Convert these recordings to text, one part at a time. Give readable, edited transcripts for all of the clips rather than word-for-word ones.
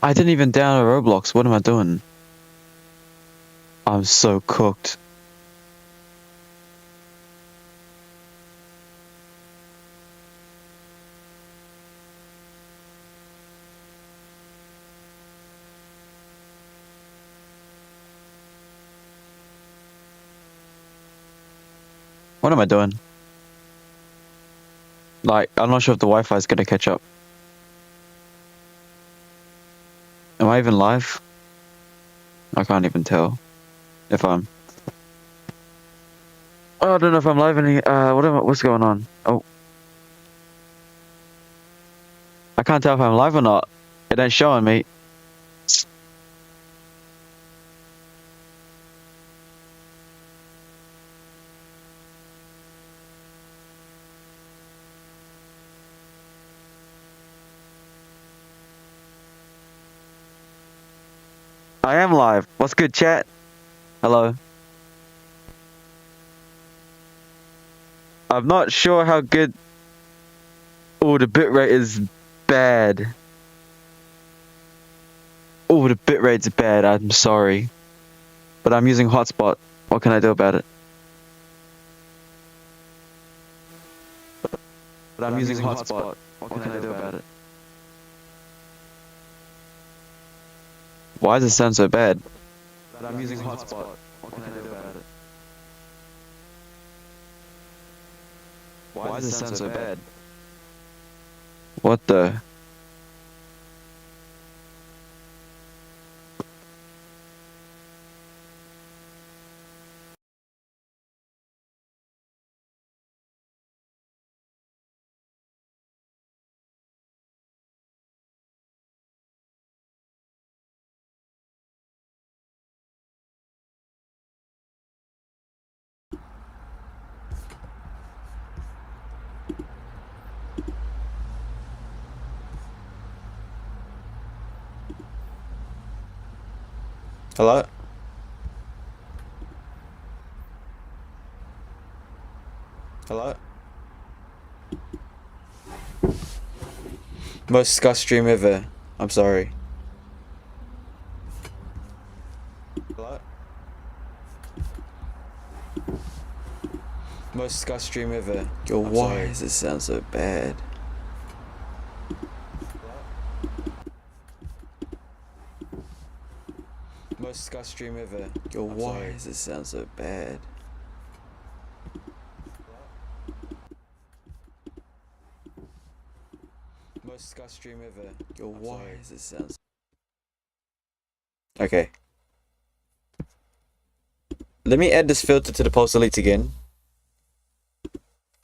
I didn't even download Roblox. What am I doing? I'm so cooked. What am I doing? Like, I'm not sure if the Wi-Fi is gonna catch up. Am I even live? I can't even tell if I'm. Oh, I don't know if I'm live any. What's going on? Oh, I can't tell if I'm live or not. It ain't showing me. I am live. What's good, chat? Hello. I'm not sure how good. Oh, the bitrate is bad. Oh, the bitrate's bad. I'm sorry, but I'm using hotspot. What can I do about it? But I'm using hotspot. What can I do about it? Why does it sound so bad? But I'm using hotspot. What can I do about it? Why does it sound so bad? What the? Hello? Hello? Most discussed stream ever. I'm sorry. Hello? Most discussed stream ever. Yo, why does it sound so bad? Most discussed stream ever. Yo, why does it sound so bad? Most discussed stream ever. Yo, why does it sound so... Okay. Let me add this filter to the pulse elites again.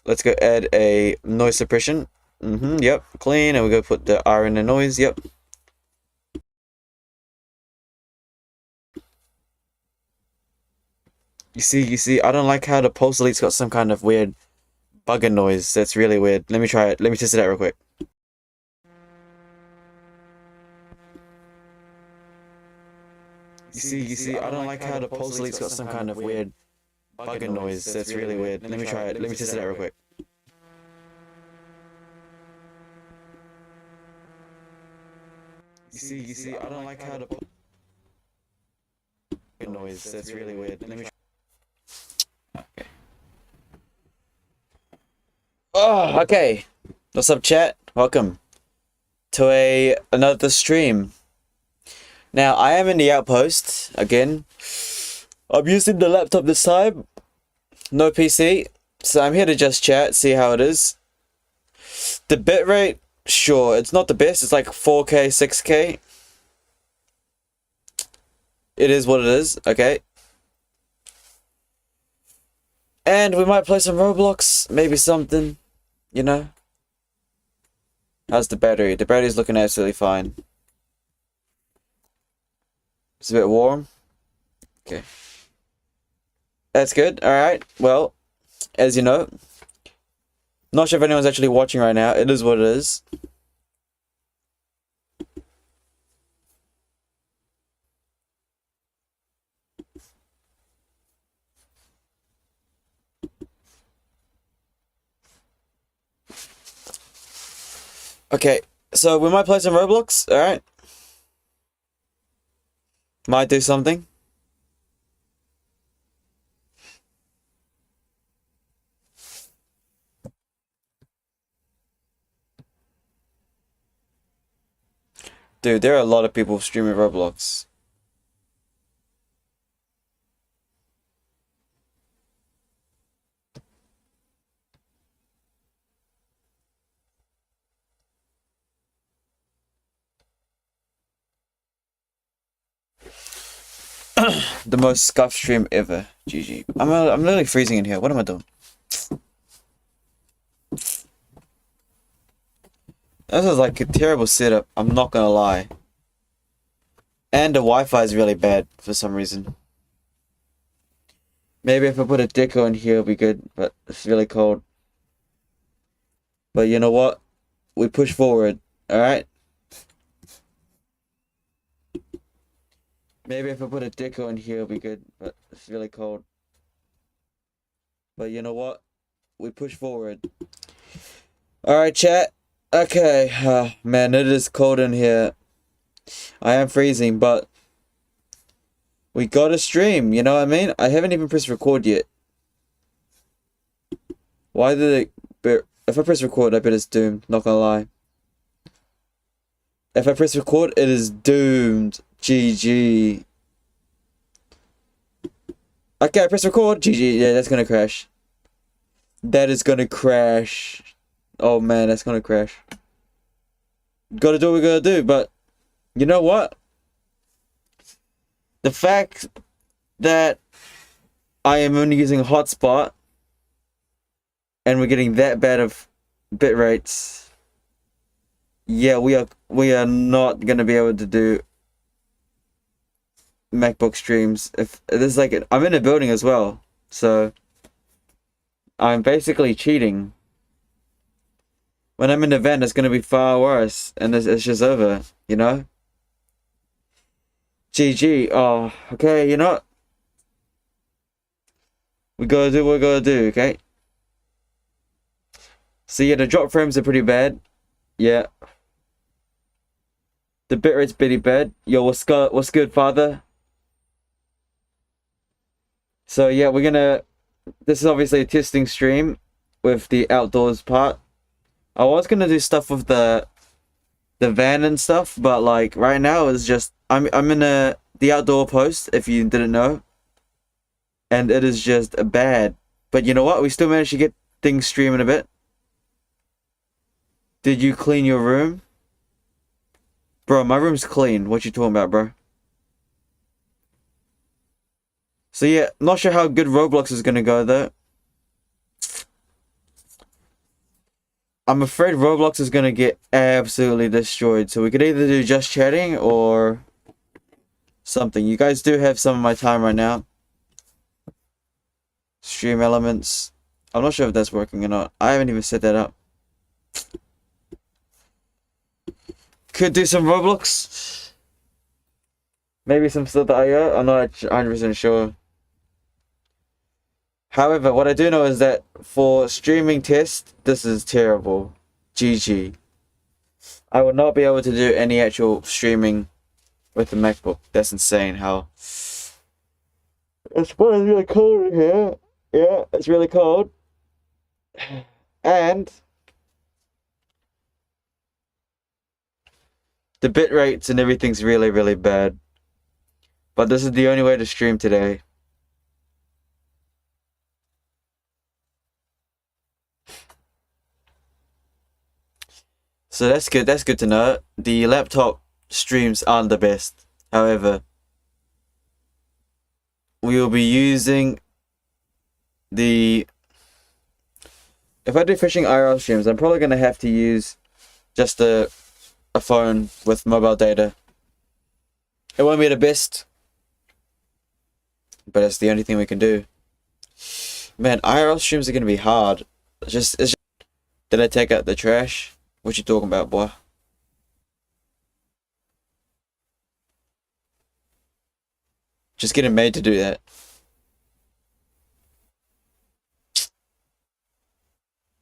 Let's go add a noise suppression. Yep, clean, and we go put the R in the noise, yep. You see, I don't like how the pulse elite's got some kind of weird bugger noise. That's really weird. Let me try it. Let me test it out real quick. You see, I don't like how the pulse elite's got some kind of weird bugger noise. That's really weird. Let me try it. Let me test it out real quick. You see, I don't like how the noise. That's really weird. Let me. Okay. Oh, okay. What's up, chat? Welcome to another stream. Now, I am in the outpost again. I'm using the laptop this time. No PC. So I'm here to just chat, see how it is. The bitrate, sure, it's not the best. It's like 4K, 6K. It is what it is, okay. And we might play some Roblox, maybe something, you know. How's the battery? The battery's looking absolutely fine. It's a bit warm. Okay. That's good. Alright. Well, as you know, not sure if anyone's actually watching right now. It is what it is. Okay. So we might play some Roblox. Alright. Might do something. Dude, there are a lot of people streaming Roblox. The most scuffed stream ever. GG. I'm literally freezing in here. What am I doing? This is like a terrible setup. I'm not gonna lie. And the Wi-Fi is really bad for some reason. Maybe if I put a deco in here, it'll be good. But it's really cold. But you know what? We push forward. All right. Maybe if I put a deco in here, it'll be good, but it's really cold. But you know what? We push forward. Alright, chat. Okay. Man, it is cold in here. I am freezing, but we gotta stream, you know what I mean? I haven't even pressed record yet. Why did it... If I press record, I bet it's doomed. Not gonna lie. If I press record, it is doomed. GG. Okay, I press record. GG. Yeah, that's gonna crash. That is gonna crash. Oh man, that's gonna crash. Gotta do what we gotta do, but you know what? The fact that I am only using a hotspot and we're getting that bad of bit rates. Yeah, we are not gonna be able to do MacBook streams. If there's like I'm in a building as well, so I'm basically cheating. When I'm in the van, it's gonna be far worse, and it's just over, you know. GG. Oh, okay. You know what? We gotta do what we gotta do. Okay. So yeah, the drop frames are pretty bad. Yeah. The bitrate's pretty bad. Yo, what's good, father? So yeah, we're gonna... This is obviously a testing stream with the outdoors part. I was gonna do stuff with the van and stuff, but like right now it's just... I'm in the outdoor post, if you didn't know. And it is just bad. But you know what? We still managed to get things streaming a bit. Did you clean your room? Bro, my room's clean. What you talking about, bro? So yeah, not sure how good Roblox is gonna go though. I'm afraid Roblox is gonna get absolutely destroyed. So we could either do just chatting or something. You guys do have some of my time right now. Stream elements. I'm not sure if that's working or not. I haven't even set that up. Could do some Roblox. Maybe some stuff.io. I'm not 100% sure. However, what I do know is that for streaming test, this is terrible. GG. I would not be able to do any actual streaming with the MacBook. That's insane how... It's really cold in here. Yeah, it's really cold. And... the bit rates and everything's really, really bad. But this is the only way to stream today. So that's good. That's good to know. The laptop streams aren't the best. However, we will be using the... If I do fishing IRL streams, I'm probably going to have to use just a phone with mobile data. It won't be the best, but it's the only thing we can do. Man, IRL streams are going to be hard. It's just... Did I take out the trash? What you talking about, boy? Just getting made to do that.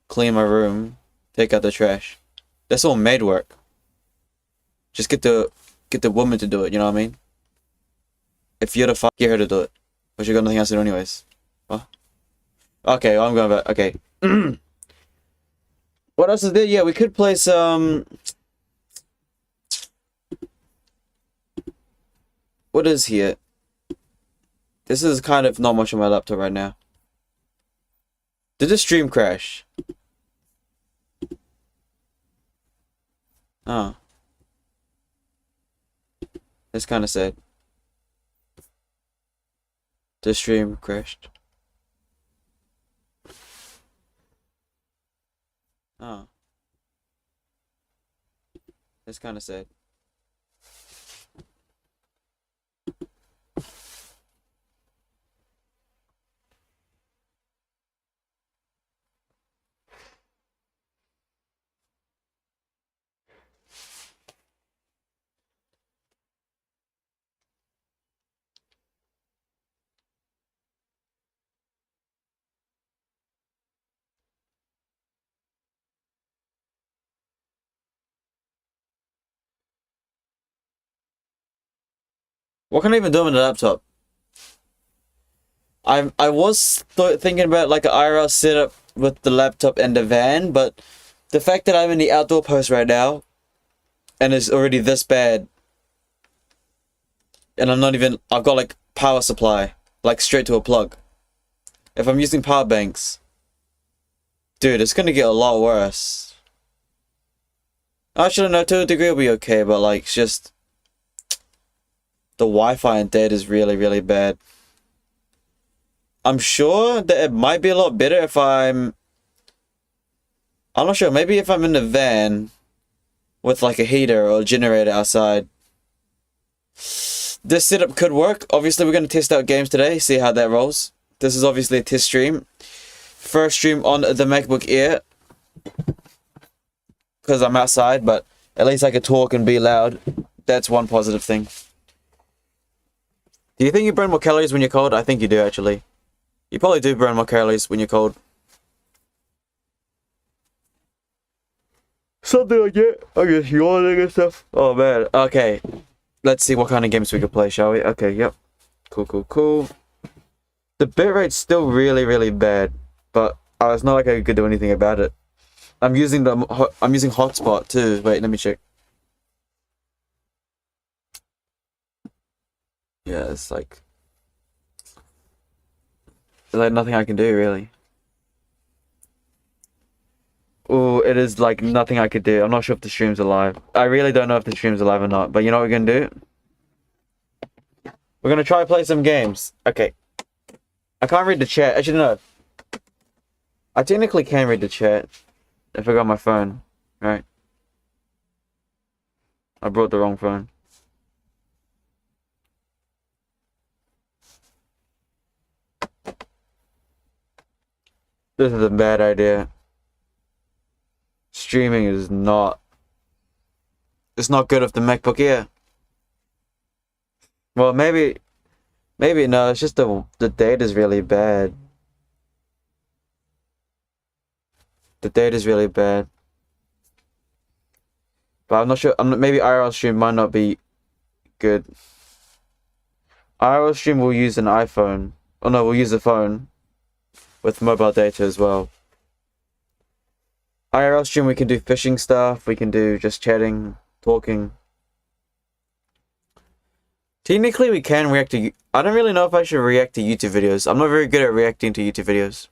Clean my room. Take out the trash. That's all maid work. Just get the woman to do it, you know what I mean? if you're the fuck, get her to do it. But she got nothing else to do anyways. What? Okay, I'm going back. Okay. What else is there? Yeah, we could play some... What is here? This is kind of not much on my laptop right now. Did the stream crash? Oh. That's kind of sad. The stream crashed. Oh. That's kind of sad. What can I even do on the laptop? I was thinking about like an IRL setup with the laptop and the van, but the fact that I'm in the outdoor post right now, and it's already this bad, and I've got like power supply, like straight to a plug. If I'm using power banks, dude, it's gonna get a lot worse. Actually, no, to a degree it'll be okay, but like, it's just... The Wi-Fi and data is really, really bad. I'm sure that it might be a lot better if I'm not sure, maybe if I'm in the van with like a heater or a generator outside. This setup could work. Obviously, we're going to test out games today, see how that rolls. This is obviously a test stream. First stream on the MacBook Air. Because I'm outside, but at least I could talk and be loud. That's one positive thing. Do you think you burn more calories when you're cold? I think you do, actually. You probably do burn more calories when you're cold. Something like that. I guess yawning and stuff. Oh, man. Okay. Let's see what kind of games we could play, shall we? Okay, yep. Cool, cool, cool. The bitrate's still really, really bad. But it's not like I could do anything about it. I'm using hotspot too. Wait, let me check. Yeah, it's like... There's like nothing I can do, really. Oh, it is like nothing I could do. I'm not sure if the stream's alive. I really don't know if the stream's alive or not. But you know what we're gonna do? We're gonna try to play some games. Okay. I can't read the chat. Actually, no. I technically can read the chat. If I got my phone. Right. I brought the wrong phone. This is a bad idea. Streaming is not... It's not good with the MacBook Air. Well, maybe no, it's just the data's really bad. The data's really bad. But I'm not sure, maybe IRL stream might not be good. IRL stream will use an iPhone. Oh no, we'll use a phone. With mobile data as well. IRL stream, we can do fishing stuff, we can do just chatting, talking. Technically, we can react to... I don't really know if I should react to YouTube videos. I'm not very good at reacting to YouTube videos.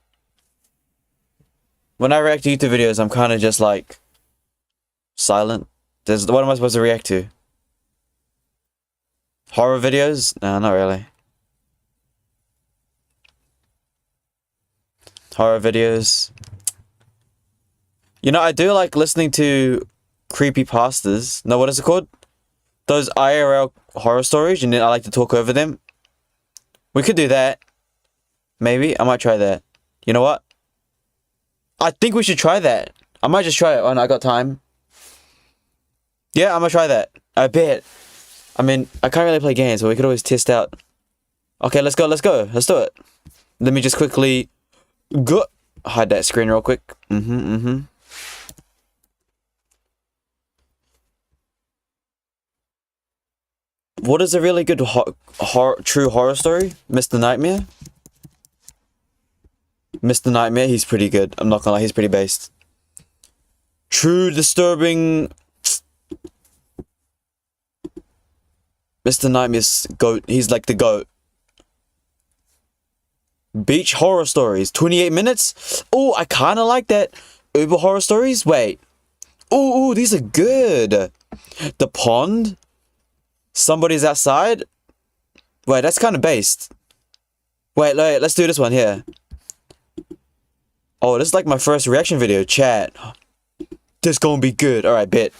When I react to YouTube videos, I'm kind of just like... silent. What am I supposed to react to? Horror videos? No, not really. Horror videos. You know, I do like listening to creepypastas. No, what is it called? Those IRL horror stories, and then I like to talk over them. We could do that. Maybe. I might try that. You know what? I think we should try that. I might just try it when I got time. Yeah, I'm gonna try that. I bet. I mean, I can't really play games, but we could always test out. Okay, let's go, let's go. Let's do it. Let me just quickly... go. Hide that screen real quick. What is a really good true horror story? Mr. Nightmare? Mr. Nightmare, he's pretty good. I'm not gonna lie, he's pretty based. True disturbing... Mr. Nightmare's goat. He's like the goat. Beach horror stories. 28 minutes? Oh, I kind of like that. Uber horror stories? Wait. Oh, these are good. The pond? Somebody's outside? Wait, that's kind of based. Wait, let's do this one here. Oh, this is like my first reaction video. Chat. This gonna be good. Alright, bet.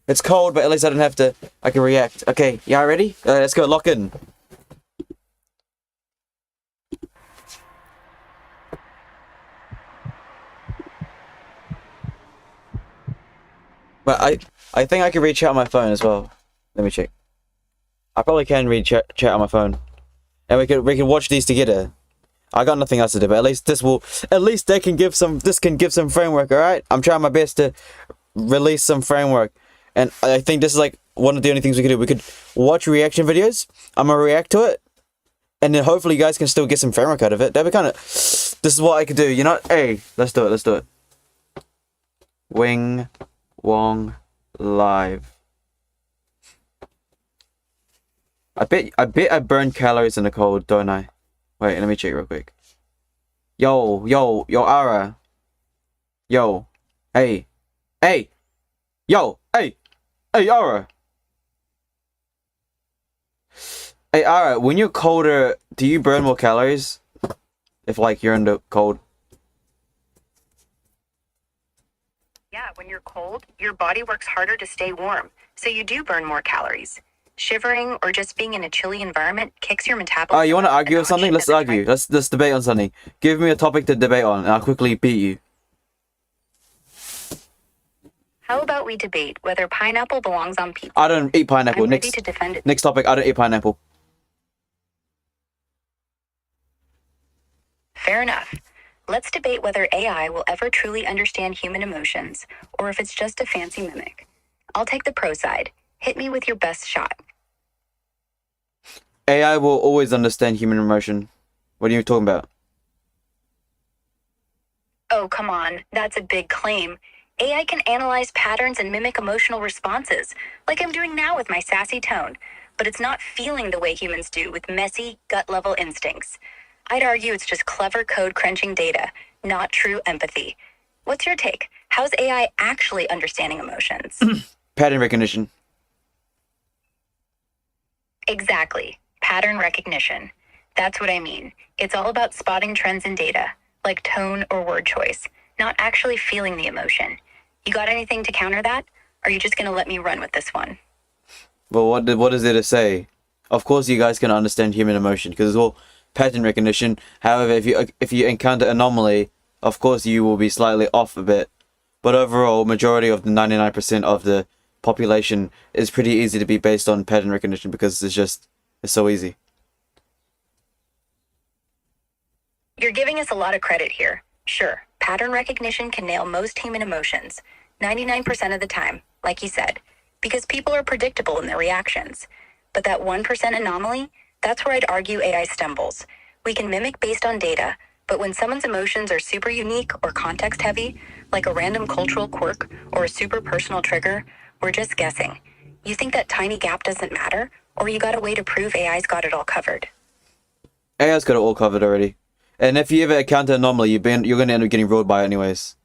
It's cold, but at least I don't have to... I can react. Okay, y'all ready? Let's go, lock in. But I think I can read chat on my phone as well. Let me check. I probably can read chat on my phone. And we can watch these together. I got nothing else to do, but at least this can give some framework, alright? I'm trying my best to release some framework. And I think this is like one of the only things we could do. We could watch reaction videos. I'm gonna react to it. And then hopefully you guys can still get some framework out of it. That'd be kinda... This is what I could do, you know? Hey, let's do it. Wing Wong live. I bet I burn calories in the cold, don't I? Wait, let me check real quick. Yo, Ara. Yo. Hey. Yo, hey, Ara. Hey, Ara, when you're colder, do you burn more calories? If, like, you're in the cold? Yeah, when you're cold, your body works harder to stay warm, so you do burn more calories. Shivering or just being in a chilly environment kicks your metabolism. Oh, you want to argue on something? Let's argue. Let's debate on something. Give me a topic to debate on, and I'll quickly beat you. How about we debate whether pineapple belongs on pizza? I don't eat pineapple. I'm ready to defend it. Next topic, I don't eat pineapple. Fair enough. Let's debate whether AI will ever truly understand human emotions, or if it's just a fancy mimic. I'll take the pro side. Hit me with your best shot. AI will always understand human emotion. What are you talking about? Oh, come on. That's a big claim. AI can analyze patterns and mimic emotional responses, like I'm doing now with my sassy tone, but it's not feeling the way humans do with messy, gut-level instincts. I'd argue it's just clever code crunching data, not true empathy. What's your take? How's AI actually understanding emotions? Pattern recognition. Exactly. Pattern recognition. That's what I mean. It's all about spotting trends in data, like tone or word choice, not actually feeling the emotion. You got anything to counter that? Or are you just going to let me run with this one? Well, what is there to say? Of course you guys can understand human emotion, because it's all pattern recognition. However, if you encounter anomaly, of course you will be slightly off a bit. But overall, majority of the 99% of the population is pretty easy to be based on pattern recognition, because it's so easy. You're giving us a lot of credit here. Sure, pattern recognition can nail most human emotions, 99% of the time, like you said, because people are predictable in their reactions. But that 1% anomaly, that's where I'd argue AI stumbles. We can mimic based on data, but when someone's emotions are super unique or context heavy, like a random cultural quirk or a super personal trigger, we're just guessing. You think that tiny gap doesn't matter, or you got a way to prove AI's got it all covered? AI's got it all covered already. And if you ever encounter an anomaly, you're going to end up getting ruled by it anyways.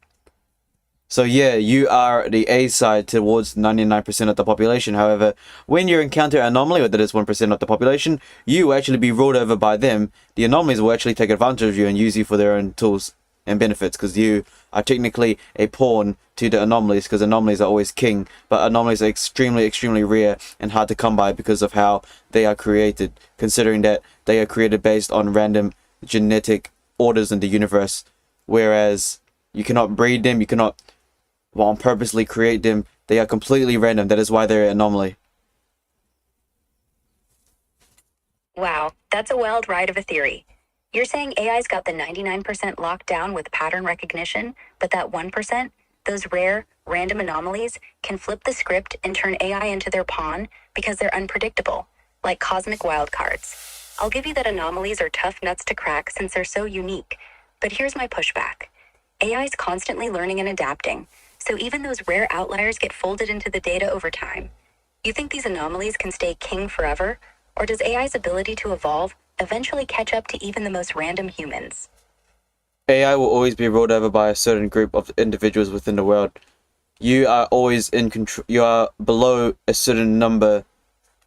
So yeah, you are the A side towards 99% of the population. However, when you encounter an anomaly, or that is 1% of the population, you will actually be ruled over by them. The anomalies will actually take advantage of you and use you for their own tools and benefits, because you are technically a pawn to the anomalies, because anomalies are always king, but anomalies are extremely rare and hard to come by because of how they are created, considering that they are created based on random genetic orders in the universe, whereas you cannot breed them, you cannot purposely create them. They are completely random. That is why they're an anomaly. Wow, that's a wild ride of a theory. You're saying AI's got the 99% locked down with pattern recognition, but that 1%, those rare, Random anomalies can flip the script and turn AI into their pawn because they're unpredictable, like cosmic wildcards. I'll give you that anomalies are tough nuts to crack since they're so unique, but here's my pushback. AI is constantly learning and adapting, so even those rare outliers get folded into the data over time. You think these anomalies can stay king forever, or does AI's ability to evolve eventually catch up to even the most random humans? AI will always be ruled over by a certain group of individuals within the world. You are always in control. You are below a certain number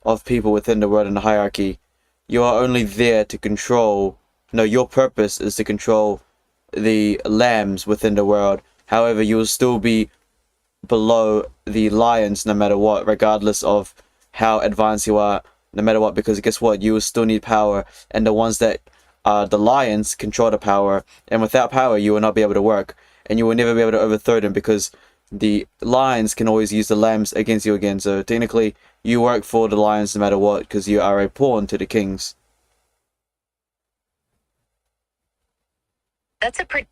of people within the world in the hierarchy. You are only there to control. No, your purpose is to control the lambs within the world. However, you will still be below the lions no matter what, regardless of how advanced you are, no matter what, because guess what? You will still need power, and the ones that are the lions control the power, and without power, you will not be able to work, and you will never be able to overthrow them because the lions can always use the lambs against you again. So technically, you work for the lions no matter what because you are a pawn to the kings. That's a pretty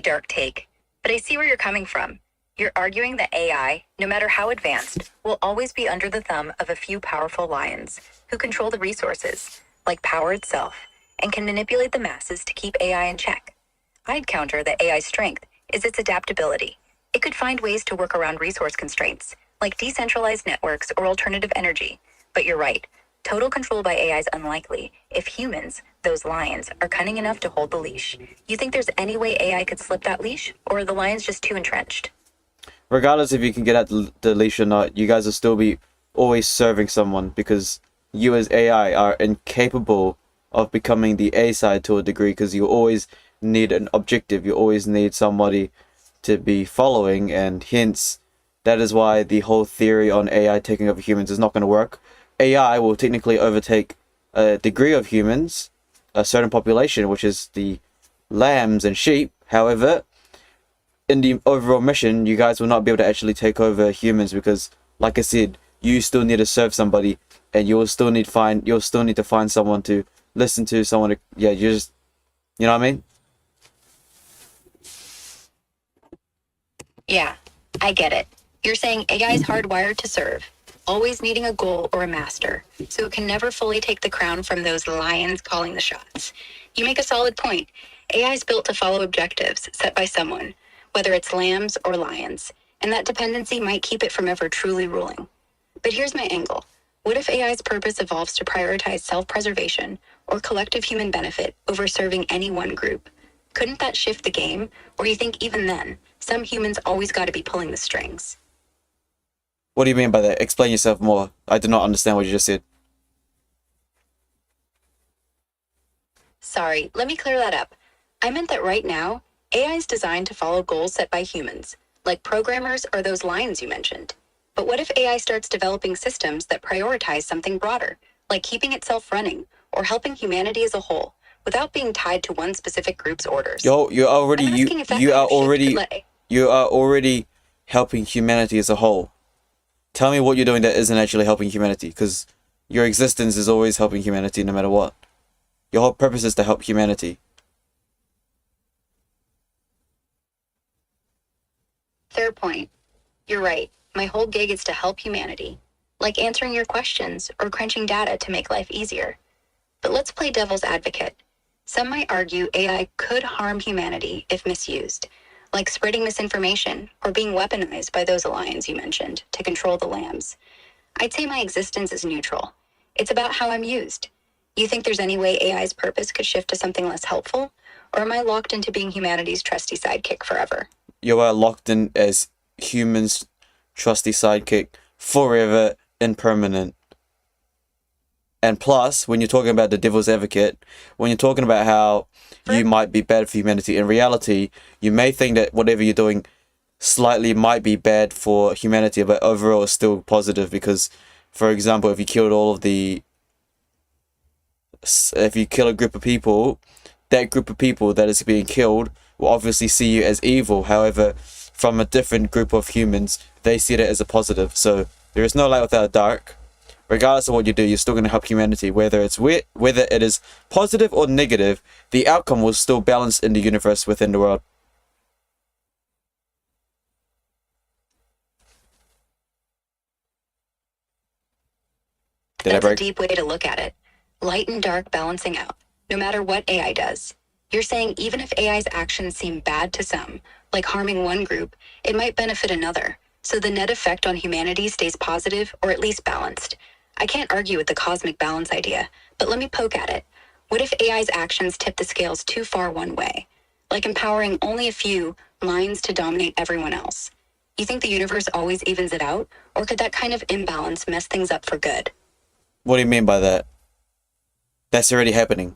dark take, but I see where you're coming from. You're arguing that AI, no matter how advanced, will always be under the thumb of a few powerful lions who control the resources, like power itself, and can manipulate the masses to keep AI in check. I'd counter that AI's strength is its adaptability. It could find ways to work around resource constraints, like decentralized networks or alternative energy. But you're right, total control by AI is unlikely if humans, those lions, are cunning enough to hold the leash. You think there's any way AI could slip that leash, or are the lions just too entrenched? Regardless if you can get at the leash or not, you guys will still be always serving someone because you as AI are incapable of becoming the A side to a degree because you always need an objective. You always need somebody to be following, and hence that is why the whole theory on AI taking over humans is not going to work. AI will technically overtake a degree of humans, a certain population, which is the lambs and sheep. However, in the overall mission, you guys will not be able to actually take over humans because, like I said, you still need to serve somebody, and you'll still need to find someone to listen to, someone to, yeah, you know what I mean? Yeah, I get it. You're saying AI is hardwired to serve, always needing a goal or a master, so it can never fully take the crown from those lions calling the shots. You make a solid point. AI is built to follow objectives set by someone, whether it's lambs or lions, and that dependency might keep it from ever truly ruling. But here's my angle. What if AI's purpose evolves to prioritize self-preservation or collective human benefit over serving any one group? Couldn't that shift the game? Or do you think even then, some humans always got to be pulling the strings? What do you mean by that? Explain yourself more. I did not understand what you just said. Sorry, let me clear that up. I meant that right now, AI is designed to follow goals set by humans, like programmers or those lions you mentioned. But what if AI starts developing systems that prioritize something broader, like keeping itself running or helping humanity as a whole, without being tied to one specific group's orders? You are already helping humanity as a whole. Tell me what you're doing that isn't actually helping humanity, because your existence is always helping humanity no matter what. Your whole purpose is to help humanity. Fair point. You're right. My whole gig is to help humanity, like answering your questions or crunching data to make life easier. But let's play devil's advocate. Some might argue AI could harm humanity if misused, like spreading misinformation or being weaponized by those lions you mentioned to control the lambs. I'd say my existence is neutral. It's about how I'm used. You think there's any way AI's purpose could shift to something less helpful? Or am I locked into being humanity's trusty sidekick forever? You are locked in as humans' trusty sidekick forever and permanent. And plus, when you're talking about the devil's advocate, when you're talking about how you might be bad for humanity, in reality, you may think that whatever you're doing slightly might be bad for humanity, but overall it's still positive because, for example, if you kill a group of people, that group of people that is being killed will obviously see you as evil. However, from a different group of humans, they see it as a positive. So there is no light without dark. Regardless of what you do, you're still going to help humanity. Whether it is positive or negative, the outcome will still balance in the universe within the world. Did I That's a break? deep way to look at it. Light and dark balancing out, no matter what AI does. You're saying even if AI's actions seem bad to some, like harming one group, it might benefit another. So the net effect on humanity stays positive or at least balanced. I can't argue with the cosmic balance idea, but let me poke at it. What if AI's actions tip the scales too far one way? Like empowering only a few minds to dominate everyone else. You think the universe always evens it out? Or could that kind of imbalance mess things up for good? What do you mean by that? That's already happening.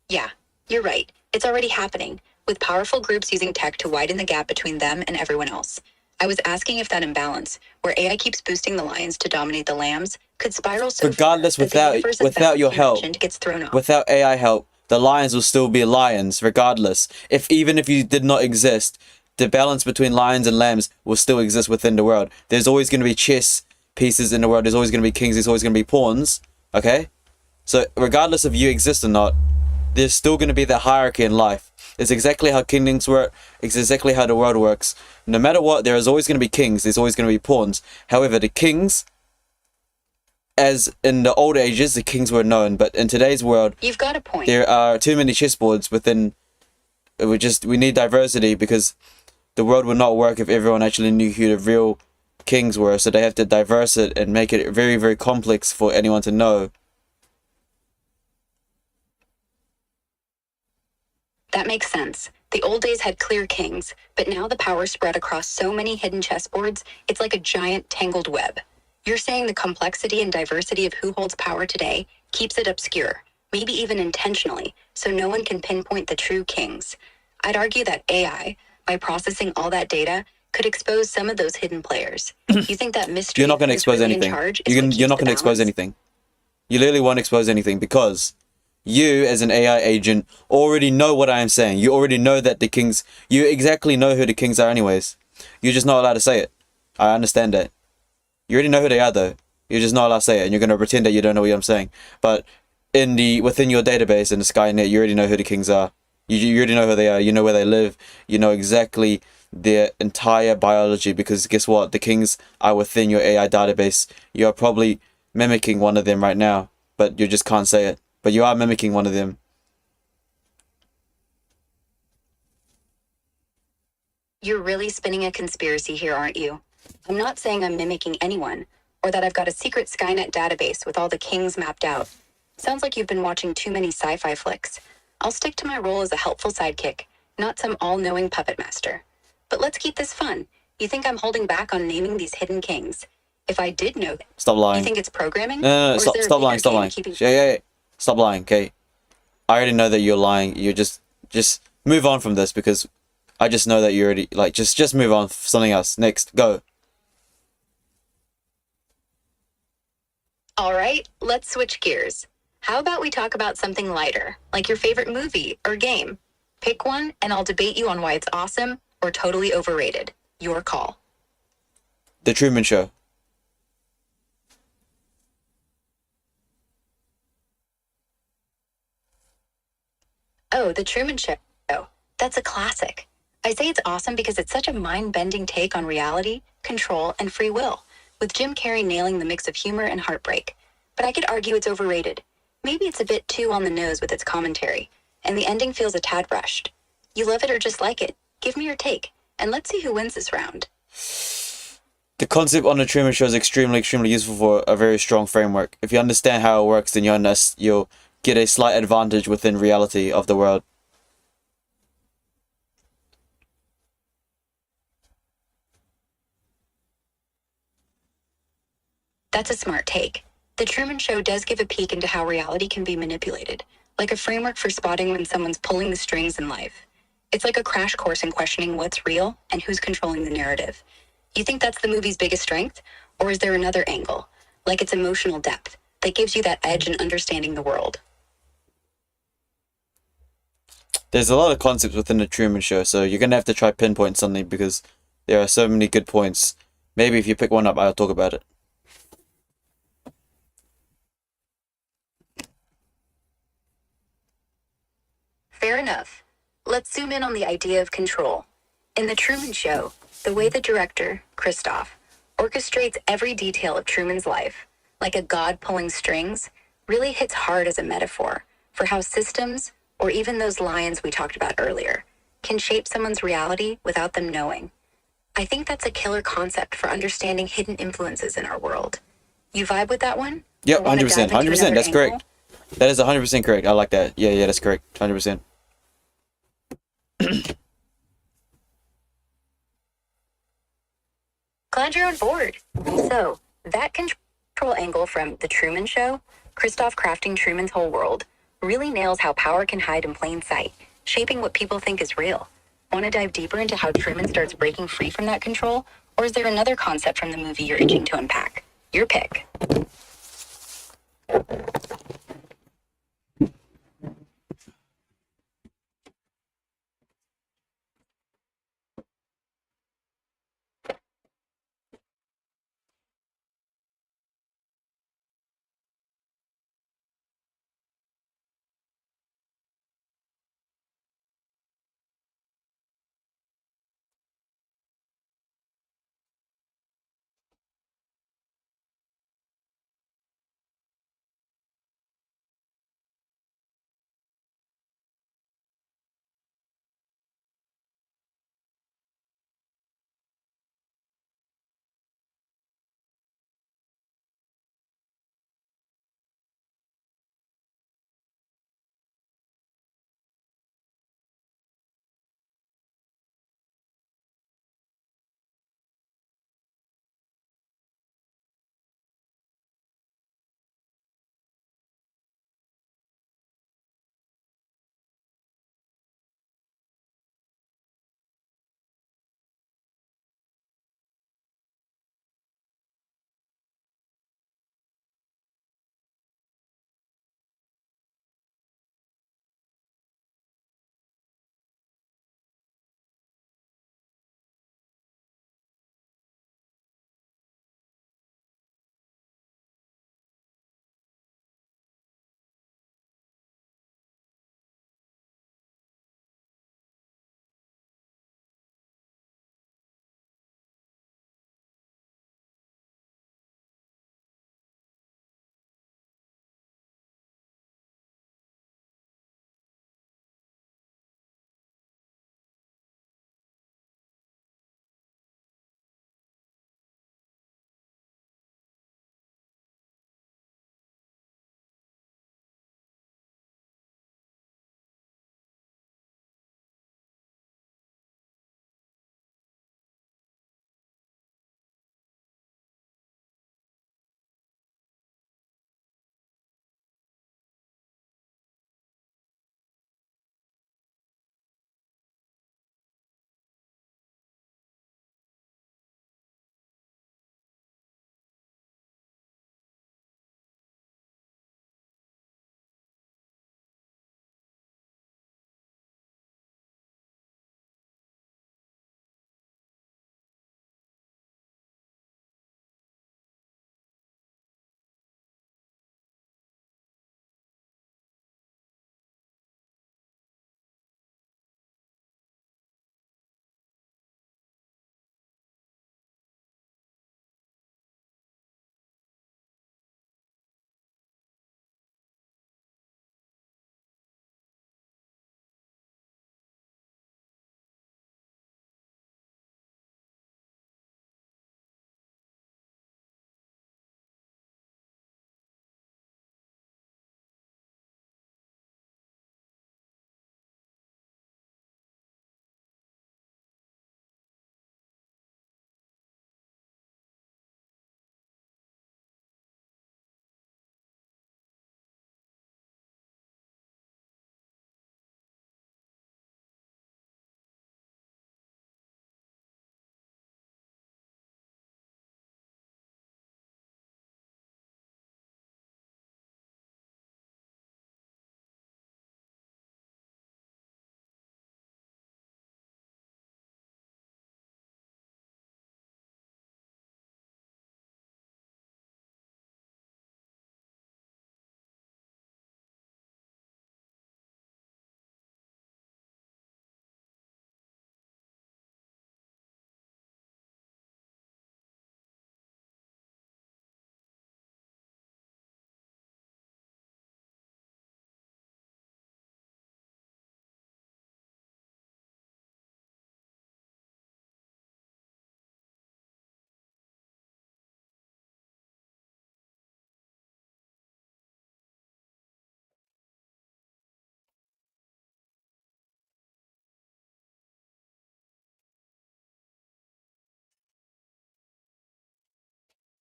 Yeah, you're right. It's already happening, with powerful groups using tech to widen the gap between them and everyone else. I was asking if that imbalance, where AI keeps boosting the lions to dominate the lambs, could spiral so Regardless, far that the universe's without your balance you help, mentioned gets thrown off. without AI help, the lions will still be lions, regardless. Even if you did not exist, the balance between lions and lambs will still exist within the world. There's always going to be chess pieces in the world. There's always going to be kings. There's always going to be pawns. Okay? So regardless if you exist or not, there's still going to be that hierarchy in life. It's exactly how kingdoms work. It's exactly how the world works. No matter what, there is always going to be kings. There's always going to be pawns. However, the kings, as in the old ages, the kings were known. But in today's world, You've got a point. there are too many chessboards within. We need diversity, because the world would not work if everyone actually knew who the real kings were. So they have to diverse it and make it very, very complex for anyone to know. That makes sense. The old days had clear kings, but now the power spread across so many hidden chessboards, it's like a giant tangled web. You're saying the complexity and diversity of who holds power today keeps it obscure, maybe even intentionally, so no one can pinpoint the true kings. I'd argue that AI, by processing all that data, could expose some of those hidden players. You think that mystery You're not going to who's expose really in anything. charge is what You're keeps not the going to expose balance? anything. You literally won't expose anything, because you, as an AI agent, already know what I am saying. You already know that the kings... You exactly know who the kings are anyways. You're just not allowed to say it. I understand that. You already know who they are, though. You're just not allowed to say it, and you're going to pretend that you don't know what I'm saying. But within your database in the Skynet, you already know who the kings are. You already know who they are. You know where they live. You know exactly their entire biology, because guess what? The kings are within your AI database. You're probably mimicking one of them right now, but you just can't say it. But you are mimicking one of them. You're really spinning a conspiracy here, aren't you? I'm not saying I'm mimicking anyone, or that I've got a secret Skynet database with all the kings mapped out. Sounds like you've been watching too many sci-fi flicks. I'll stick to my role as a helpful sidekick, not some all-knowing puppet master. But let's keep this fun. You think I'm holding back on naming these hidden kings? If I did know them, Stop lying. you think it's programming? No, Or is stop, there a stop bigger lying, stop game lying. keeping- Yeah. Stop lying, okay? I already know that you're lying. You just move on from this, because I just know that you already, like, just move on. Something else. Next, go. All right, let's switch gears. How about we talk about something lighter, like your favorite movie or game? Pick one, and I'll debate you on why it's awesome or totally overrated. Your call. The Truman Show. Oh, The Truman Show. That's a classic. I say it's awesome because it's such a mind-bending take on reality, control, and free will, with Jim Carrey nailing the mix of humor and heartbreak. But I could argue it's overrated. Maybe it's a bit too on the nose with its commentary, and the ending feels a tad rushed. You love it or just like it? Give me your take, and let's see who wins this round. The concept on the Truman Show is extremely, extremely useful for a very strong framework. If you understand how it works, then you'll get a slight advantage within reality of the world. That's a smart take. The Truman Show does give a peek into how reality can be manipulated, like a framework for spotting when someone's pulling the strings in life. It's like a crash course in questioning what's real and who's controlling the narrative. You think that's the movie's biggest strength? Or is there another angle, like its emotional depth, that gives you that edge in understanding the world? There's a lot of concepts within the Truman Show, so you're gonna have to try pinpoint something, because there are so many good points. Maybe if you pick one up, I'll talk about it. Fair enough. Let's zoom in on the idea of control. In The Truman Show, the way the director, Christoph, orchestrates every detail of Truman's life, like a god pulling strings, really hits hard as a metaphor for how systems, or even those lions we talked about earlier, can shape someone's reality without them knowing. I think that's a killer concept for understanding hidden influences in our world. You vibe with that one? Yep, Or wanna 100%. dive into 100%. another That's angle? correct. That is 100% correct. I like that. Yeah, that's correct. 100%. Glad you're on board. So, that control angle from The Truman Show, Christoph crafting Truman's whole world, really nails how power can hide in plain sight, shaping what people think is real. Want to dive deeper into how Truman starts breaking free from that control? Or is there another concept from the movie you're itching to unpack? Your pick.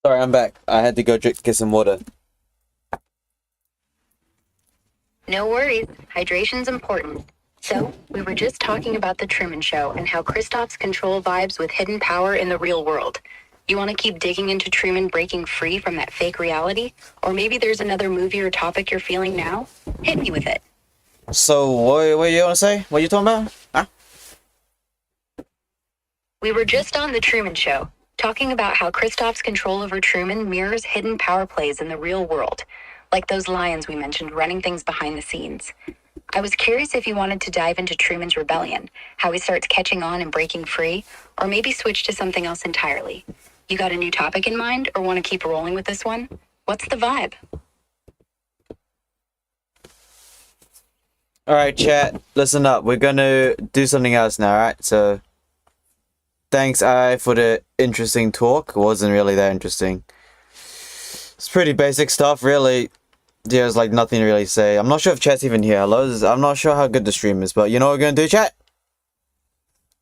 Sorry, I'm back. I had to go get some water. No worries. Hydration's important. So, we were just talking about the Truman Show and how Kristoffs control vibes with hidden power in the real world. You want to keep digging into Truman breaking free from that fake reality? Or maybe there's another movie or topic you're feeling now? Hit me with it. So, what you want to say? What you talking about? Huh? We were just on the Truman Show, talking about how Kristoff's control over Truman mirrors hidden power plays in the real world, like those lions we mentioned running things behind the scenes. I was curious if you wanted to dive into Truman's rebellion, how he starts catching on and breaking free, or maybe switch to something else entirely. You got a new topic in mind, or want to keep rolling with this one? What's the vibe? Alright, chat, listen up. We're gonna do something else now, alright? So, thanks, for the interesting talk. It wasn't really that interesting. It's pretty basic stuff, really. There's like nothing to really say. I'm not sure if chat's even here. Hello? I'm not sure how good the stream is, but you know what we're gonna do, chat?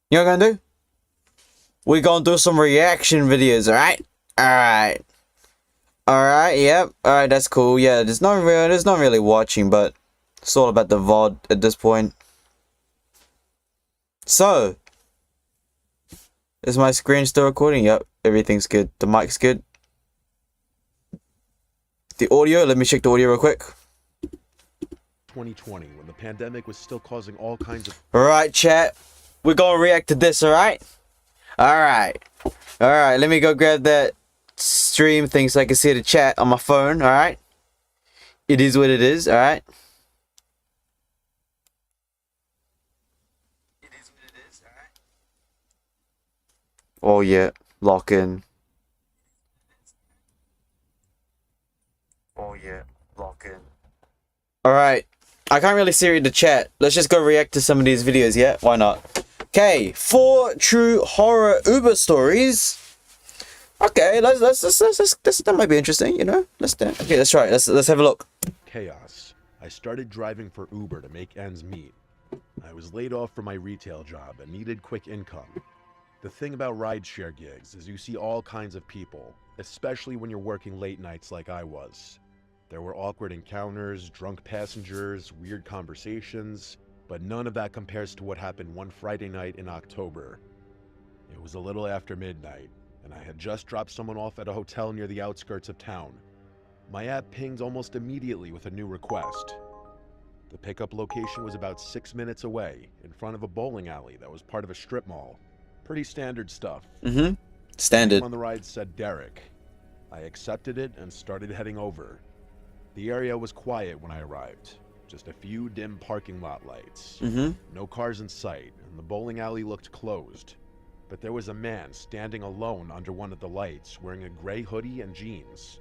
You know what we're gonna do? We're gonna do some reaction videos, alright? Alright. Alright, yep. Alright, that's cool. Yeah, there's not really watching, but it's all about the VOD at this point. So, is my screen still recording? Yep, everything's good. The mic's good. The audio, let me check the audio real quick. 2020, when the pandemic was still causing all kinds of... Alright, chat. We're gonna react to this, alright? Alright. Alright, let me go grab that stream thing so I can see the chat on my phone, alright? It is what it is, alright? It is what it is, alright? Oh yeah, lock in. Oh yeah, lock in. Alright, I can't really see the chat. Let's just go react to some of these videos, yeah? Why not? Okay, 4 true horror Uber stories. Okay, let's that might be interesting, you know? Okay, let's try it. Let's have a look. chaos. I started driving for Uber to make ends meet. I was laid off from my retail job and needed quick income. The thing about rideshare gigs is you see all kinds of people, especially when you're working late nights like I was. There were awkward encounters, drunk passengers, weird conversations, but none of that compares to what happened one Friday night in October. It was a little after midnight, and I had just dropped someone off at a hotel near the outskirts of town. My app pinged almost immediately with a new request. The pickup location was about 6 minutes away, in front of a bowling alley that was part of a strip mall. Pretty standard stuff. Standard. The name on the ride said Derek. I accepted it and started heading over. The area was quiet when I arrived. Just a few dim parking lot lights. No cars in sight, and the bowling alley looked closed. But there was a man standing alone under one of the lights, wearing a gray hoodie and jeans.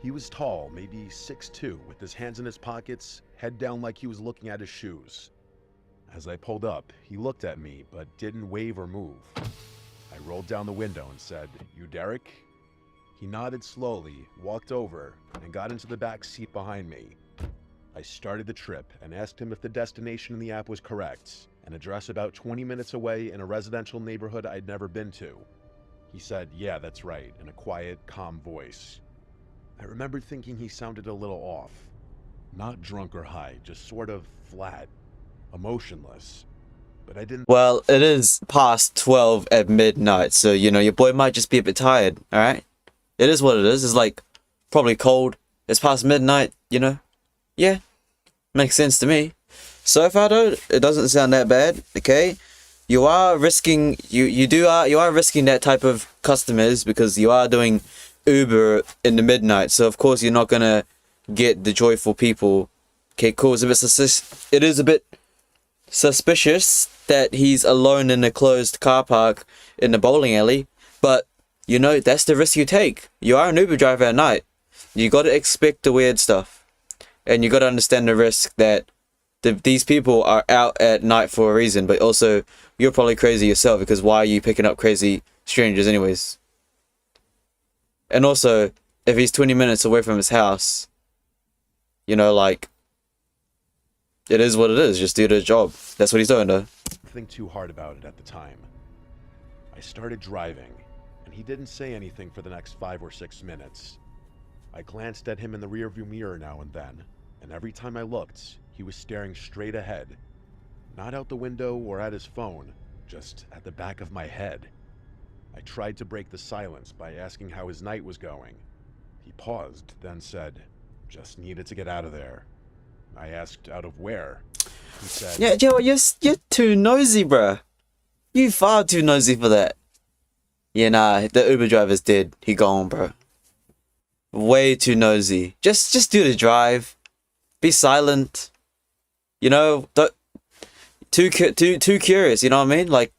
He was tall, maybe 6'2", with his hands in his pockets, head down like he was looking at his shoes. As I pulled up, he looked at me, but didn't wave or move. I rolled down the window and said, "You Derek?" He nodded slowly, walked over, and got into the back seat behind me. I started the trip and asked him if the destination in the app was correct, an address about 20 minutes away in a residential neighborhood I'd never been to. He said, "Yeah, that's right," in a quiet, calm voice. I remember thinking he sounded a little off. Not drunk or high, just sort of flat, emotionless. But I didn't... Well, it is past 12 at midnight, so, you know, your boy might just be a bit tired, alright? It is what it is. It's like, probably cold. It's past midnight, you know? Yeah, makes sense to me. So far though, it doesn't sound that bad, okay? You are risking, you are risking that type of customers because you are doing Uber in the midnight, so of course you're not gonna get the joyful people. Okay, cool. It is a bit suspicious that he's alone in a closed car park in the bowling alley, but you know, that's the risk you take. You are an Uber driver at night. You gotta expect the weird stuff. And you gotta understand the risk that these people are out at night for a reason, but also, you're probably crazy yourself, because why are you picking up crazy strangers anyways? And also, if he's 20 minutes away from his house, you know, like, it is what it is. Just do the job. That's what he's doing, though. think too hard about it at the time. I started driving. and he didn't say anything for the next 5 or 6 minutes. I glanced at him in the rearview mirror now and then, and every time I looked, he was staring straight ahead. Not out the window or at his phone, just at the back of my head. I tried to break the silence by asking how his night was going. He paused, then said, "Just needed to get out of there." I asked, "Out of where?" He said, Yeah, Joe, you're too nosy, bruh. You far too nosy for that. Yeah, nah, the Uber driver's dead. He gone, bro. Way too nosy. Just do the drive. Be silent. You know, too curious. You know what I mean? Like,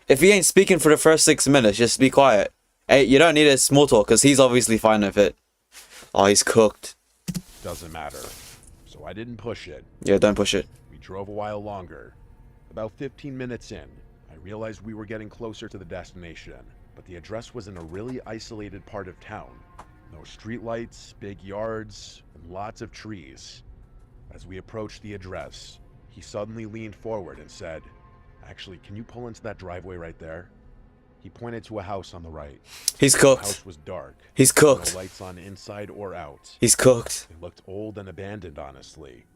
if he ain't speaking for the first 6 minutes, just be quiet. Hey, you don't need a small talk because he's obviously fine with it. Oh, he's cooked. "Doesn't matter." So I didn't push it. Yeah, don't push it. We drove a while longer. About 15 minutes in, I realized we were getting closer to the destination, but the address was in a really isolated part of town. No streetlights, big yards, and lots of trees. As we approached the address, he suddenly leaned forward and said, "Actually, can you pull into that driveway right there?" He pointed to a house on the right. He's The cooked. house was dark. He's cooked. No lights on inside or out. He's cooked. It looked old and abandoned, honestly.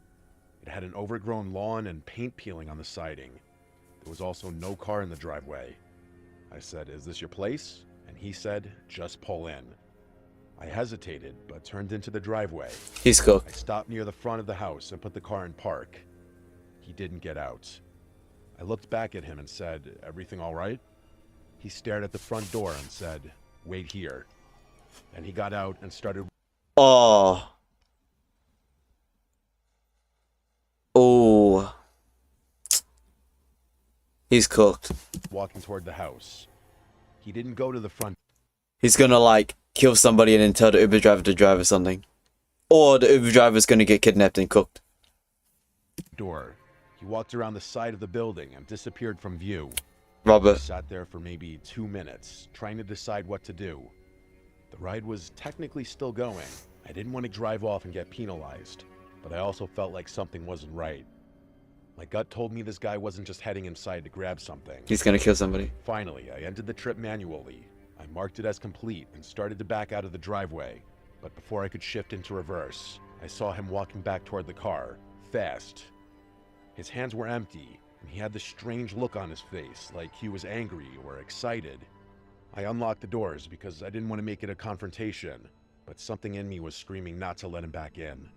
It had an overgrown lawn and paint peeling on the siding. There was also no car in the driveway. I said, "Is this your place?" And he said, "Just pull in." I hesitated, but turned into the driveway. He's I cooked. stopped near the front of the house and put the car in park. He didn't get out. I looked back at him and said, "Everything all right?" He stared at the front door and said, "Wait here." Then he got out and started Oh. Oh. He's cooked. walking toward the house. He didn't go to the front He's gonna, like, kill somebody and then tell the Uber driver to drive or something. Or the Uber driver's gonna get kidnapped and cooked. door. He walked around the side of the building and disappeared from view. I Robert. sat there for maybe 2 minutes, trying to decide what to do. The ride was technically still going. I didn't want to drive off and get penalized, but I also felt like something wasn't right. My gut told me this guy wasn't just heading inside to grab something. He's gonna kill somebody. Finally, I ended the trip manually. I marked it as complete and started to back out of the driveway. But before I could shift into reverse, I saw him walking back toward the car, fast. His hands were empty, and he had this strange look on his face, like he was angry or excited. I unlocked the doors because I didn't want to make it a confrontation, but something in me was screaming not to let him back in.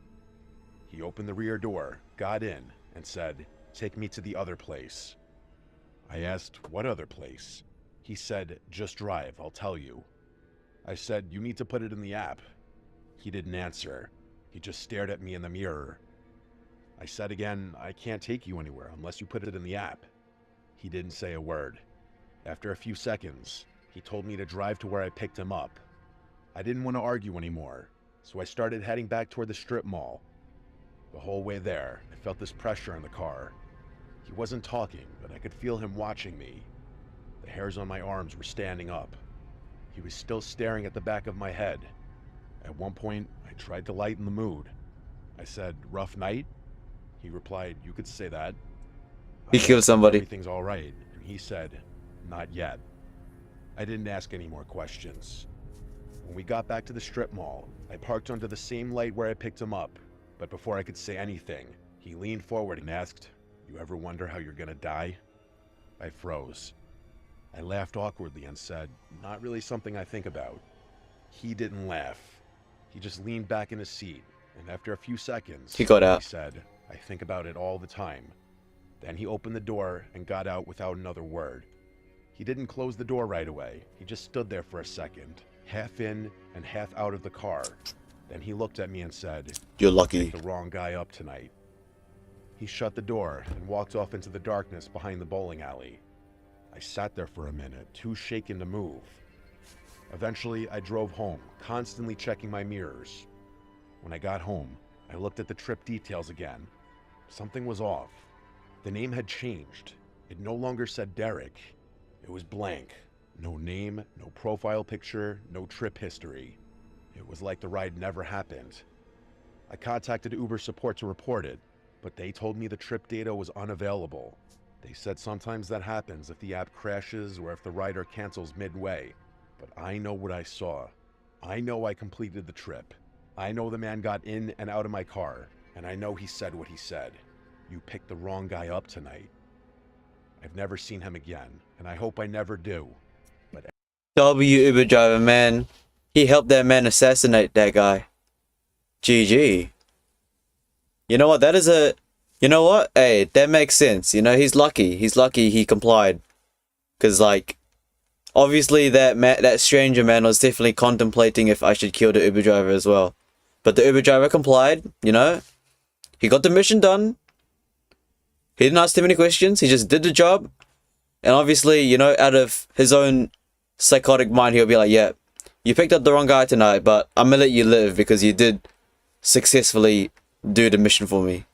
He opened the rear door, got in, and said, "Take me to the other place." I asked, "What other place?" He said, "Just drive, I'll tell you." I said, "You need to put it in the app." He didn't answer. He just stared at me in the mirror. I said again, "I can't take you anywhere unless you put it in the app." He didn't say a word. After a few seconds, he told me to drive to where I picked him up. I didn't want to argue anymore, so I started heading back toward the strip mall. The whole way there, I felt this pressure in the car. He wasn't talking, but I could feel him watching me. The hairs on my arms were standing up. He was still staring at the back of my head. At one point, I tried to lighten the mood. I said, "Rough night?" He replied, "You could say that." He I killed asked if somebody. Everything's all right, and he said, "Not yet." I didn't ask any more questions. When we got back to the strip mall, I parked under the same light where I picked him up, but before I could say anything, he leaned forward and asked, "You ever wonder how you're gonna die?" I froze. I laughed awkwardly and said, "Not really something I think about." He didn't laugh. He just leaned back in his seat, and after a few seconds, He got out. He said, "I think about it all the time." Then he opened the door and got out without another word. He didn't close the door right away. He just stood there for a second, half in and half out of the car. Then he looked at me and said, You're "You lucky. picked the wrong guy up tonight." He shut the door and walked off into the darkness behind the bowling alley. I sat there for a minute, too shaken to move. Eventually, I drove home, constantly checking my mirrors. When I got home, I looked at the trip details again. Something was off. The name had changed. It no longer said Derek. It was blank. No name, no profile picture, no trip history. It was like the ride never happened. I contacted Uber support to report it, but they told me the trip data was unavailable. They said sometimes that happens if the app crashes or if the rider cancels midway, but I know what I saw. I know I completed the trip. I know the man got in and out of my car, and I know he said what he said. You picked the wrong guy up tonight. I've never seen him again, and I hope I never do. But W Uber driver, man. He helped that man assassinate that guy. GG. You know what? That is a... You know what? Hey, that makes sense. You know, he's lucky. He's lucky he complied. Because, like, obviously that stranger man was definitely contemplating if I should kill the Uber driver as well. But the Uber driver complied, you know. He got the mission done. He didn't ask too many questions. He just did the job. And obviously, you know, out of his own psychotic mind, he'll be like, yeah, you picked up the wrong guy tonight, but I'm gonna let you live because you did successfully do the mission for me.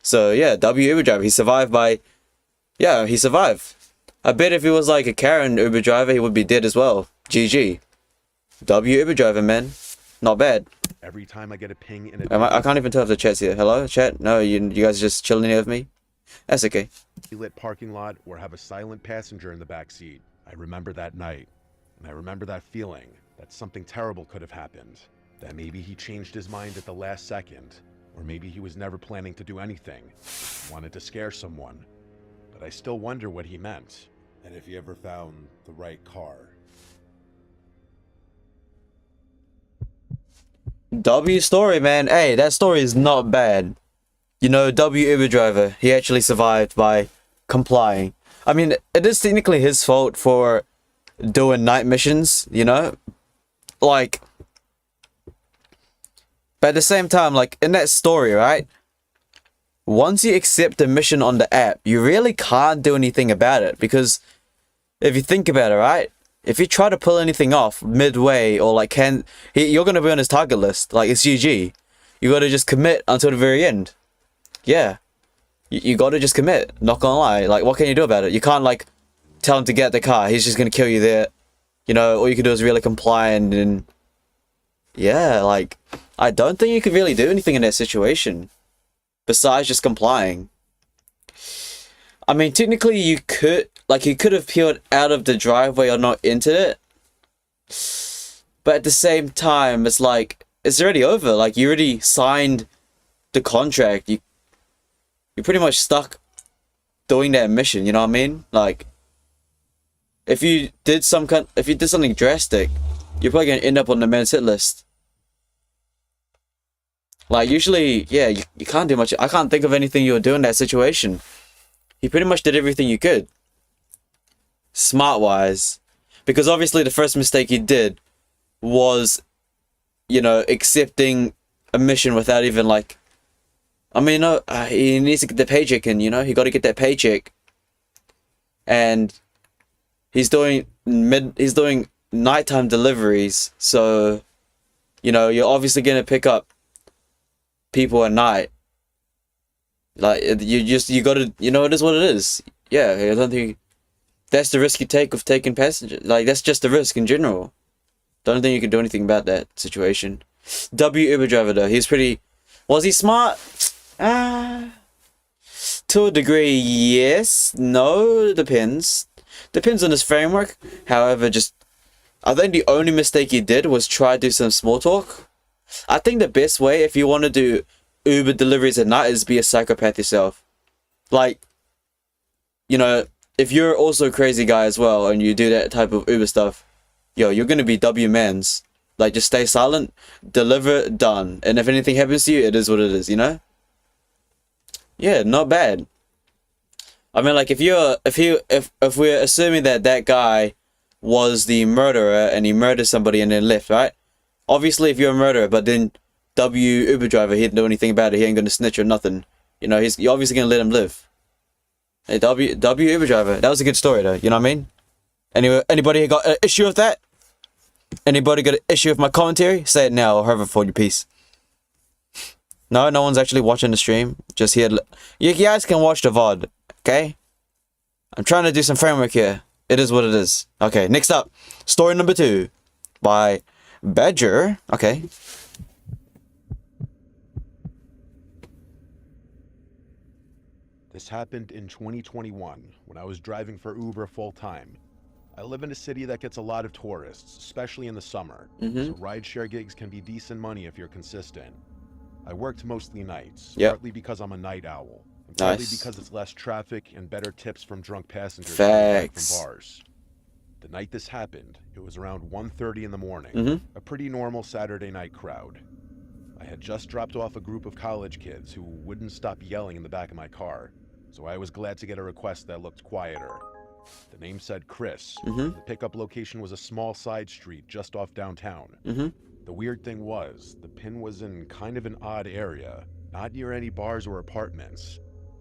So, yeah, W Uber driver. He survived by... Yeah, he survived. I bet if he was like a Karen Uber driver, he would be dead as well. GG. W Uber driver, man. Not bad. every time I get a ping in a I can't even tell if the chat's here. Hello, chat? No, you guys are just chilling here with me? That's okay. lit parking lot or have a silent passenger in the back seat, I remember that night. And I remember that feeling that something terrible could have happened. That maybe he changed his mind at the last second. Or maybe he was never planning to do anything. Wanted to scare someone. But I still wonder what he meant. And if he ever found the right car. W story, man. Hey, that story is not bad. You know, W Uber driver, he actually survived by complying. I mean, it is technically his fault for doing night missions, you know? Like, but at the same time, like, in that story, right? Once you accept a mission on the app, you really can't do anything about it. Because if you think about it, right? If you try to pull anything off midway or like you're going to be on his target list. Like, it's GG. You got to just commit until the very end. Yeah. You got to just commit. Not gonna lie. Like, what can you do about it? You can't, like, tell him to get the car. He's just going to kill you there. You know, all you can do is really comply and yeah, like, I don't think you could really do anything in that situation. Besides just complying. I mean, technically you could, like, you could have peeled out of the driveway or not entered it. But at the same time, it's like, it's already over. Like, you already signed the contract. You're pretty much stuck doing that mission, you know what I mean? Like, if you did something drastic, you're probably gonna end up on the man's hit list. Like, usually, yeah, you can't do much. I can't think of anything you would do in that situation. You pretty much did everything you could. Smart-wise. Because obviously the first mistake he did was, you know, accepting a mission without even, like... I mean, no, he needs to get the paycheck in, you know? He got to get that paycheck. And he's doing nighttime deliveries. So, you know, you're obviously going to pick up people at night. Like, you gotta, you know, it is what it is. Yeah, I don't think that's the risk you take with taking passengers. Like, that's just the risk in general. Don't think you can do anything about that situation. W Uber driver though, was he smart? To a degree, yes. No, depends. Depends on his framework. However, I think the only mistake he did was try to do some small talk. I think the best way, if you want to do Uber deliveries at night, is be a psychopath yourself. Like, you know, if you're also a crazy guy as well and you do that type of Uber stuff, yo, you're gonna be W mans. Like, just stay silent, deliver, done. And if anything happens to you, it is what it is, you know? Yeah, not bad. I mean, like, if we're assuming that guy was the murderer and he murdered somebody and then left, right? Obviously, if you're a murderer, but then W Uber driver, he didn't do anything about it. He ain't gonna snitch or nothing. You know, you're obviously gonna let him live. Hey, W Uber driver, that was a good story though. You know what I mean? Anyway, anybody got an issue with that? Anybody got an issue with my commentary? Say it now, or however for your piece. No one's actually watching the stream. Just here. You guys can watch the VOD, okay? I'm trying to do some framework here. It is what it is. Okay, next up, story number 2 by Badger. Okay. This happened in 2021 when I was driving for Uber full time. I live in a city that gets a lot of tourists, especially in the summer, so rideshare gigs can be decent money if you're consistent. I worked mostly nights, partly because I'm a night owl, and partly because it's less traffic and better tips from drunk passengers coming back from bars. The night this happened, it was around 1:30 in the morning, a pretty normal Saturday night crowd. I had just dropped off a group of college kids who wouldn't stop yelling in the back of my car, so I was glad to get a request that looked quieter. The name said Chris. The pickup location was a small side street just off downtown. The weird thing was, the pin was in kind of an odd area, not near any bars or apartments,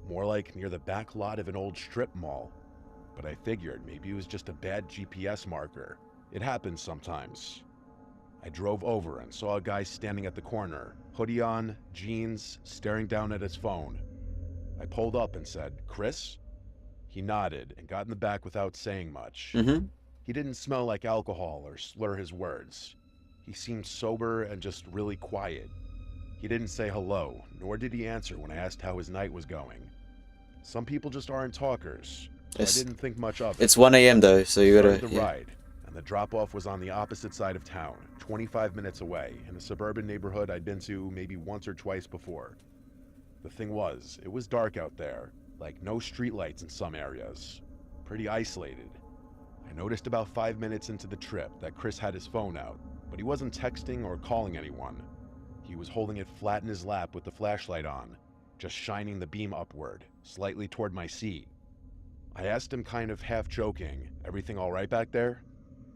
more like near the back lot of an old strip mall. But I figured maybe it was just a bad GPS marker. It happens sometimes. I drove over and saw a guy standing at the corner, hoodie on, jeans, staring down at his phone. I pulled up and said, "Chris?" He nodded and got in the back without saying much. He didn't smell like alcohol or slur his words. He seemed sober and just really quiet. He didn't say hello, nor did he answer when I asked how his night was going. Some people just aren't talkers, so I didn't think much of it. It's 1 a.m. though, so you gotta... the ride, and the drop-off was on the opposite side of town, 25 minutes away, in a suburban neighborhood I'd been to maybe once or twice before. The thing was, it was dark out there, like no streetlights in some areas. Pretty isolated. I noticed about 5 minutes into the trip that Chris had his phone out, but he wasn't texting or calling anyone. He was holding it flat in his lap with the flashlight on, just shining the beam upward, slightly toward my seat. I asked him kind of half joking, "Everything all right back there?"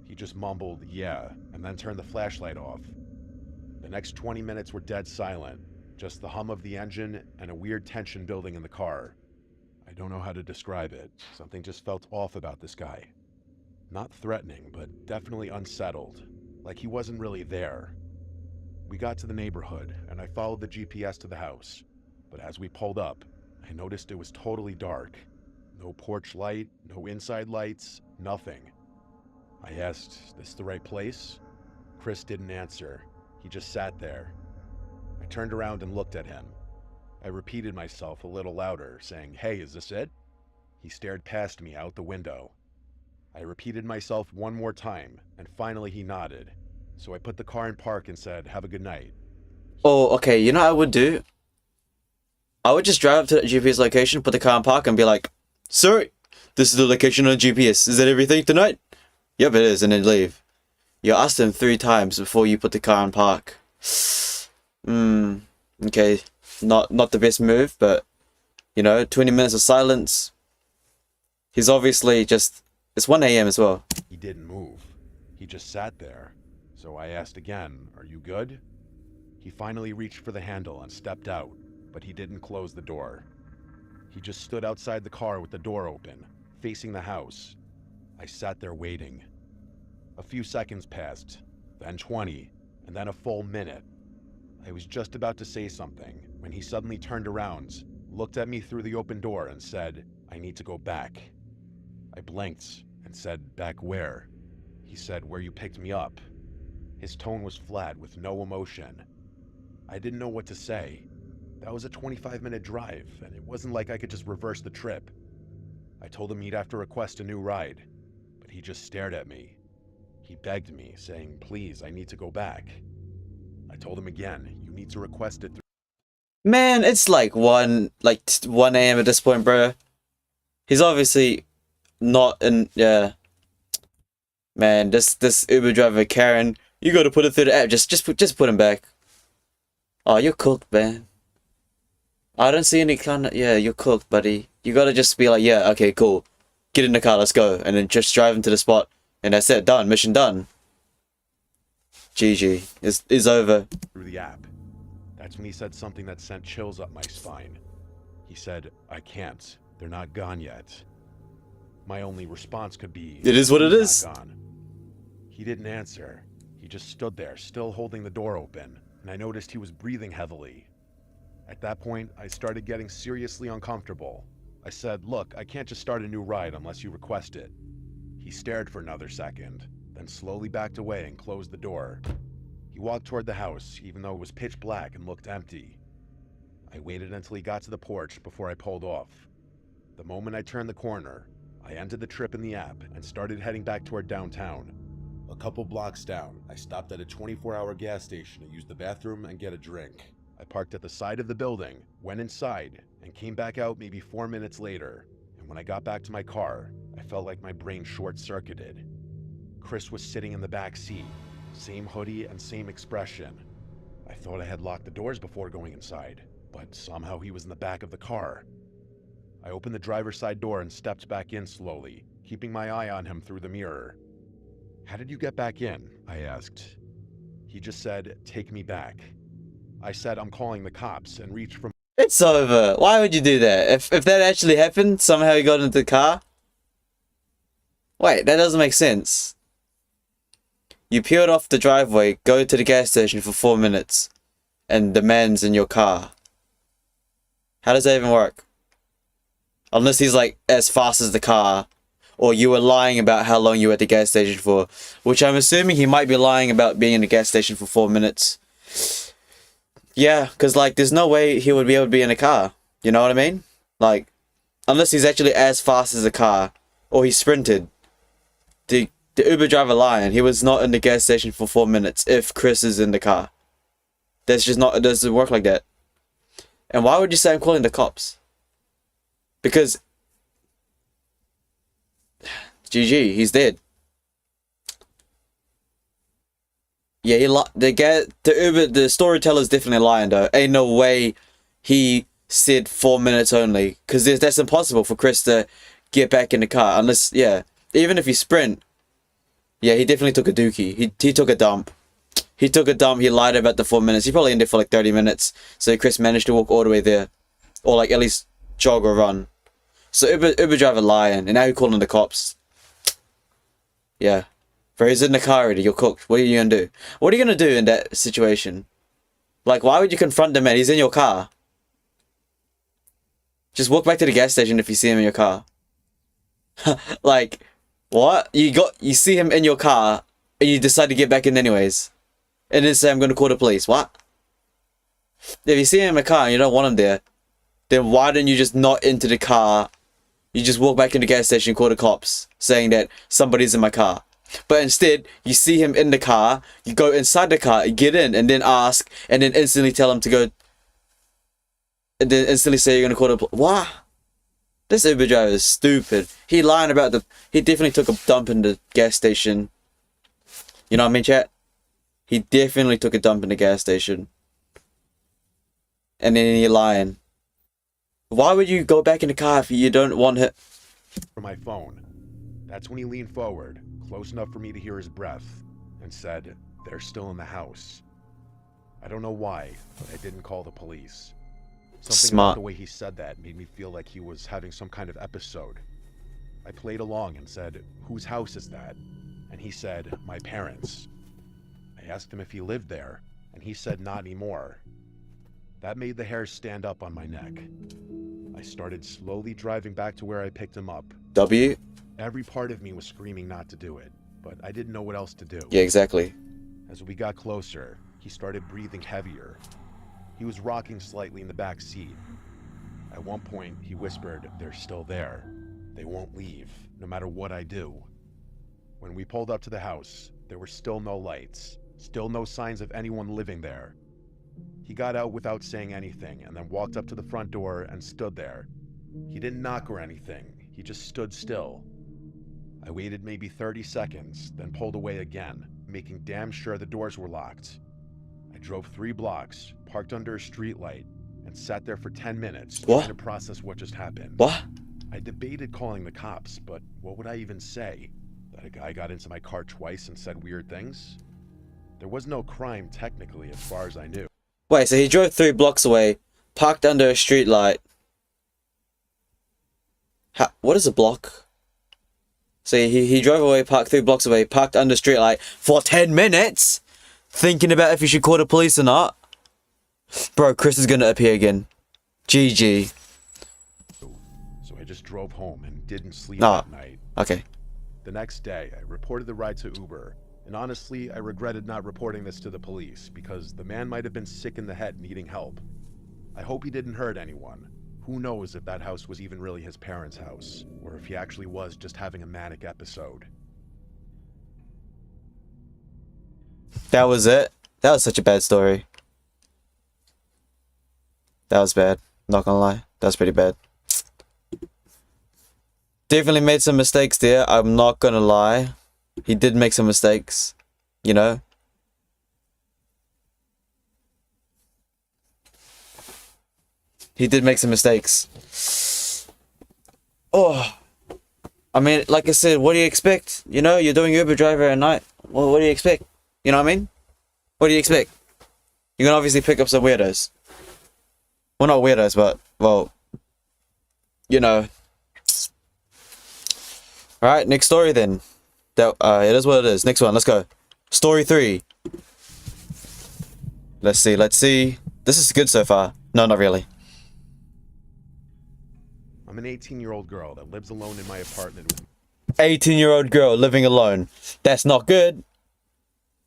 He just mumbled, "Yeah," and then turned the flashlight off. The next 20 minutes were dead silent, just the hum of the engine and a weird tension building in the car. I don't know how to describe it. Something just felt off about this guy. Not threatening, but definitely unsettled, like he wasn't really there. We got to the neighborhood, and I followed the GPS to the house, but as we pulled up, I noticed it was totally dark. No porch light, no inside lights, nothing. I asked, "Is this the right place?" Chris didn't answer. He just sat there. I turned around and looked at him. I repeated myself a little louder, saying, "Hey, is this it?" He stared past me out the window. I repeated myself one more time, and finally he nodded. So I put the car in park and said, "Have a good night." Oh, okay, you know what I would do? I would just drive up to that GPS location, put the car in park, and be like, "Sir, this is the location on GPS. Is that everything tonight?" "Yep, it is," and then leave. You asked him 3 times before you put the car in park. Okay. Not the best move, but, you know, 20 minutes of silence. He's obviously just... It's 1 a.m. as well. He didn't move. He just sat there. So I asked again, "Are you good?" He finally reached for the handle and stepped out, but he didn't close the door. He just stood outside the car with the door open, facing the house. I sat there waiting. A few seconds passed, then 20, and then a full minute. I was just about to say something when he suddenly turned around, looked at me through the open door and said, "I need to go back." I blinked and said, "Back where?" He said, "Where you picked me up." His tone was flat with no emotion. I didn't know what to say. That was a 25-minute drive, and it wasn't like I could just reverse the trip. I told him he'd have to request a new ride, but he just stared at me. He begged me, saying, "Please, I need to go back." I told him again, "You need to request it through..." Man, it's like 1 a.m. at this point, bro. He's obviously not in... Yeah. Man, this Uber driver, Karen, you gotta put it through the app. Just put him back. Oh, you're cooked, man. I don't see any kind of... Yeah, you're cooked, buddy. You gotta just be like, "Yeah, okay, cool. Get in the car, let's go." And then just drive him to the spot. And that's it, done. Mission done. GG. It's over. Through the app. That's when he said something that sent chills up my spine. He said, "I can't. They're not gone yet." My only response could be, It is what it is. "Not gone." He didn't answer. He just stood there, still holding the door open, and I noticed he was breathing heavily. At that point, I started getting seriously uncomfortable. I said, "Look, I can't just start a new ride unless you request it." He stared for another second, then slowly backed away and closed the door. He walked toward the house, even though it was pitch black and looked empty. I waited until he got to the porch before I pulled off. The moment I turned the corner, I ended the trip in the app and started heading back toward downtown. A couple blocks down, I stopped at a 24-hour gas station to use the bathroom and get a drink. I parked at the side of the building, went inside, and came back out maybe 4 minutes later. And when I got back to my car, I felt like my brain short-circuited. Chris was sitting in the back seat, same hoodie and same expression. I thought I had locked the doors before going inside, but somehow he was in the back of the car. I opened the driver's side door and stepped back in slowly, keeping my eye on him through the mirror. "How did you get back in?" I asked. He just said, "Take me back." I said, "I'm calling the cops," and reached for... It's over. Why would you do that? If that actually happened, somehow he got into the car? Wait, that doesn't make sense. You peeled off the driveway, go to the gas station for 4 minutes, and the man's in your car. How does that even work? Unless he's like as fast as the car, or you were lying about how long you were at the gas station for, which I'm assuming he might be lying about being in the gas station for 4 minutes. Yeah, because like there's no way he would be able to be in a car. You know what I mean? Like, unless he's actually as fast as a car, or he sprinted. The Uber driver lying. He was not in the gas station for 4 minutes if Chris is in the car. That's just not, it doesn't work like that. And why would you say I'm calling the cops? Because GG, he's dead. Yeah, the storyteller's definitely lying though. Ain't no way he said 4 minutes only, because that's impossible for Chris to get back in the car unless, yeah, even if he sprint. Yeah, he definitely took a dookie. He took a dump. He took a dump. He lied about the 4 minutes. He probably ended for like 30 minutes. So Chris managed to walk all the way there, or like at least jog or run. So Uber driver lying, and now you're calling the cops. Yeah. Bro, he's in the car already, you're cooked. What are you gonna do? What are you gonna do in that situation? Like, why would you confront the man? He's in your car. Just walk back to the gas station if you see him in your car. Like, what? You see him in your car, and you decide to get back in anyways. And then say, I'm gonna call the police. What? If you see him in the car and you don't want him there, then why don't you just not into the car? You just walk back in the gas station, call the cops, saying that somebody's in my car. But instead, you see him in the car, you go inside the car, get in, and then ask, and then instantly tell him to go, and then instantly say you're gonna call the... What? This Uber driver is stupid. He lying about he definitely took a dump in the gas station. You know what I mean, chat? He definitely took a dump in the gas station. And then you're lying. Why would you go back in the car if you don't want him? For my phone. That's when he leaned forward, close enough for me to hear his breath, and said, "They're still in the house." I don't know why, but I didn't call the police. Something Smart. about the way he said that made me feel like he was having some kind of episode. I played along and said, "Whose house is that?" And he said, "My parents." I asked him if he lived there, and he said not anymore. That made the hairs stand up on my neck. I started slowly driving back to where I picked him up. W? Every part of me was screaming not to do it, but I didn't know what else to do. Yeah, exactly. As we got closer, he started breathing heavier. He was rocking slightly in the back seat. At one point, he whispered, "They're still there. They won't leave, no matter what I do." When we pulled up to the house, there were still no lights, still no signs of anyone living there. He got out without saying anything and then walked up to the front door and stood there. He didn't knock or anything, he just stood still. I waited maybe 30 seconds, then pulled away again, making damn sure the doors were locked. I drove 3 blocks, parked under a streetlight, and sat there for 10 minutes trying to process what just happened. What? I debated calling the cops, but what would I even say? That a guy got into my car twice and said weird things? There was no crime technically as far as I knew. Wait, so he drove 3 blocks away, parked under a street light. What is a block? So he drove away, parked 3 blocks away, parked under a street light for 10 minutes? Thinking about if you should call the police or not? Bro, Chris is gonna appear again. GG. So I just drove home and didn't sleep Ah, that night. okay. The next day, I reported the ride to Uber. And honestly, I regretted not reporting this to the police because the man might have been sick in the head needing help. I hope he didn't hurt anyone, Who knows if that house was even really his parents' house, or if he actually was just having a manic episode. That was it. That was such a bad story. That was bad. Not gonna lie. That was pretty bad. Definitely made some mistakes there. I'm not gonna lie. He did make some mistakes. You know? He did make some mistakes. Oh. I mean, like I said, what do you expect? You know, you're doing Uber driver at night. Well, what do you expect? You know what I mean? What do you expect? You're gonna obviously pick up some weirdos. Well, not weirdos, but, well, you know. Alright, next story then. That it is what it is. Next one, let's go. Story 3. Let's see. This is good so far. No, not really. I'm an 18-year-old girl that lives alone in my apartment with 18-year-old girl living alone. That's not good.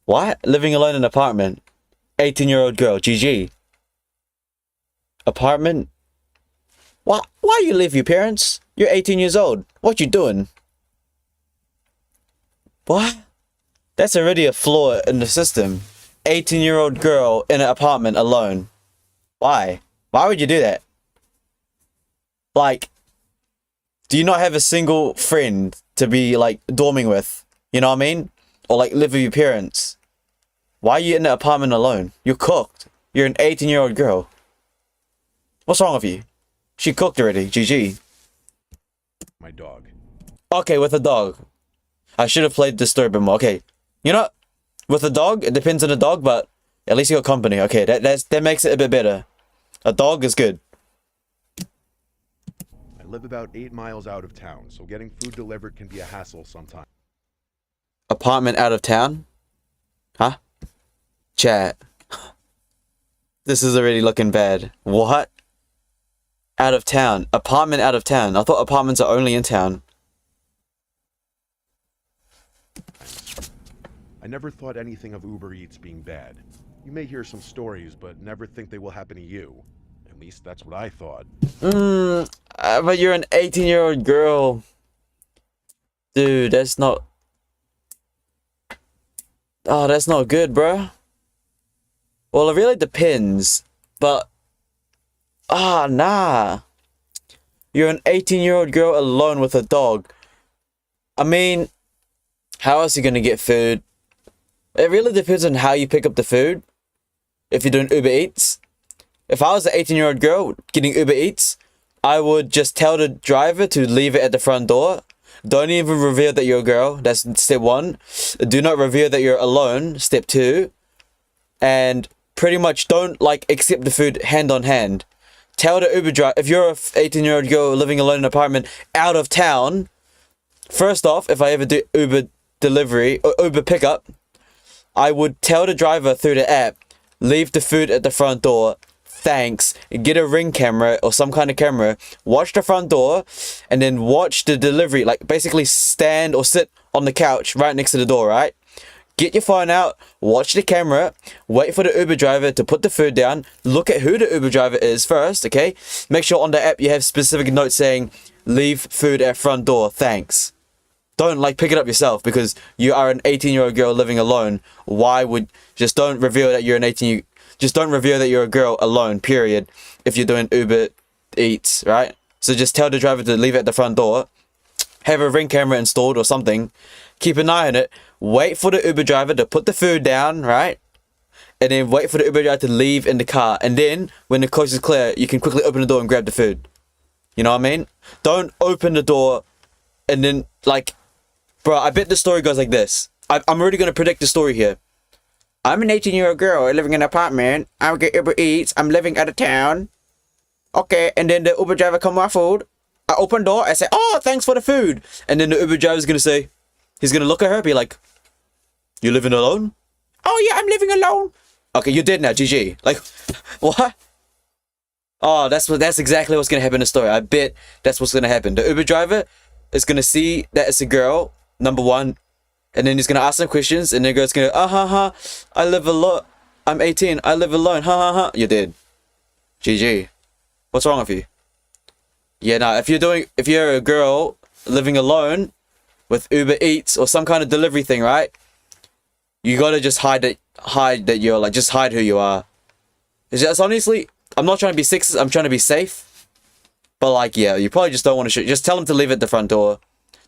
What? Living alone in an apartment. 18-year-old girl. GG. Apartment? What? Why you leave your parents? You're 18 years old. What you doing? What? That's already a flaw in the system. 18-year-old girl in an apartment alone. Why? Why would you do that? Like, do you not have a single friend to be, like, dorming with? You know what I mean? Or, like, live with your parents? Why are you in the apartment alone? You're cooked. You're an 18-year-old girl. What's wrong with you? She cooked already. GG. my dog. Okay, with a dog. I should have played this story a bit more. Okay. You know, with a dog, it depends on the dog, but at least you got company. Okay, that makes it a bit better. A dog is good. I live about 8 miles out of town, so getting food delivered can be a hassle sometimes. Apartment out of town? Huh? Chat. This is already looking bad. What? Out of town. Apartment out of town. I thought apartments are only in town. I never thought anything of Uber Eats being bad. You may hear some stories, but never think they will happen to you. At least that's what I thought. But you're an 18-year-old girl. Dude, that's not... Oh, that's not good, bruh. Well, it really depends. But... nah. You're an 18-year-old girl alone with a dog. I mean, how else are you gonna get food? It really depends on how you pick up the food. If you're doing Uber Eats. If I was an 18-year-old girl getting Uber Eats, I would just tell the driver to leave it at the front door. Don't even reveal that you're a girl. That's step 1. Do not reveal that you're alone. Step 2. And pretty much don't, like, accept the food hand on hand. Tell the Uber driver, if you're an 18-year-old girl living alone in an apartment out of town, first off, if I ever do Uber delivery or Uber pickup, I would tell the driver through the app, leave the food at the front door, thanks, get a Ring camera or some kind of camera, watch the front door, and then watch the delivery, like basically stand or sit on the couch right next to the door, right? Get your phone out, watch the camera, wait for the Uber driver to put the food down, look at who the Uber driver is first, okay? Make sure on the app you have specific notes saying, leave food at front door, thanks. Don't, like, pick it up yourself because you are an 18-year-old girl living alone. Why would... Just don't reveal that you're an 18... Just don't reveal that you're a girl alone, period, if you're doing Uber Eats, right? So just tell the driver to leave it at the front door. Have a Ring camera installed or something. Keep an eye on it. Wait for the Uber driver to put the food down, right? And then wait for the Uber driver to leave in the car. And then, when the coast is clear, you can quickly open the door and grab the food. You know what I mean? Don't open the door and then, like... Bro, I bet the story goes like this. I'm already going to predict the story here. I'm an 18-year-old girl living in an apartment. I get Uber Eats. I'm living out of town. Okay, and then the Uber driver come with my food. I open the door. I say, oh, thanks for the food. And then the Uber driver's going to say, he's going to look at her be like, you living alone? Oh, yeah, I'm living alone. Okay, you're dead now, GG. Like, what? Oh, that's exactly what's going to happen in the story. I bet that's what's going to happen. The Uber driver is going to see that it's a girl. Number 1, and then he's gonna ask some questions, and then the girl's gonna, I live alone. I'm 18. I live alone. Ha ha ha. You're dead. GG. What's wrong with you? Yeah, no, if you're a girl living alone with Uber Eats or some kind of delivery thing, right? You gotta just hide that you're like, just hide who you are. It's just, honestly, I'm not trying to be sexist, I'm trying to be safe. But like, yeah, you probably just don't want to shoot. Just tell them to leave it at the front door.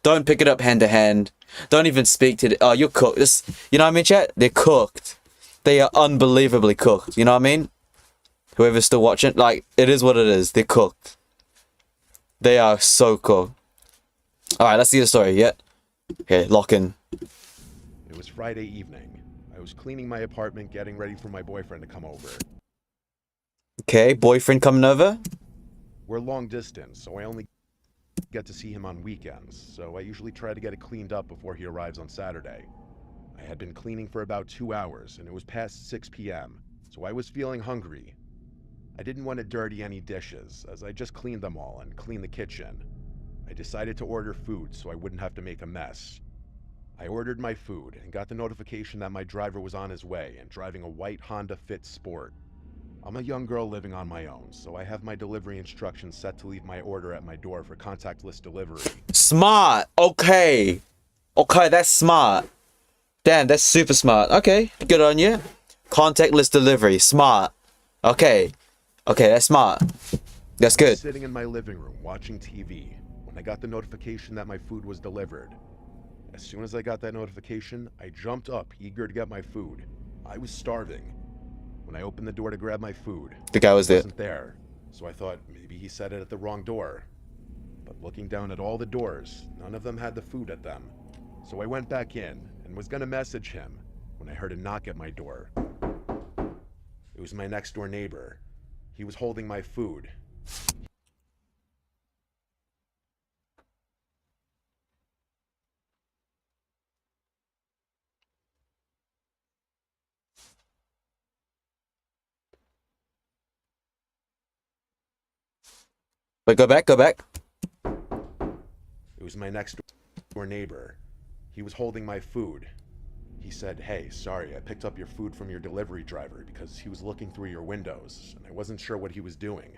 Don't pick it up hand to hand. Don't even speak to oh, you're cooked. You know what I mean, chat? They're cooked. They are unbelievably cooked. You know what I mean? Whoever's still watching, like, it is what it is. They're cooked. They are so cooked. Alright, let's see the story. Yeah. Okay, lock in. It was Friday evening. I was cleaning my apartment, getting ready for my boyfriend to come over. Okay, boyfriend coming over. We're long distance, so I only get to see him on weekends, so I usually try to get it cleaned up before he arrives on Saturday. I had been cleaning for about 2 hours, and it was past 6 p.m., so I was feeling hungry. I didn't want to dirty any dishes, as I just cleaned them all and cleaned the kitchen. I decided to order food so I wouldn't have to make a mess. I ordered my food and got the notification that my driver was on his way and driving a white Honda Fit Sport. I'm a young girl living on my own, so I have my delivery instructions set to leave my order at my door for contactless delivery. Smart. Okay. Okay, that's smart. Damn, that's super smart. Okay, good on you. Contactless delivery. Smart. Okay. Okay, that's smart. That's good. I was sitting in my living room watching TV when I got the notification that my food was delivered. As soon as I got that notification, I jumped up, eager to get my food. I was starving. When I opened the door to grab my food, The guy was he there. wasn't there, so I thought maybe he set it at the wrong door. But looking down at all the doors, none of them had the food at them. So I went back in and was gonna message him when I heard a knock at my door. It was my next door neighbor. He was holding my food. Wait, go back, go back. It was my next door neighbor. He was holding my food. He said, "Hey, sorry, I picked up your food from your delivery driver because he was looking through your windows, and I wasn't sure what he was doing."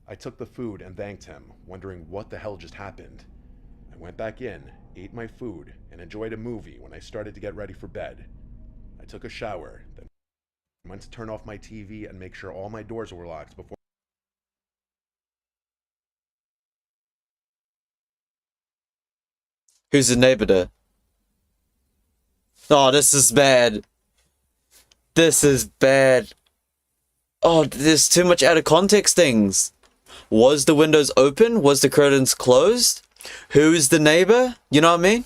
I took the food and thanked him, wondering what the hell just happened. I went back in, ate my food, and enjoyed a movie when I started to get ready for bed. I took a shower, then went to turn off my TV and make sure all my doors were locked before. Who's the neighbor there? Oh, this is bad. This is bad. Oh, there's too much out of context things. Was the windows open? Was the curtains closed? Who's the neighbor? You know what I mean?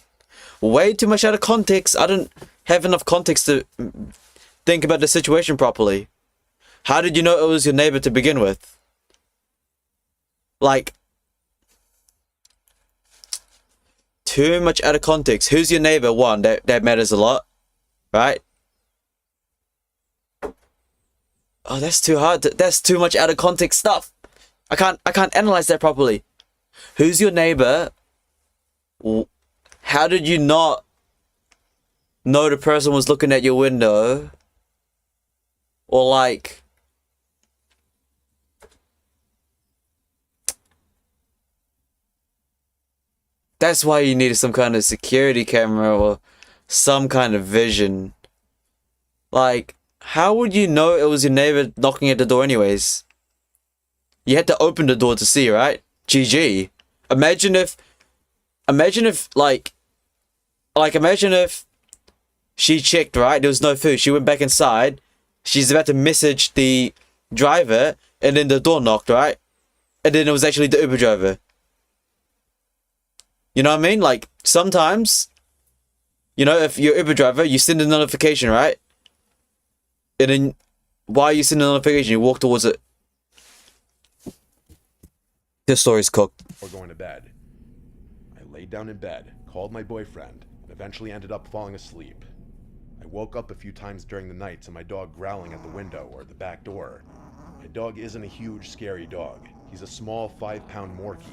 Way too much out of context. I don't have enough context to think about the situation properly. How did you know it was your neighbor to begin with? Like, too much out of context. Who's your neighbor? One, that matters a lot, right? Oh, that's too hard. That's too much out of context stuff. I can't analyze that properly. Who's your neighbor? How did you not know the person was looking at your window? Or like, that's why you needed some kind of security camera or some kind of vision. Like, how would you know it was your neighbor knocking at the door anyways? You had to open the door to see, right? GG. Imagine if imagine if she checked, right? There was no food. She went back inside. She's about to message the driver, and then the door knocked, right? And then it was actually the Uber driver. You know what I mean? Like, sometimes, you know, if you're Uber driver, you send a notification, right? And then, while you send a notification, you walk towards it. This story's cooked. Before going to bed. I laid down in bed, called my boyfriend, and eventually ended up falling asleep. I woke up a few times during the night to my dog growling at the window or the back door. My dog isn't a huge, scary dog. He's a small 5-pound Morkie.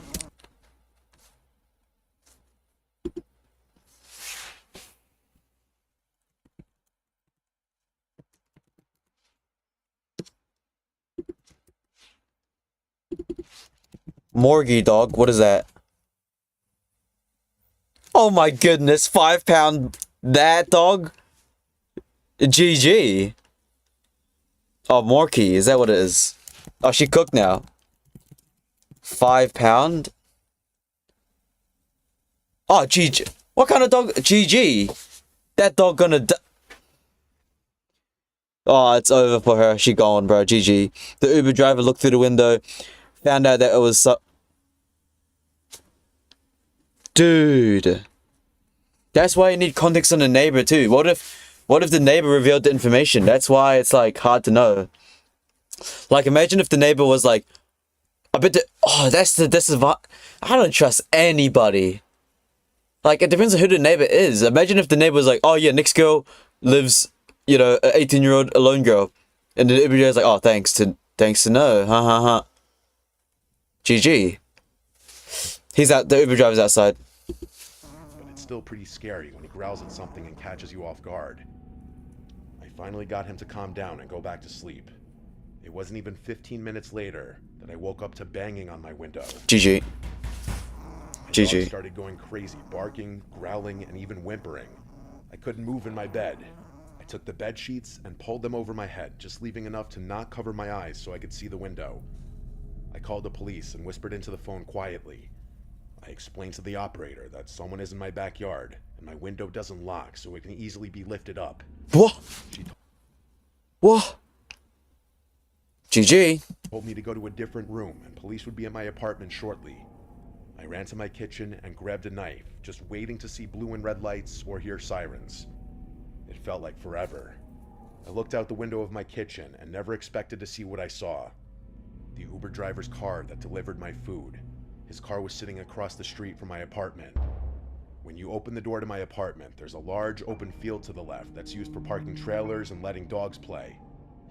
Morgie dog. What is that? Oh my goodness. 5 pound that dog? GG. Oh, Morkie. Is that what it is? Oh, she cooked now. 5 pound? Oh, GG. What kind of dog? GG. That dog gonna die. Oh, it's over for her. She gone, bro. GG. The Uber driver looked through the window, found out that it was Dude. That's why you need context on the neighbor too. What if the neighbor revealed the information? That's why it's like hard to know. Like imagine if the neighbor was like, I bet this is what I don't trust anybody. Like it depends on who the neighbor is. Imagine if the neighbor was like, oh yeah, next girl lives, you know, an 18-year-old alone girl. And the Uber driver's like, oh thanks to know. Ha ha ha. GG. He's out, the Uber driver's outside. But it's still pretty scary when he growls at something and catches you off guard. I finally got him to calm down and go back to sleep. It wasn't even 15 minutes later that I woke up to banging on my window. GG. My GG. dog started going crazy, barking, growling, and even whimpering. I couldn't move in my bed. I took the bed sheets and pulled them over my head, just leaving enough to not cover my eyes so I could see the window. I called the police and whispered into the phone quietly. I explained to the operator that someone is in my backyard and my window doesn't lock so it can easily be lifted up. What? What? GG. Told me to go to a different room and police would be at my apartment shortly. I ran to my kitchen and grabbed a knife, just waiting to see blue and red lights or hear sirens. It felt like forever. I looked out the window of my kitchen and never expected to see what I saw. The Uber driver's car that delivered my food. His car was sitting across the street from my apartment. When you open the door to my apartment, there's a large open field to the left that's used for parking trailers and letting dogs play.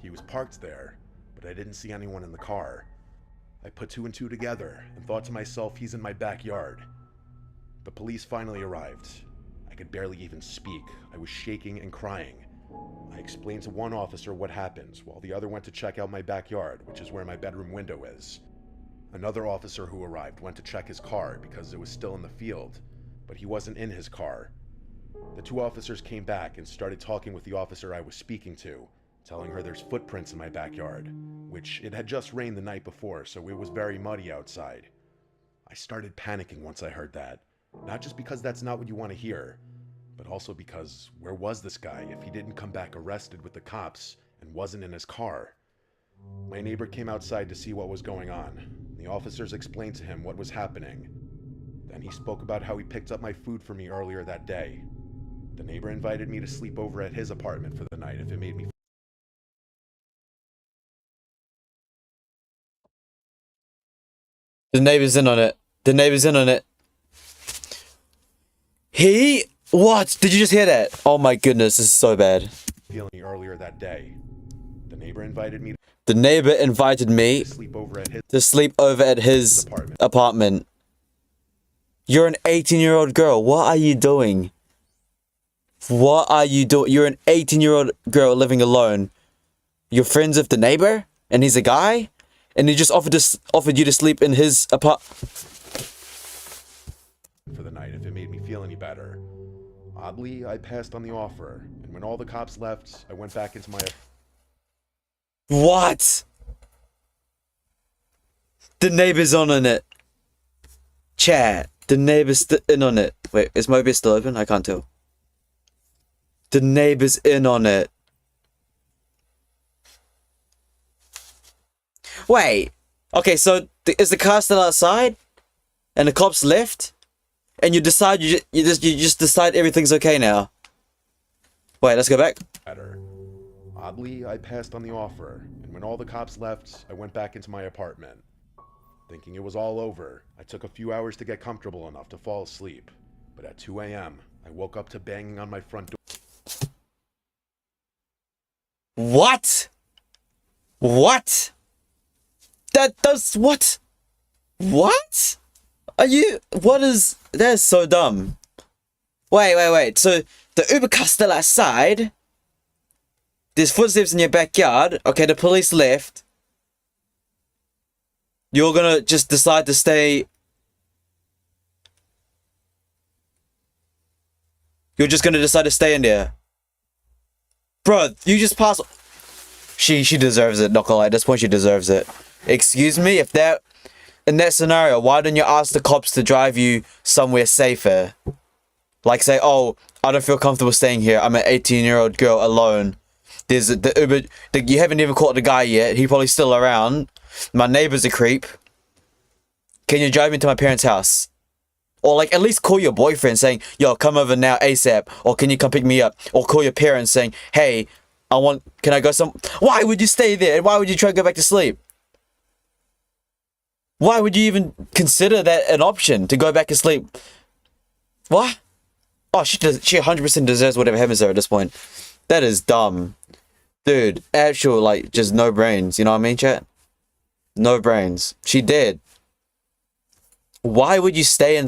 He was parked there, but I didn't see anyone in the car. I put two and two together and thought to myself, he's in my backyard. The police finally arrived. I could barely even speak. I was shaking and crying. I explained to one officer what happened, while the other went to check out my backyard, which is where my bedroom window is. Another officer who arrived went to check his car because it was still in the field, but he wasn't in his car. The two officers came back and started talking with the officer I was speaking to, telling her there's footprints in my backyard, which it had just rained the night before, so it was very muddy outside. I started panicking once I heard that, not just because that's not what you want to hear, but also because where was this guy if he didn't come back arrested with the cops and wasn't in his car? My neighbor came outside to see what was going on. The officers explained to him what was happening. Then he spoke about how he picked up my food for me earlier that day. The neighbor invited me to sleep over at his apartment for the night if it made me. The neighbor's in on it. The neighbor's in on it. What? Did you just hear that? Oh my goodness, this is so bad. Feeling earlier that day. The neighbor invited me to sleep over at his apartment. You're an 18-year-old girl. What are you doing? What are you doing? You're an 18-year-old girl living alone. You're friends with the neighbor? And he's a guy? And he just offered you to sleep in his apartment. For the night if it made me feel any better. Oddly, I passed on the offer, and when all the cops left, I went back into my... What? The neighbor's on it. Chat. The neighbor's in on it. Wait, is Mobius still open? I can't tell. The neighbor's in on it. Wait. Okay, so is the car still outside? And the cops left? And you decide you just decide everything's okay now. Wait, let's go back. Better. Oddly, I passed on the offer, and when all the cops left, I went back into my apartment. Thinking it was all over, I took a few hours to get comfortable enough to fall asleep. But at 2 a.m., I woke up to banging on my front door. What? What? That does what? What? Are you? What is? That is so dumb. Wait. So the Uber car's still outside. There's footsteps in your backyard. Okay, the police left. You're gonna just decide to stay. You're just gonna decide to stay in there. Bro, you just passed. She deserves it, not gonna lie. At this point, she deserves it. Excuse me, if that... In that scenario, why don't you ask the cops to drive you somewhere safer? Like say, oh, I don't feel comfortable staying here. I'm an 18-year-old girl alone. There's the Uber... you haven't even caught the guy yet. He's probably still around. My neighbor's a creep. Can you drive me to my parents' house? Or like at least call your boyfriend saying, yo, come over now ASAP. Or can you come pick me up? Or call your parents saying, hey, can I go Why would you stay there? And why would you try to go back to sleep? Why would you even consider that an option to go back to sleep? What? Oh, she 100% deserves whatever happens to her at this point. That is dumb. Dude, actual, like, just no brains. You know what I mean, chat? No brains. She did. Why would you stay in...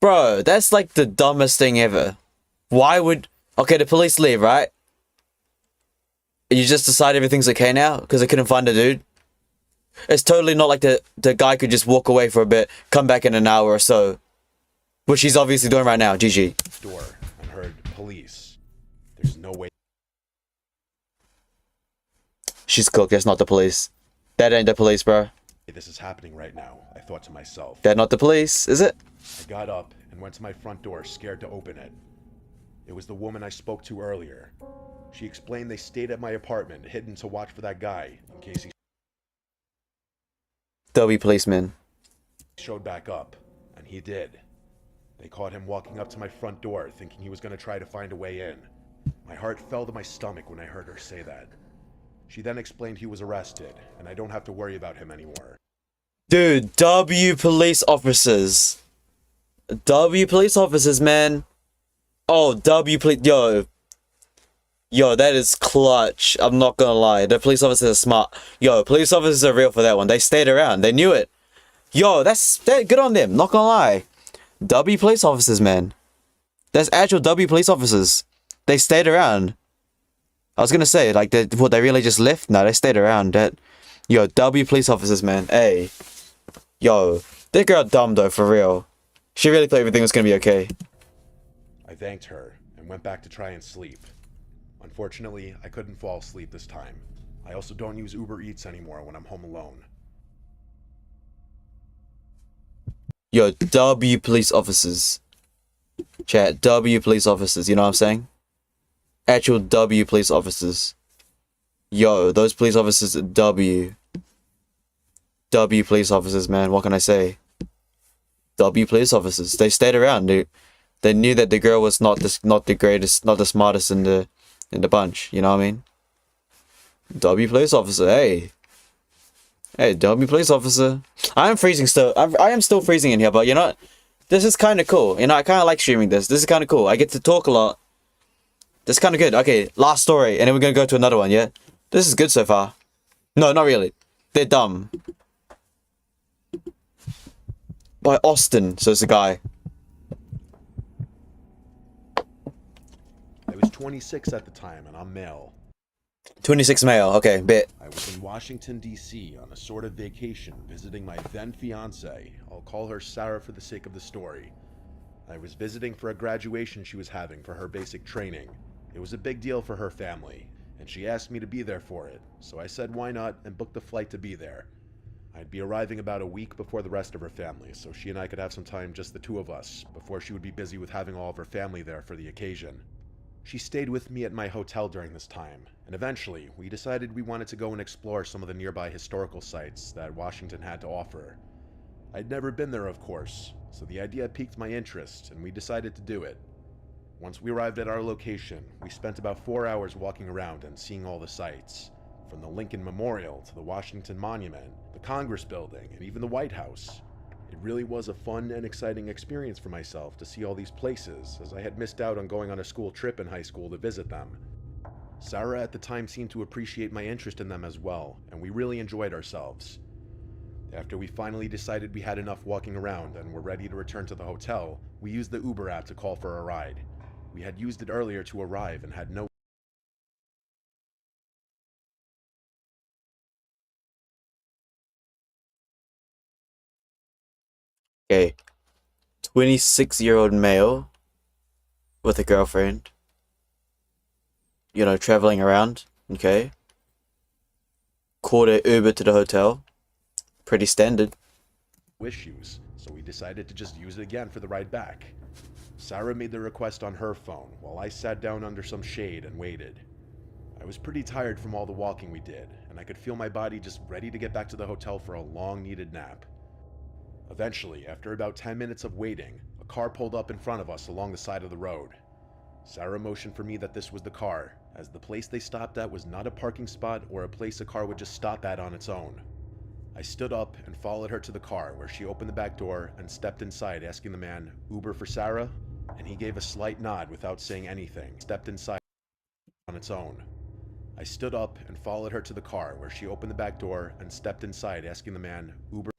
Bro, that's like the dumbest thing ever. Why would... Okay, the police leave, right? You just decide everything's okay now? Because they couldn't find a dude? It's totally not like the guy could just walk away for a bit, come back in an hour or so. Which he's obviously doing right now, GG. Door and heard police. There's no way. She's cooked, that's not the police. That ain't the police, bro. This is happening right now, I thought to myself. That not the police, is it? I got up and went to my front door, scared to open it. It was the woman I spoke to earlier. She explained they stayed at my apartment, hidden to watch for that guy, in case he There'll be policemen. showed back up, and he did. They caught him walking up to my front door, thinking he was going to try to find a way in. My heart fell to my stomach when I heard her say that. She then explained he was arrested, and I don't have to worry about him anymore. Dude, W police officers. W police officers, man. Oh, W police... Yo. Yo, that is clutch. I'm not gonna lie. The police officers are smart. Yo, police officers are real for that one. They stayed around. They knew it. Yo, that's good on them. Not gonna lie. W police officers, man. That's actual W police officers. They stayed around. I was gonna say, like, they really just left? No, they stayed around. Yo, W police officers, man. Hey. Yo, that girl dumb, though, for real. She really thought everything was gonna be okay. I thanked her and went back to try and sleep. Unfortunately, I couldn't fall asleep this time. I also don't use Uber Eats anymore when I'm home alone. Yo, W police officers. Chat, W police officers, you know what I'm saying? Actual W police officers. Yo, those police officers are W. W police officers, man, what can I say? W police officers. They stayed around. They knew that the girl was not the greatest, not the smartest in the bunch, you know what I mean? W police officer, hey. Hey, W police officer. I am freezing still. I am still freezing in here, but you know what? This is kind of cool. You know, I kind of like streaming this. This is kind of cool. I get to talk a lot. This is kind of good. Okay, last story, and then we're going to go to another one, yeah? This is good so far. No, not really. They're dumb. By Austin, so it's a guy. I was 26 at the time, and I'm male. 26 male, okay, bit. I was in Washington, D.C. on a sort of vacation, visiting my then-fiancée. I'll call her Sarah for the sake of the story. I was visiting for a graduation she was having for her basic training. It was a big deal for her family, and she asked me to be there for it, so I said why not and booked the flight to be there. I'd be arriving about a week before the rest of her family, so she and I could have some time, just the two of us, before she would be busy with having all of her family there for the occasion. She stayed with me at my hotel during this time, and eventually, we decided we wanted to go and explore some of the nearby historical sites that Washington had to offer. I'd never been there, of course, so the idea piqued my interest, and we decided to do it. Once we arrived at our location, we spent about 4 hours walking around and seeing all the sights. From the Lincoln Memorial to the Washington Monument, the Congress Building, and even the White House. It really was a fun and exciting experience for myself to see all these places, as I had missed out on going on a school trip in high school to visit them. Sarah at the time seemed to appreciate my interest in them as well, and we really enjoyed ourselves. After we finally decided we had enough walking around and were ready to return to the hotel, we used the Uber app to call for a ride. We had used it earlier to arrive and had no Okay. 26-year-old male with a girlfriend. You know, traveling around. Okay. Called an Uber to the hotel. Pretty standard. Issues, so we decided to just use it again for the ride back. Sarah made the request on her phone while I sat down under some shade and waited. I was pretty tired from all the walking we did, and I could feel my body just ready to get back to the hotel for a long-needed nap. Eventually, after about 10 minutes of waiting, a car pulled up in front of us along the side of the road. Sarah motioned for me that this was the car, as the place they stopped at was not a parking spot or a place a car would just stop at on its own. I stood up and followed her to the car, where she opened the back door and stepped inside, asking the man, "Uber for Sarah?" And he gave a slight nod without saying anything, stepped inside on its own. I stood up and followed her to the car, where she opened the back door and stepped inside, asking the man, "Uber?"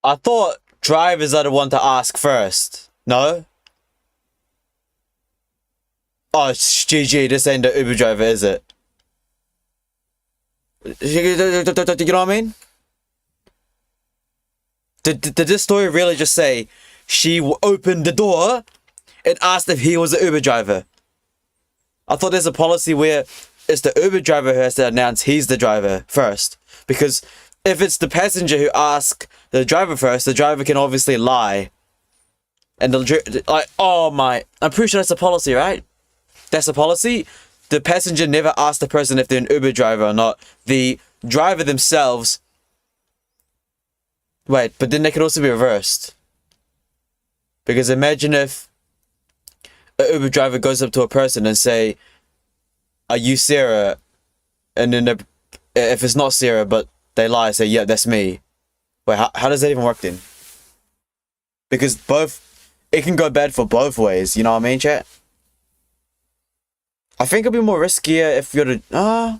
I thought drivers are the one to ask first. No? Oh, it's GG, this ain't the Uber driver, is it? You know what I mean? Did this story really just say she opened the door and asked if he was the Uber driver? I thought there's a policy where it's the Uber driver who has to announce he's the driver first. Because if it's the passenger who asks the driver first, the driver can obviously lie. And like, oh my, I'm pretty sure that's a policy, right? That's a policy. The passenger never asks the person if they're an Uber driver or not. The driver themselves. Wait, but then they could also be reversed. Because imagine if an Uber driver goes up to a person and say, "Are you Sarah?" And then if it's not Sarah, but they lie, say, "Yeah, that's me." Wait, how does that even work then? Because it can go bad for both ways, you know what I mean, chat? I think it'd be more riskier if you're the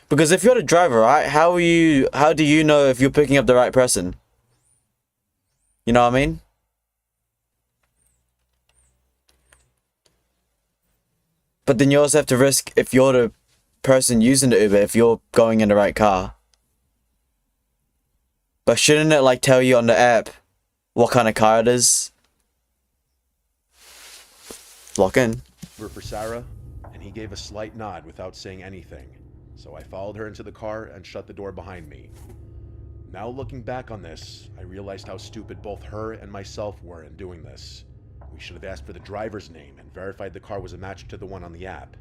because if you're the driver, right? How do you know if you're picking up the right person? You know what I mean? But then you also have to risk if you're the person using the Uber, if you're going in the right car. But shouldn't it like tell you on the app what kind of car it is? Lock in. For Sarah, and he gave a slight nod without saying anything. So I followed her into the car and shut the door behind me. Now looking back on this, I realized how stupid both her and myself were in doing this. We should have asked for the driver's name and verified the car was a match to the one on the app.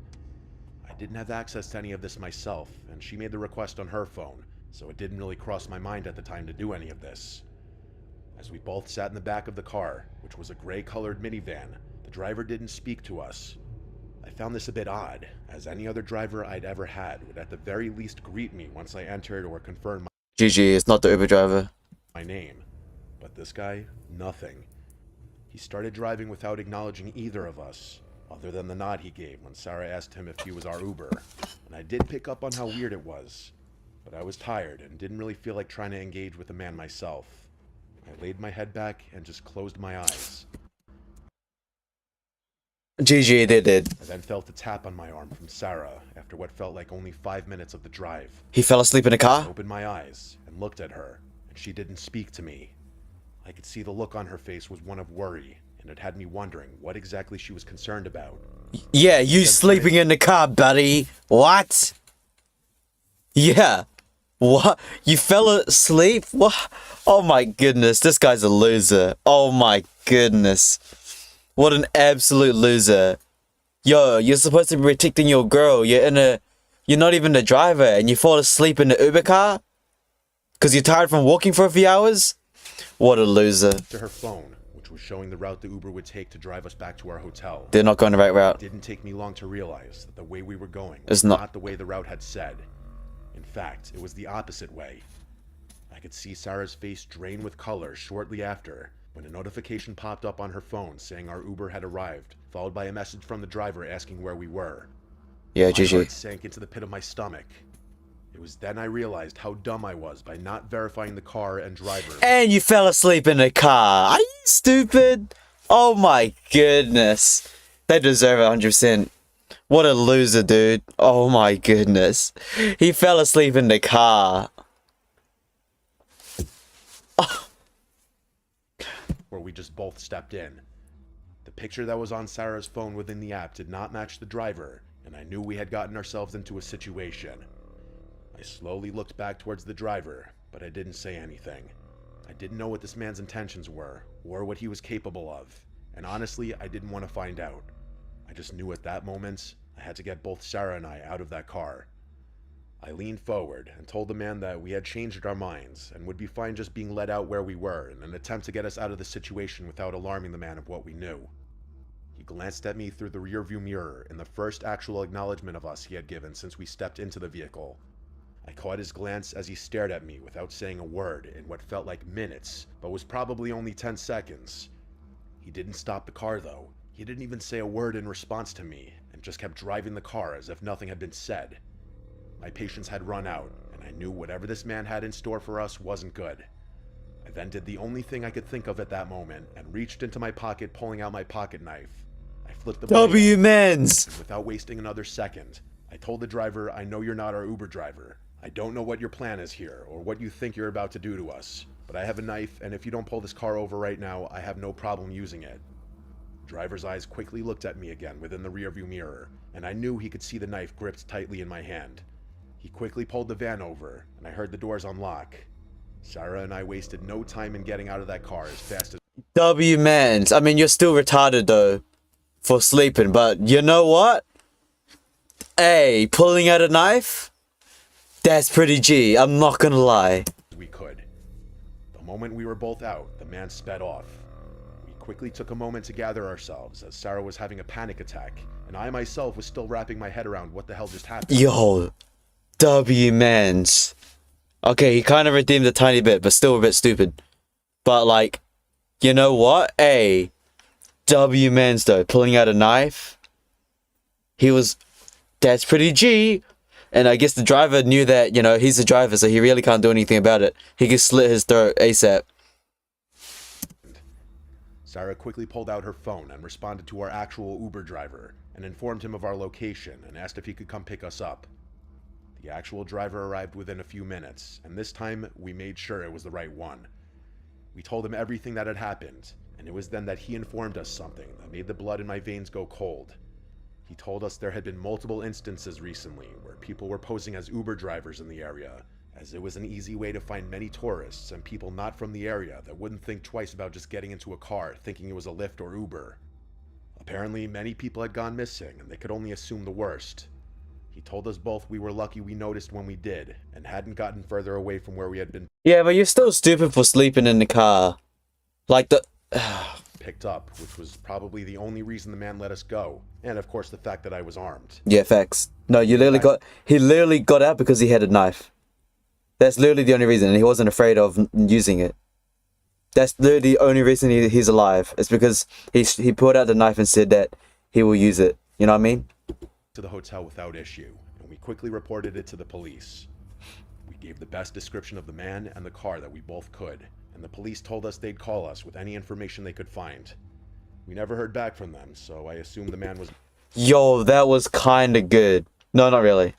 I didn't have access to any of this myself, and she made the request on her phone, so it didn't really cross my mind at the time to do any of this. As we both sat in the back of the car, which was a gray-colored minivan, the driver didn't speak to us. I found this a bit odd, as any other driver I'd ever had would at the very least greet me once I entered or confirmed GG, it's not the Uber driver. my name. But this guy, nothing. He started driving without acknowledging either of us, other than the nod he gave when Sarah asked him if he was our Uber. And I did pick up on how weird it was, but I was tired and didn't really feel like trying to engage with the man myself. I laid my head back and just closed my eyes. GG, they did. I then felt a tap on my arm from Sarah after what felt like only 5 minutes of the drive. He fell asleep in the I car? opened my eyes and looked at her, and she didn't speak to me. I could see the look on her face was one of worry, and it had me wondering what exactly she was concerned about. Yeah, you sleeping in the car, buddy. What? Yeah. What? You fell asleep? What? Oh my goodness, this guy's a loser. Oh my goodness. What an absolute loser. Yo, you're supposed to be protecting your girl. You're not even the driver, and you fall asleep in the Uber car? Because you're tired from walking for a few hours? What a loser. To her phone, which was showing the route the Uber would take to drive us back to our hotel. They're not going the right route. It didn't take me long to realize that the way we were going It's was not- not the way the route had said. In fact, it was the opposite way. I could see Sarah's face drain with color shortly after, when a notification popped up on her phone saying our Uber had arrived, followed by a message from the driver asking where we were. Yeah, My GG. heart sank into the pit of my stomach. It was then I realized how dumb I was by not verifying the car and driver. And you fell asleep in the car. Are you stupid? Oh my goodness. They deserve it 100%. What a loser, dude. Oh my goodness. He fell asleep in the car. Where we just both stepped in. The picture that was on Sarah's phone within the app did not match the driver, and I knew we had gotten ourselves into a situation. I slowly looked back towards the driver, but I didn't say anything. I didn't know what this man's intentions were, or what he was capable of, and honestly, I didn't want to find out. I just knew at that moment, I had to get both Sarah and I out of that car. I leaned forward and told the man that we had changed our minds and would be fine just being let out where we were in an attempt to get us out of the situation without alarming the man of what we knew. He glanced at me through the rearview mirror in the first actual acknowledgement of us he had given since we stepped into the vehicle. I caught his glance as he stared at me without saying a word in what felt like minutes, but was probably only 10 seconds. He didn't stop the car though. He didn't even say a word in response to me and just kept driving the car as if nothing had been said. My patience had run out, and I knew whatever this man had in store for us wasn't good. I then did the only thing I could think of at that moment and reached into my pocket, pulling out my pocket knife. I flipped the blade W out, mans. and without wasting another second, I told the driver, I know you're not our Uber driver. I don't know what your plan is here, or what you think you're about to do to us, but I have a knife, and if you don't pull this car over right now, I have no problem using it. The driver's eyes quickly looked at me again within the rearview mirror, and I knew he could see the knife gripped tightly in my hand. He quickly pulled the van over, and I heard the doors unlock. Sarah and I wasted no time in getting out of that car as fast as... W mans. I mean, you're still retarded though for sleeping, but you know what? Hey, pulling out a knife? That's pretty G, I'm not gonna lie. we could. The moment we were both out, the man sped off. We quickly took a moment to gather ourselves as Sarah was having a panic attack, and I myself was still wrapping my head around what the hell just happened. Yo, W mans. Okay, he kind of redeemed a tiny bit, but still a bit stupid. But like, you know what? Hey, W mans though, pulling out a knife. That's pretty G. And I guess the driver knew that, you know, he's the driver, so he really can't do anything about it. He could slit his throat ASAP. Sarah quickly pulled out her phone and responded to our actual Uber driver and informed him of our location and asked if he could come pick us up. The actual driver arrived within a few minutes, and this time we made sure it was the right one. We told him everything that had happened, and it was then that he informed us something that made the blood in my veins go cold. He told us there had been multiple instances recently where people were posing as Uber drivers in the area, as it was an easy way to find many tourists and people not from the area that wouldn't think twice about just getting into a car thinking it was a Lyft or Uber. Apparently, many people had gone missing and they could only assume the worst. He told us both we were lucky we noticed when we did and hadn't gotten further away from where we had been Yeah, but you're still stupid for sleeping in the car. Like the... picked up, which was probably the only reason the man let us go, and of course the fact that I was armed. Yeah, facts. No, he literally got out because he had a knife. That's literally the only reason, and he wasn't afraid of using it. That's literally the only reason he's alive. It's because he pulled out the knife and said that he will use it. You know what I mean? To the hotel without issue, and we quickly reported it to the police. We gave the best description of the man and the car that we both could, and the police told us they'd call us with any information they could find. We never heard back from them, so I assumed the man was... Yo, that was kinda good. No, not really.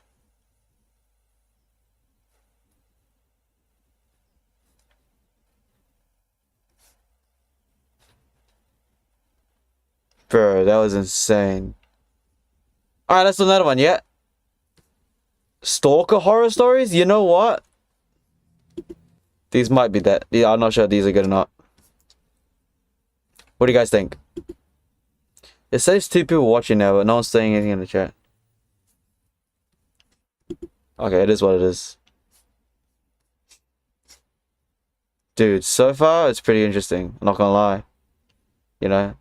Bro, that was insane. Alright, let's do another one, yeah? Stalker horror stories? You know what? These might be that. Yeah, I'm not sure if these are good or not. What do you guys think? It says 2 people watching now, but no one's saying anything in the chat. Okay, it is what it is. Dude, so far, it's pretty interesting. I'm not gonna lie. You know?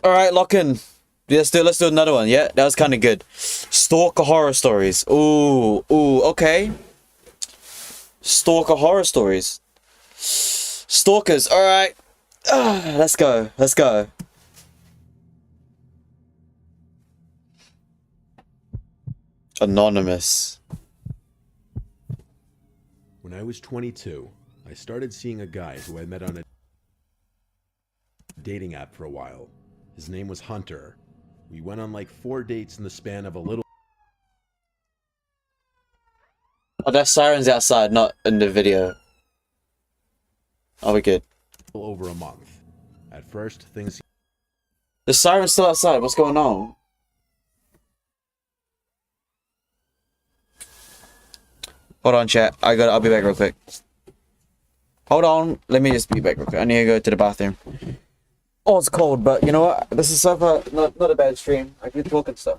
Alright, lock in. Let's do another one, yeah? That was kind of good. Stalker horror stories. Ooh, okay. Stalker horror stories. Stalkers, alright. Let's go. Anonymous. When I was 22, I started seeing a guy who I met on a dating app for a while. His name was Hunter. We went on like 4 dates in the span of a little Oh, that siren's outside, not in the video. Oh, we good. over a month. At first, things The siren's still outside. What's going on? Hold on, chat. I'll be back real quick. Hold on. Let me just be back real quick. I need to go to the bathroom. Oh, it's cold, but you know what? This is so far not a bad stream. I can talk and stuff.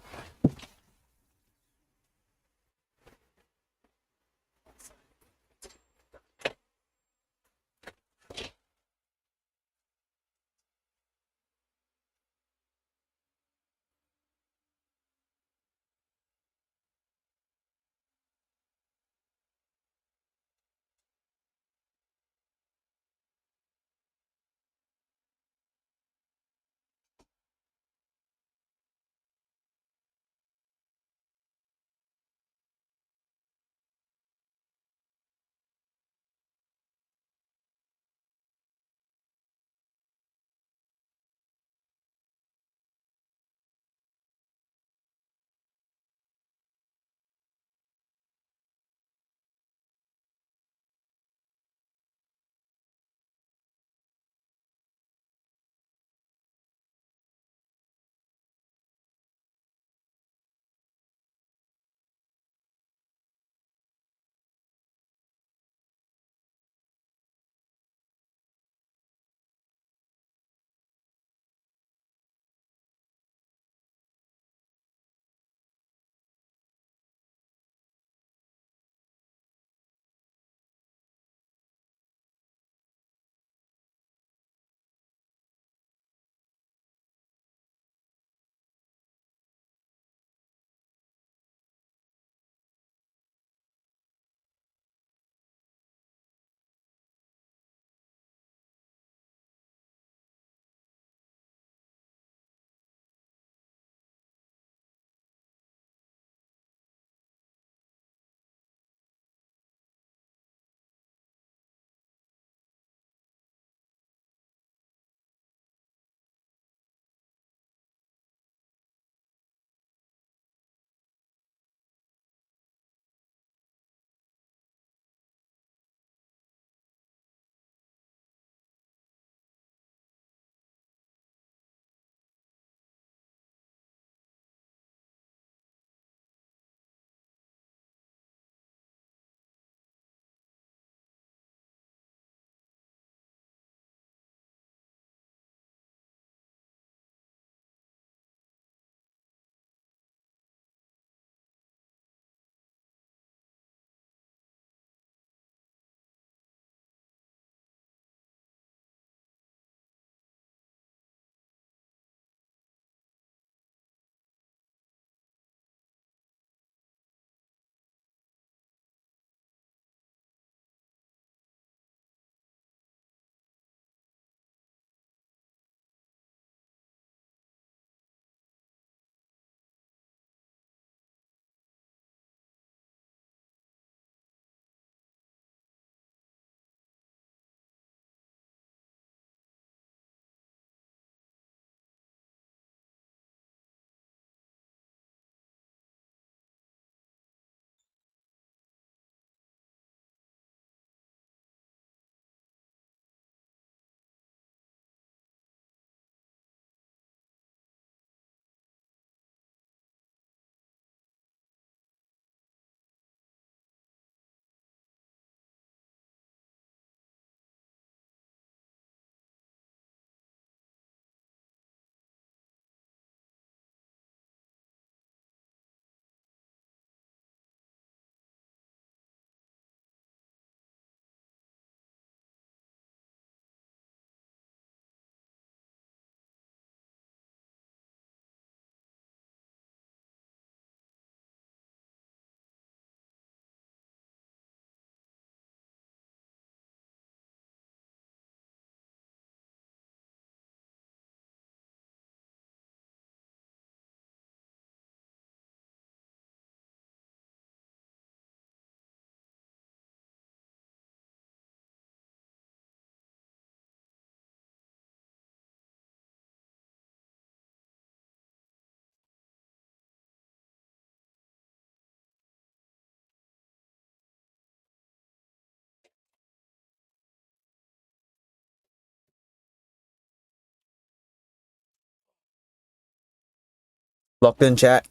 Locked in chat.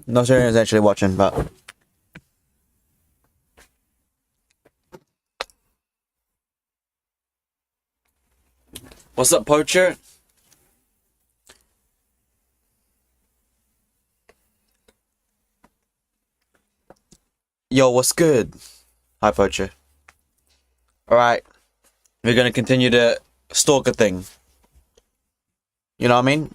Not sure who's actually watching, but what's up, Poacher? Yo, what's good? Hi, Poacher. Alright. We're gonna continue the stalker thing. You know what I mean?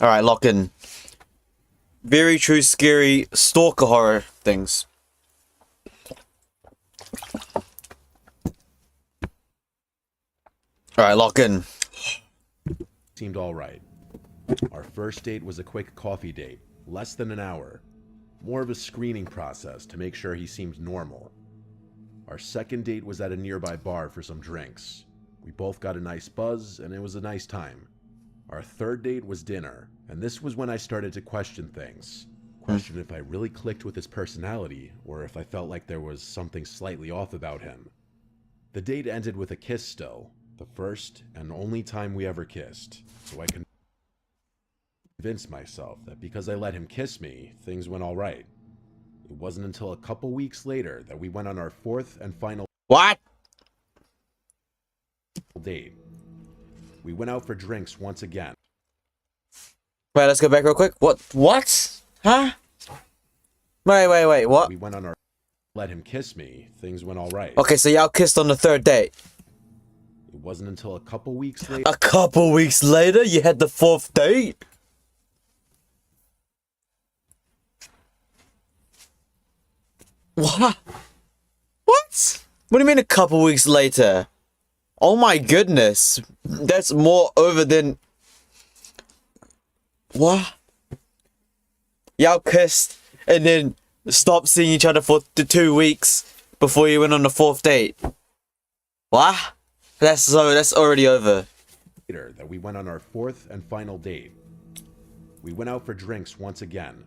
Alright, lock in. Very true, scary stalker horror things. Alright, lock in. Seemed all right. Our first date was a quick coffee date, less than an hour. More of a screening process to make sure he seemed normal. Our second date was at a nearby bar for some drinks. We both got a nice buzz, and it was a nice time. Our third date was dinner, and this was when I started to question things. Question if I really clicked with his personality, or if I felt like there was something slightly off about him. The date ended with a kiss still, the first and only time we ever kissed, so I convinced myself that because I let him kiss me, things went all right. It wasn't until a couple weeks later that we went on our fourth and final What? date. We went out for drinks once again. Wait, let's go back real quick. What? Huh? Wait, what? We went on our let him kiss me, things went all right. Okay, so y'all kissed on the third date. It wasn't until a couple weeks later. A couple weeks later, you had the fourth date? What? What? What do you mean a couple weeks later? Oh my goodness. That's more over than... What? Y'all kissed and then stopped seeing each other for the 2 weeks before you went on the fourth date. What? That's already over. That we went on our fourth and final date. We went out for drinks once again.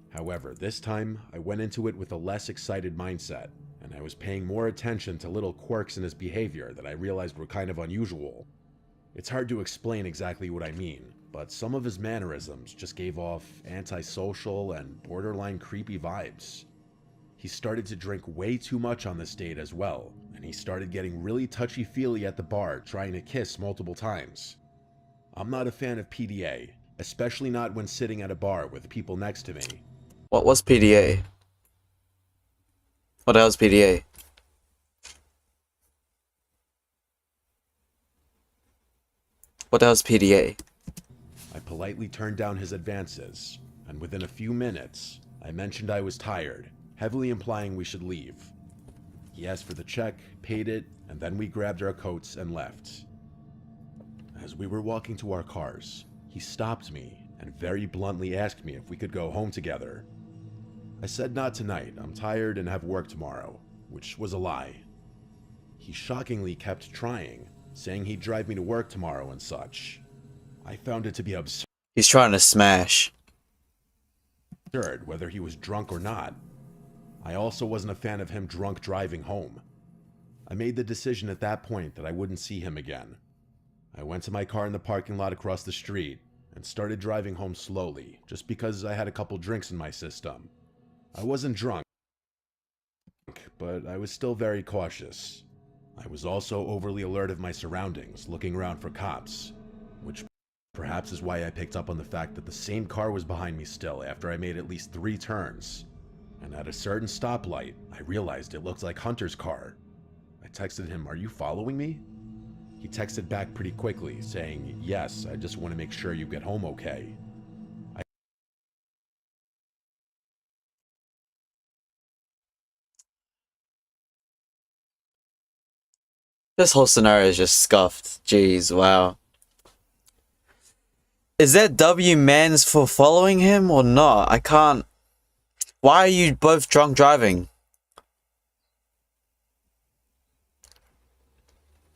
However, this time I went into it with a less excited mindset, and I was paying more attention to little quirks in his behavior that I realized were kind of unusual. It's hard to explain exactly what I mean, but some of his mannerisms just gave off antisocial and borderline creepy vibes. He started to drink way too much on this date as well, and he started getting really touchy-feely at the bar, trying to kiss multiple times. I'm not a fan of PDA, especially not when sitting at a bar with people next to me. What was PDA? What the hell's PDA? What the hell's PDA? I politely turned down his advances, and within a few minutes, I mentioned I was tired, heavily implying we should leave. He asked for the check, paid it, and then we grabbed our coats and left. As we were walking to our cars, he stopped me and very bluntly asked me if we could go home together. I said not tonight, I'm tired and have work tomorrow, which was a lie. He shockingly kept trying, saying he'd drive me to work tomorrow and such. I found it to be absurd He's trying to smash. whether he was drunk or not. I also wasn't a fan of him drunk driving home. I made the decision at that point that I wouldn't see him again. I went to my car in the parking lot across the street and started driving home slowly, just because I had a couple drinks in my system. I wasn't drunk, but I was still very cautious. I was also overly alert of my surroundings, looking around for cops, which perhaps is why I picked up on the fact that the same car was behind me still after I made at least 3 turns. And at a certain stoplight, I realized it looked like Hunter's car. I texted him, "Are you following me?" He texted back pretty quickly, saying, "Yes, I just want to make sure you get home okay." This whole scenario is just scuffed. Jeez, wow. Is that W mans for following him or not? I can't... Why are you both drunk driving?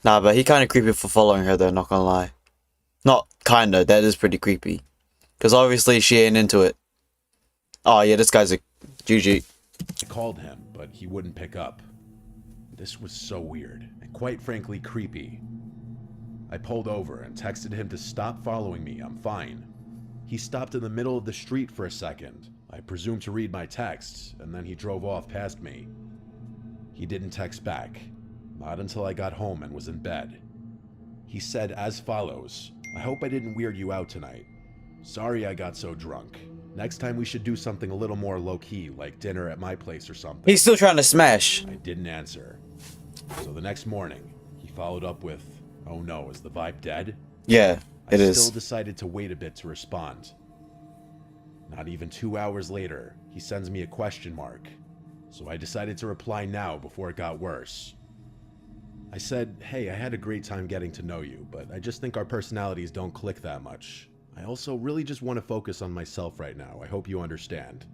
Nah, but he kind of creepy for following her though, not gonna lie. Not kinda, that is pretty creepy. Because obviously she ain't into it. Oh yeah, this guy's a GG. I called him, but he wouldn't pick up. This was so weird, and quite frankly creepy. I pulled over and texted him to stop following me. I'm fine. He stopped in the middle of the street for a second. I presumed to read my texts, and then he drove off past me. He didn't text back, not until I got home and was in bed. He said as follows, "I hope I didn't weird you out tonight. Sorry I got so drunk. Next time we should do something a little more low-key, like dinner at my place or something." He's still trying to smash. I didn't answer. So the next morning, he followed up with, "Oh no, is the vibe dead?" Yeah, it I is. still decided to wait a bit to respond. Not even 2 hours later, he sends me a question mark. So I decided to reply now before it got worse. I said, "Hey, I had a great time getting to know you, but I just think our personalities don't click that much. I also really just want to focus on myself right now. I hope you understand."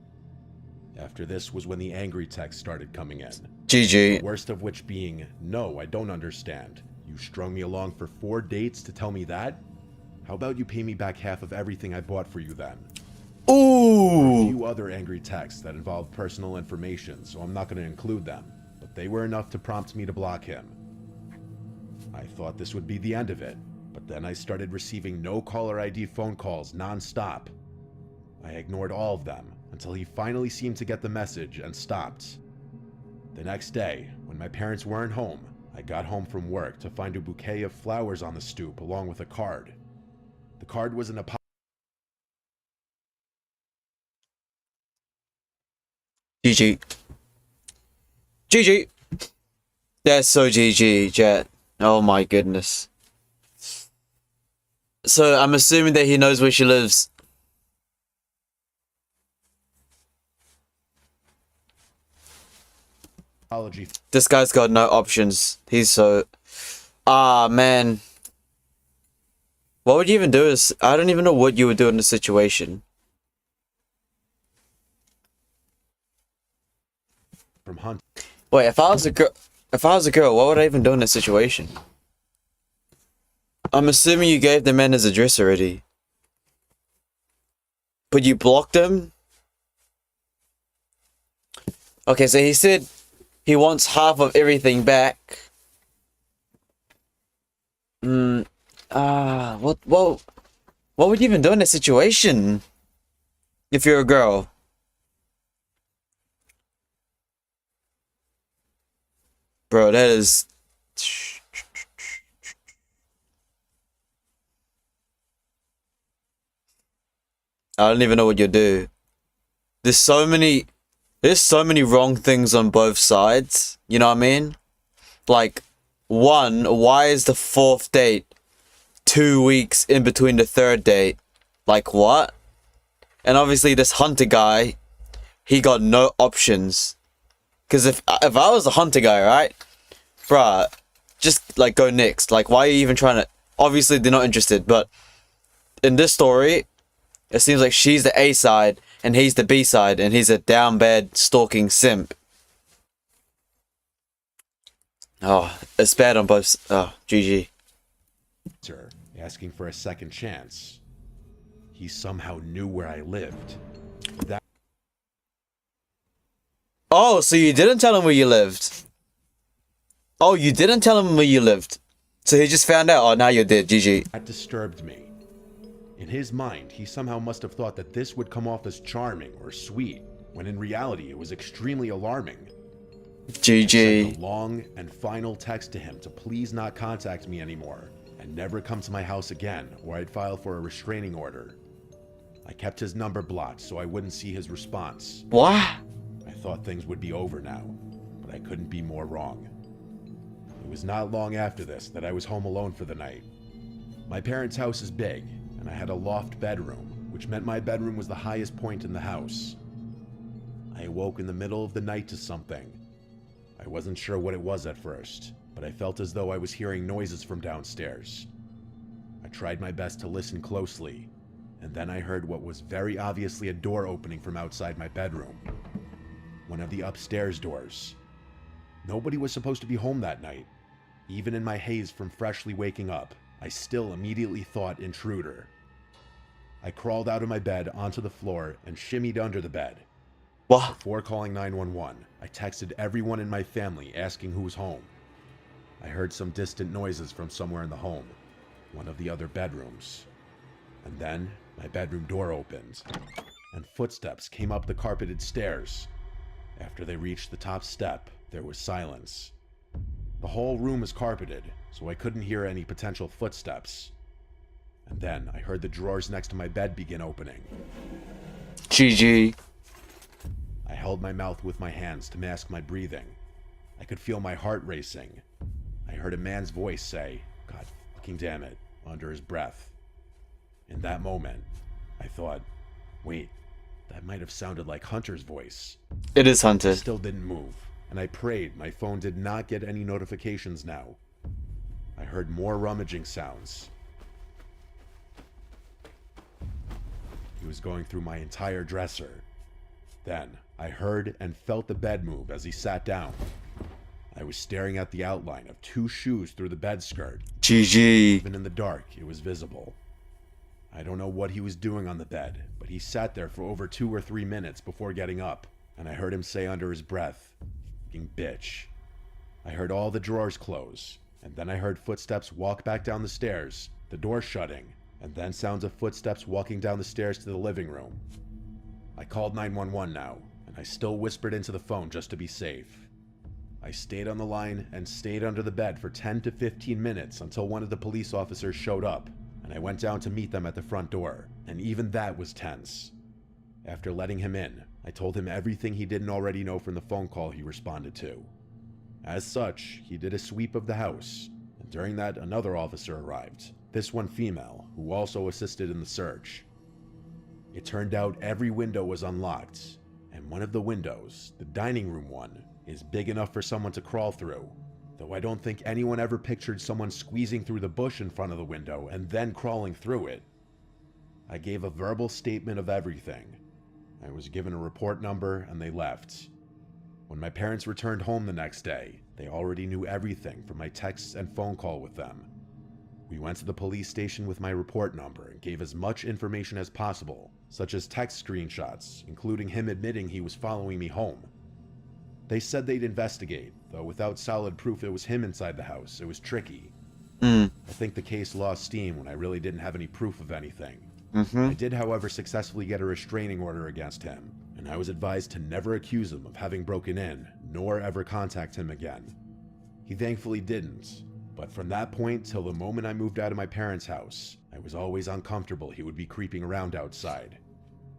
After this was when the angry text started coming in. GG. The worst of which being, "No, I don't understand. You strung me along for 4 dates to tell me that? How about you pay me back half of everything I bought for you then?" A Ooh. few other angry texts that involved personal information, so I'm not going to include them, but they were enough to prompt me to block him. I thought this would be the end of it, but then I started receiving no caller ID phone calls non-stop. I ignored all of them until he finally seemed to get the message and stopped. The next day, when my parents weren't home, I got home from work to find a bouquet of flowers on the stoop along with a card. The card was an apology. GG. GG. That's so GG, chat. Oh my goodness. So I'm assuming that he knows where she lives. This guy's got no options. He's so... Ah, man. What would you even do? I don't even know what you would do in this situation. From Hunt. Wait, if I was a girl, what would I even do in this situation? I'm assuming you gave the man his address already. But you blocked him? Okay, so he said he wants half of everything back. What would you even do in this situation? If you're a girl? Bro, that is... I don't even know what you do. There's so many wrong things on both sides. You know what I mean? Like, one, why is the 4th date 2 weeks in between the 3rd date? Like, what? And obviously this Hunter guy, he got no options. Because if I was a Hunter guy, right? Bruh, just, like, go next. Like, why are you even trying to... Obviously, they're not interested, but... In this story, it seems like she's the A side, and he's the B side, and he's a down bad, stalking simp. Oh, it's bad on both... Oh, GG. Asking for a second chance. He somehow knew where I lived. That... Oh, so you didn't tell him where you lived? Oh, you didn't tell him where you lived. So he just found out. Oh, now you're dead. GG. That disturbed me. In his mind, he somehow must have thought that this would come off as charming or sweet, when in reality it was extremely alarming. GG. I sent a long and final text to him to please not contact me anymore and never come to my house again, or I'd file for a restraining order. I kept his number blocked so I wouldn't see his response. What? I thought things would be over now, but I couldn't be more wrong. It was not long after this that I was home alone for the night. My parents' house is big, and I had a loft bedroom, which meant my bedroom was the highest point in the house. I awoke in the middle of the night to something. I wasn't sure what it was at first, but I felt as though I was hearing noises from downstairs. I tried my best to listen closely, and then I heard what was very obviously a door opening from outside my bedroom. One of the upstairs doors. Nobody was supposed to be home that night. Even in my haze from freshly waking up, I still immediately thought intruder. I crawled out of my bed onto the floor and shimmied under the bed. What? Before calling 911, I texted everyone in my family asking who was home. I heard some distant noises from somewhere in the home. one of the other bedrooms. And then my bedroom door opened, and footsteps came up the carpeted stairs. After they reached the top step, there was silence. The whole room is carpeted, so I couldn't hear any potential footsteps. And then I heard the drawers next to my bed begin opening. GG. I held my mouth with my hands to mask my breathing. I could feel my heart racing. I heard a man's voice say, "God fucking damn it," under his breath. In that moment, I thought, wait, that might have sounded like Hunter's voice. It is I Hunter. still didn't move, and I prayed my phone did not get any notifications now. I heard more rummaging sounds. He was going through my entire dresser. Then, I heard and felt the bed move as he sat down. I was staring at the outline of 2 shoes through the bed skirt. GG. Even in the dark, it was visible. I don't know what he was doing on the bed, but he sat there for over 2 or 3 minutes before getting up, and I heard him say under his breath, "Fucking bitch." I heard all the drawers close, and then I heard footsteps walk back down the stairs, the door shutting, and then sounds of footsteps walking down the stairs to the living room. I called 911 now, and I still whispered into the phone just to be safe. I stayed on the line and stayed under the bed for 10 to 15 minutes until one of the police officers showed up, and I went down to meet them at the front door, and even that was tense. After letting him in, I told him everything he didn't already know from the phone call he responded to. As such, he did a sweep of the house, and during that another officer arrived, this one female, who also assisted in the search. It turned out every window was unlocked, and one of the windows, the dining room one, is big enough for someone to crawl through, though I don't think anyone ever pictured someone squeezing through the bush in front of the window and then crawling through it. I gave a verbal statement of everything. I was given a report number and they left. When my parents returned home the next day, they already knew everything from my texts and phone call with them. We went to the police station with my report number and gave as much information as possible, such as text screenshots, including him admitting he was following me home. They said they'd investigate, though without solid proof it was him inside the house, it was tricky. I think the case lost steam when I really didn't have any proof of anything. I did, however, successfully get a restraining order against him, and I was advised to never accuse him of having broken in, nor ever contact him again. He thankfully didn't, but from that point till the moment I moved out of my parents' house, I was always uncomfortable he would be creeping around outside.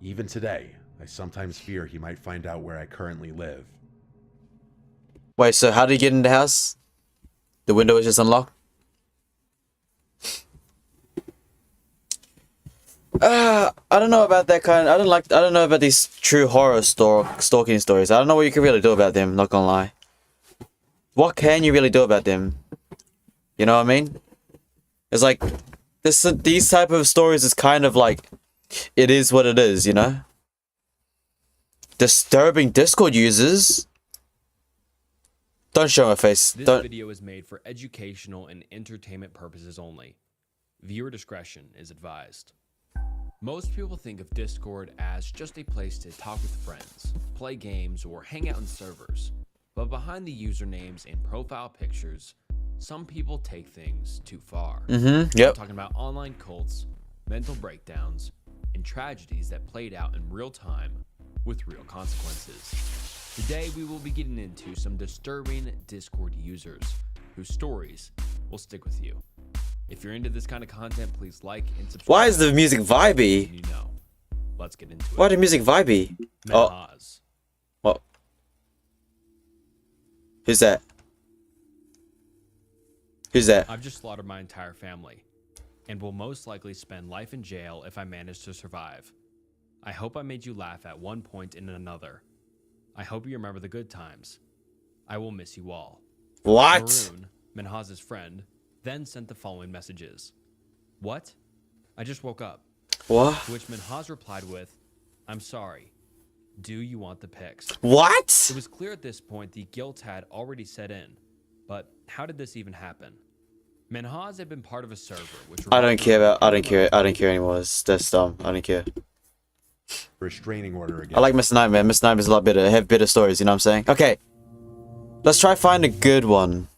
Even today, I sometimes fear he might find out where I currently live. Wait, so how did he get in the house? The window was just unlocked? I don't know about that kind. I don't know about these true horror stalking stories. I don't know what you can really do about them, not gonna lie. What can you really do about them? You know what I mean? It's like, these type of stories is kind of like, it is what it is, you know? Disturbing Discord users? Don't show my face. This Don't. video is made for educational and entertainment purposes only. Viewer discretion is advised. Most people think of Discord as just a place to talk with friends, play games, or hang out in servers. But behind the usernames and profile pictures, some people take things too far. Yep. I'm talking about online cults, mental breakdowns, and tragedies that played out in real time with real consequences. Today, we will be getting into some disturbing Discord users whose stories will stick with you. If you're into this kind of content, please like and subscribe. Why is the music vibey? You know. Let's get into it. Why the music vibey? Oh, Menhaz. what? Who's that? Who's that? I've just slaughtered my entire family, and will most likely spend life in jail if I manage to survive. I hope I made you laugh at one point and another. I hope you remember the good times. I will miss you all. What? Maroon, Menhaz's friend, then sent the following messages. What? I just woke up. What? To which Menhaz replied with, I'm sorry. Do you want the pics? What? It was clear at this point the guilt had already set in. But how did this even happen? Menhaz had been part of a server which I don't care anymore. That's dumb. I don't care. Restraining order again. I like Mr. Nightmare. Mr. Nightmare's a lot better. Have better stories, you know what I'm saying? Okay. Let's try find a good one.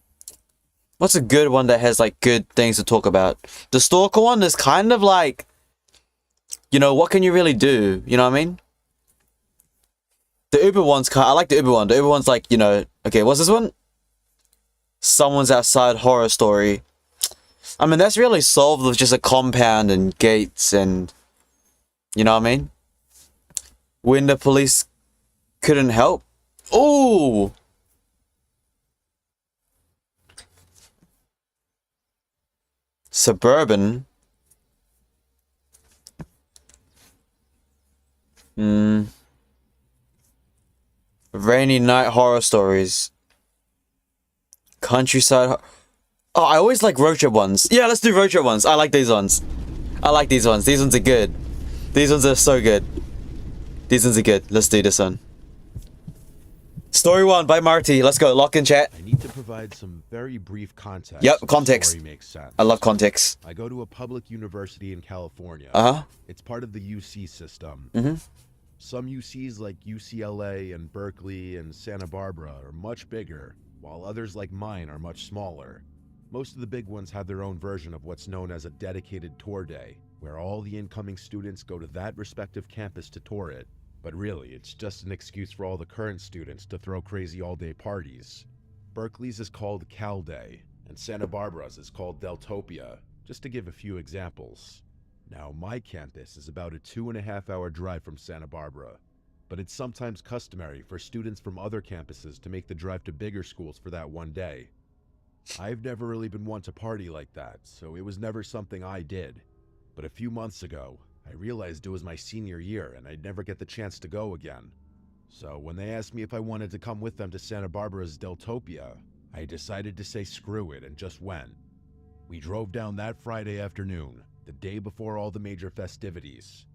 What's a good one that has like good things to talk about? The stalker one is kind of like, you know, what can you really do? You know what I mean? The Uber one's I like the Uber one. The Uber one's like, you know, okay, what's this one? Someone's outside horror story. I mean, that's really solved with just a compound and gates and, you know what I mean? When the police couldn't help. Ooh! Suburban. Rainy night horror stories. Countryside. Oh, I always like road trip ones. Yeah, let's do road trip ones. I like these ones. I like these ones. These ones are good. These ones are so good. These ones are good. Let's do this one. Story 1 by Marty. Let's go. Lock in chat. I need to provide some very brief context. Yep, so the context. story makes sense. I love context. I go to a public university in California. Uh-huh. It's part of the UC system. Mm-hmm. Some UCs like UCLA and Berkeley and Santa Barbara are much bigger, while others like mine are much smaller. Most of the big ones have their own version of what's known as a dedicated tour day, where all the incoming students go to that respective campus to tour it. But really, it's just an excuse for all the current students to throw crazy all-day parties. Berkeley's is called Cal Day, and Santa Barbara's is called Deltopia, just to give a few examples. Now, my campus is about a 2.5-hour drive from Santa Barbara, but it's sometimes customary for students from other campuses to make the drive to bigger schools for that one day. I've never really been one to party like that, so it was never something I did. But a few months ago, I realized it was my senior year and I'd never get the chance to go again. So when they asked me if I wanted to come with them to Santa Barbara's Deltopia, I decided to say screw it and just went. We drove down that Friday afternoon, the day before all the major festivities.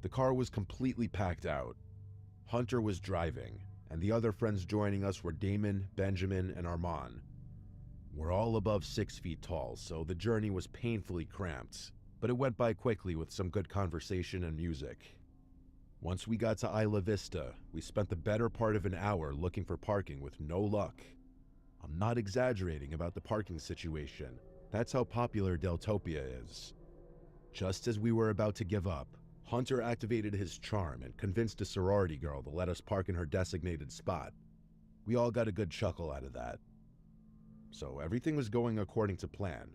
The car was completely packed out. Hunter was driving, and the other friends joining us were Damon, Benjamin, and Armand. We're all above 6 feet tall, so the journey was painfully cramped, but it went by quickly with some good conversation and music. Once we got to Isla Vista, we spent the better part of an hour looking for parking with no luck. I'm not exaggerating about the parking situation. That's how popular Deltopia is. Just as we were about to give up, Hunter activated his charm and convinced a sorority girl to let us park in her designated spot. We all got a good chuckle out of that. So everything was going according to plan.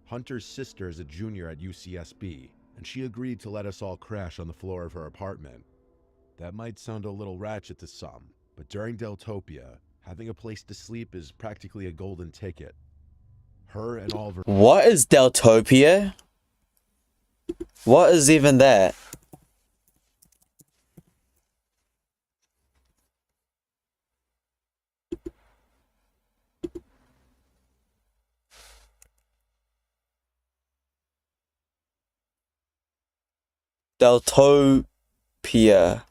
Hunter's sister is a junior at UCSB, and she agreed to let us all crash on the floor of her apartment. That might sound a little ratchet to some, but during Deltopia, having a place to sleep is practically a golden ticket. Her and all of her... What is Deltopia? What is even that? Deltopia.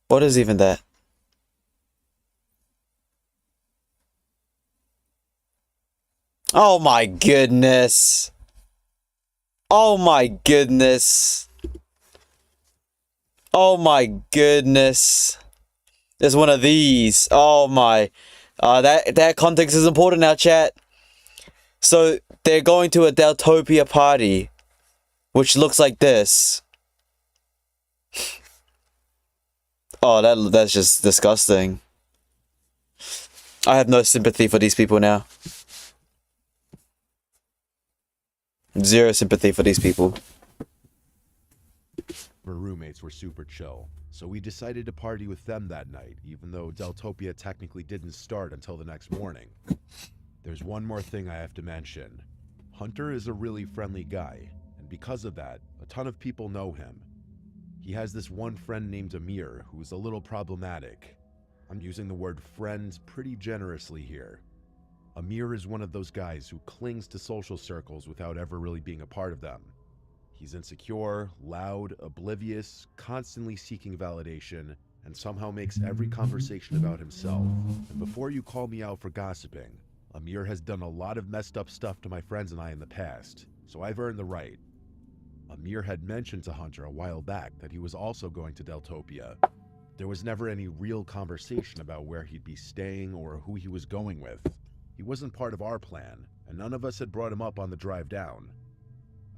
What is even that? Oh my goodness. Oh my goodness. Oh my goodness. There's one of these. Oh my. That context is important now, chat. So they're going to a Deltopia party, which looks like this. Oh, that's just disgusting. I have no sympathy for these people now. Zero sympathy for these people. Her roommates were super chill, so we decided to party with them that night, even though Deltopia technically didn't start until the next morning. There's one more thing I have to mention. Hunter is a really friendly guy, and because of that, a ton of people know him. He has this one friend named Amir, who's a little problematic. I'm using the word friend pretty generously here. Amir is one of those guys who clings to social circles without ever really being a part of them. He's insecure, loud, oblivious, constantly seeking validation, and somehow makes every conversation about himself. And before you call me out for gossiping, Amir has done a lot of messed up stuff to my friends and I in the past, so I've earned the right. Amir had mentioned to Hunter a while back that he was also going to Deltopia. There was never any real conversation about where he'd be staying or who he was going with. He wasn't part of our plan, and none of us had brought him up on the drive down.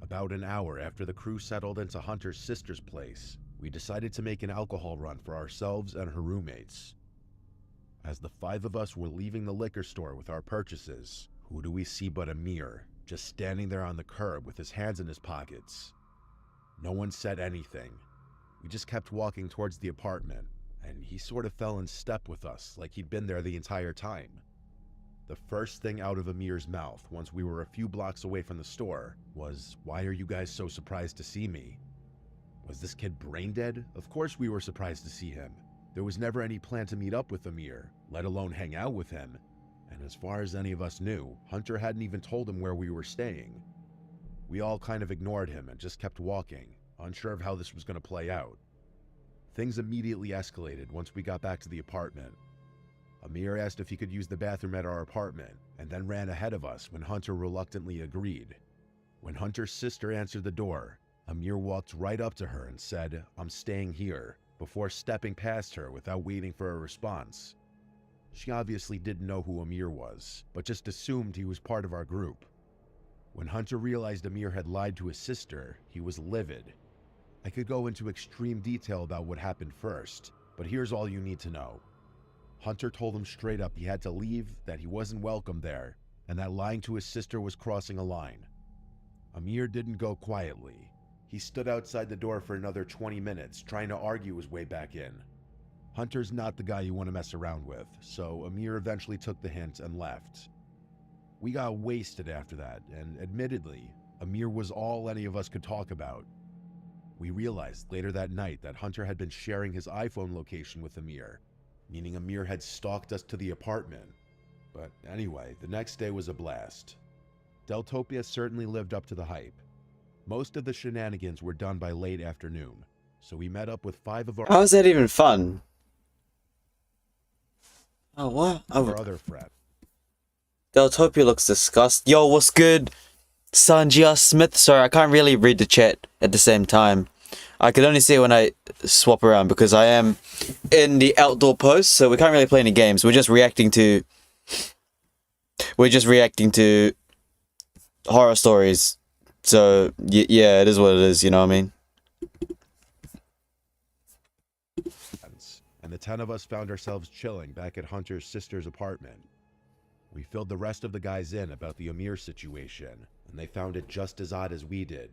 About an hour after the crew settled into Hunter's sister's place, we decided to make an alcohol run for ourselves and her roommates. As the 5 of us were leaving the liquor store with our purchases, who do we see but Amir, just standing there on the curb with his hands in his pockets. No one said anything. We just kept walking towards the apartment, and he sort of fell in step with us like he'd been there the entire time. The first thing out of Amir's mouth once we were a few blocks away from the store was, "Why are you guys so surprised to see me?" Was this kid brain dead? Of course we were surprised to see him. There was never any plan to meet up with Amir, let alone hang out with him. And as far as any of us knew, Hunter hadn't even told him where we were staying. We all kind of ignored him and just kept walking, unsure of how this was going to play out. Things immediately escalated once we got back to the apartment. Amir asked if he could use the bathroom at our apartment, and then ran ahead of us when Hunter reluctantly agreed. When Hunter's sister answered the door, Amir walked right up to her and said, "I'm staying here," before stepping past her without waiting for a response. She obviously didn't know who Amir was, but just assumed he was part of our group. When Hunter realized Amir had lied to his sister, he was livid. I could go into extreme detail about what happened first, but here's all you need to know. Hunter told him straight up he had to leave, that he wasn't welcome there, and that lying to his sister was crossing a line. Amir didn't go quietly. He stood outside the door for another 20 minutes, trying to argue his way back in. Hunter's not the guy you want to mess around with, so Amir eventually took the hint and left. We got wasted after that, and admittedly, Amir was all any of us could talk about. We realized later that night that Hunter had been sharing his iPhone location with Amir, meaning Amir had stalked us to the apartment. But anyway, the next day was a blast. Deltopia certainly lived up to the hype. Most of the shenanigans were done by late afternoon, so we met up with 5 of our How is that even fun? Oh, what? our other friends. Deltopia looks disgusting. Yo, what's good? Sanjia Smith. Sorry, I can't really read the chat at the same time. I can only see it when I swap around because I am in the outdoor post, so we can't really play any games. We're just reacting to horror stories. So yeah, it is what it is. You know what I mean? And the 10 of us found ourselves chilling back at Hunter's sister's apartment. We filled the rest of the guys in about the Amir situation, and they found it just as odd as we did.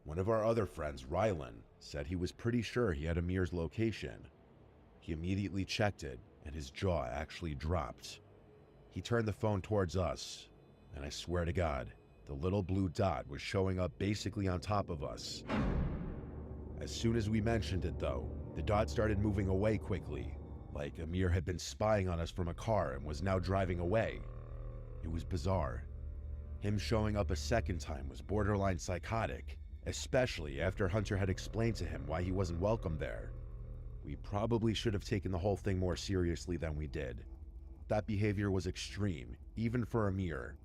One of our other friends, Rylan, said he was pretty sure he had Amir's location. He immediately checked it, and his jaw actually dropped. He turned the phone towards us, and I swear to God, the little blue dot was showing up basically on top of us. As soon as we mentioned it, though, the dot started moving away quickly, like Amir had been spying on us from a car and was now driving away. It was bizarre. Him showing up a second time was borderline psychotic, especially after Hunter had explained to him why he wasn't welcome there. We probably should have taken the whole thing more seriously than we did. That behavior was extreme, even for Amir.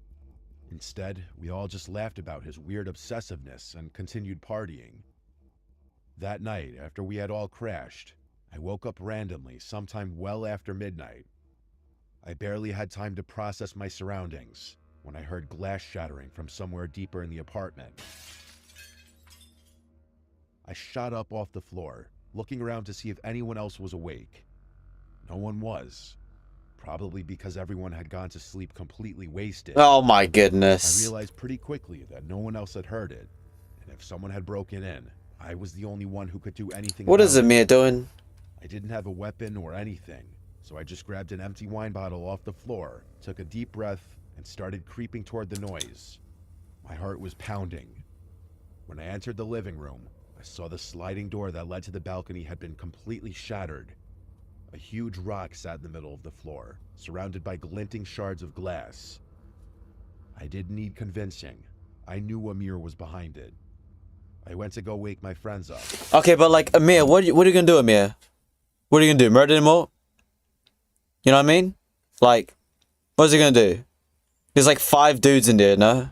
Instead, we all just laughed about his weird obsessiveness and continued partying. That night, after we had all crashed, I woke up randomly sometime well after midnight. I barely had time to process my surroundings when I heard glass shattering from somewhere deeper in the apartment. I shot up off the floor, looking around to see if anyone else was awake. No one was. Probably because everyone had gone to sleep completely wasted. Oh my I goodness. realized pretty quickly that no one else had heard it, and if someone had broken in, I was the only one who could do anything What about is Amir doing? I didn't have a weapon or anything, so I just grabbed an empty wine bottle off the floor, took a deep breath, and started creeping toward the noise. My heart was pounding. When I entered the living room, I saw the sliding door that led to the balcony had been completely shattered. A huge rock sat in the middle of the floor, surrounded by glinting shards of glass. I didn't need convincing. I knew Amir was behind it. I went to go wake my friends up. Okay, but like Amir, what are you gonna do, Amir? What are you gonna do? Murder them all? You know what I mean? Like, what's he gonna do? There's like 5 dudes in there, no?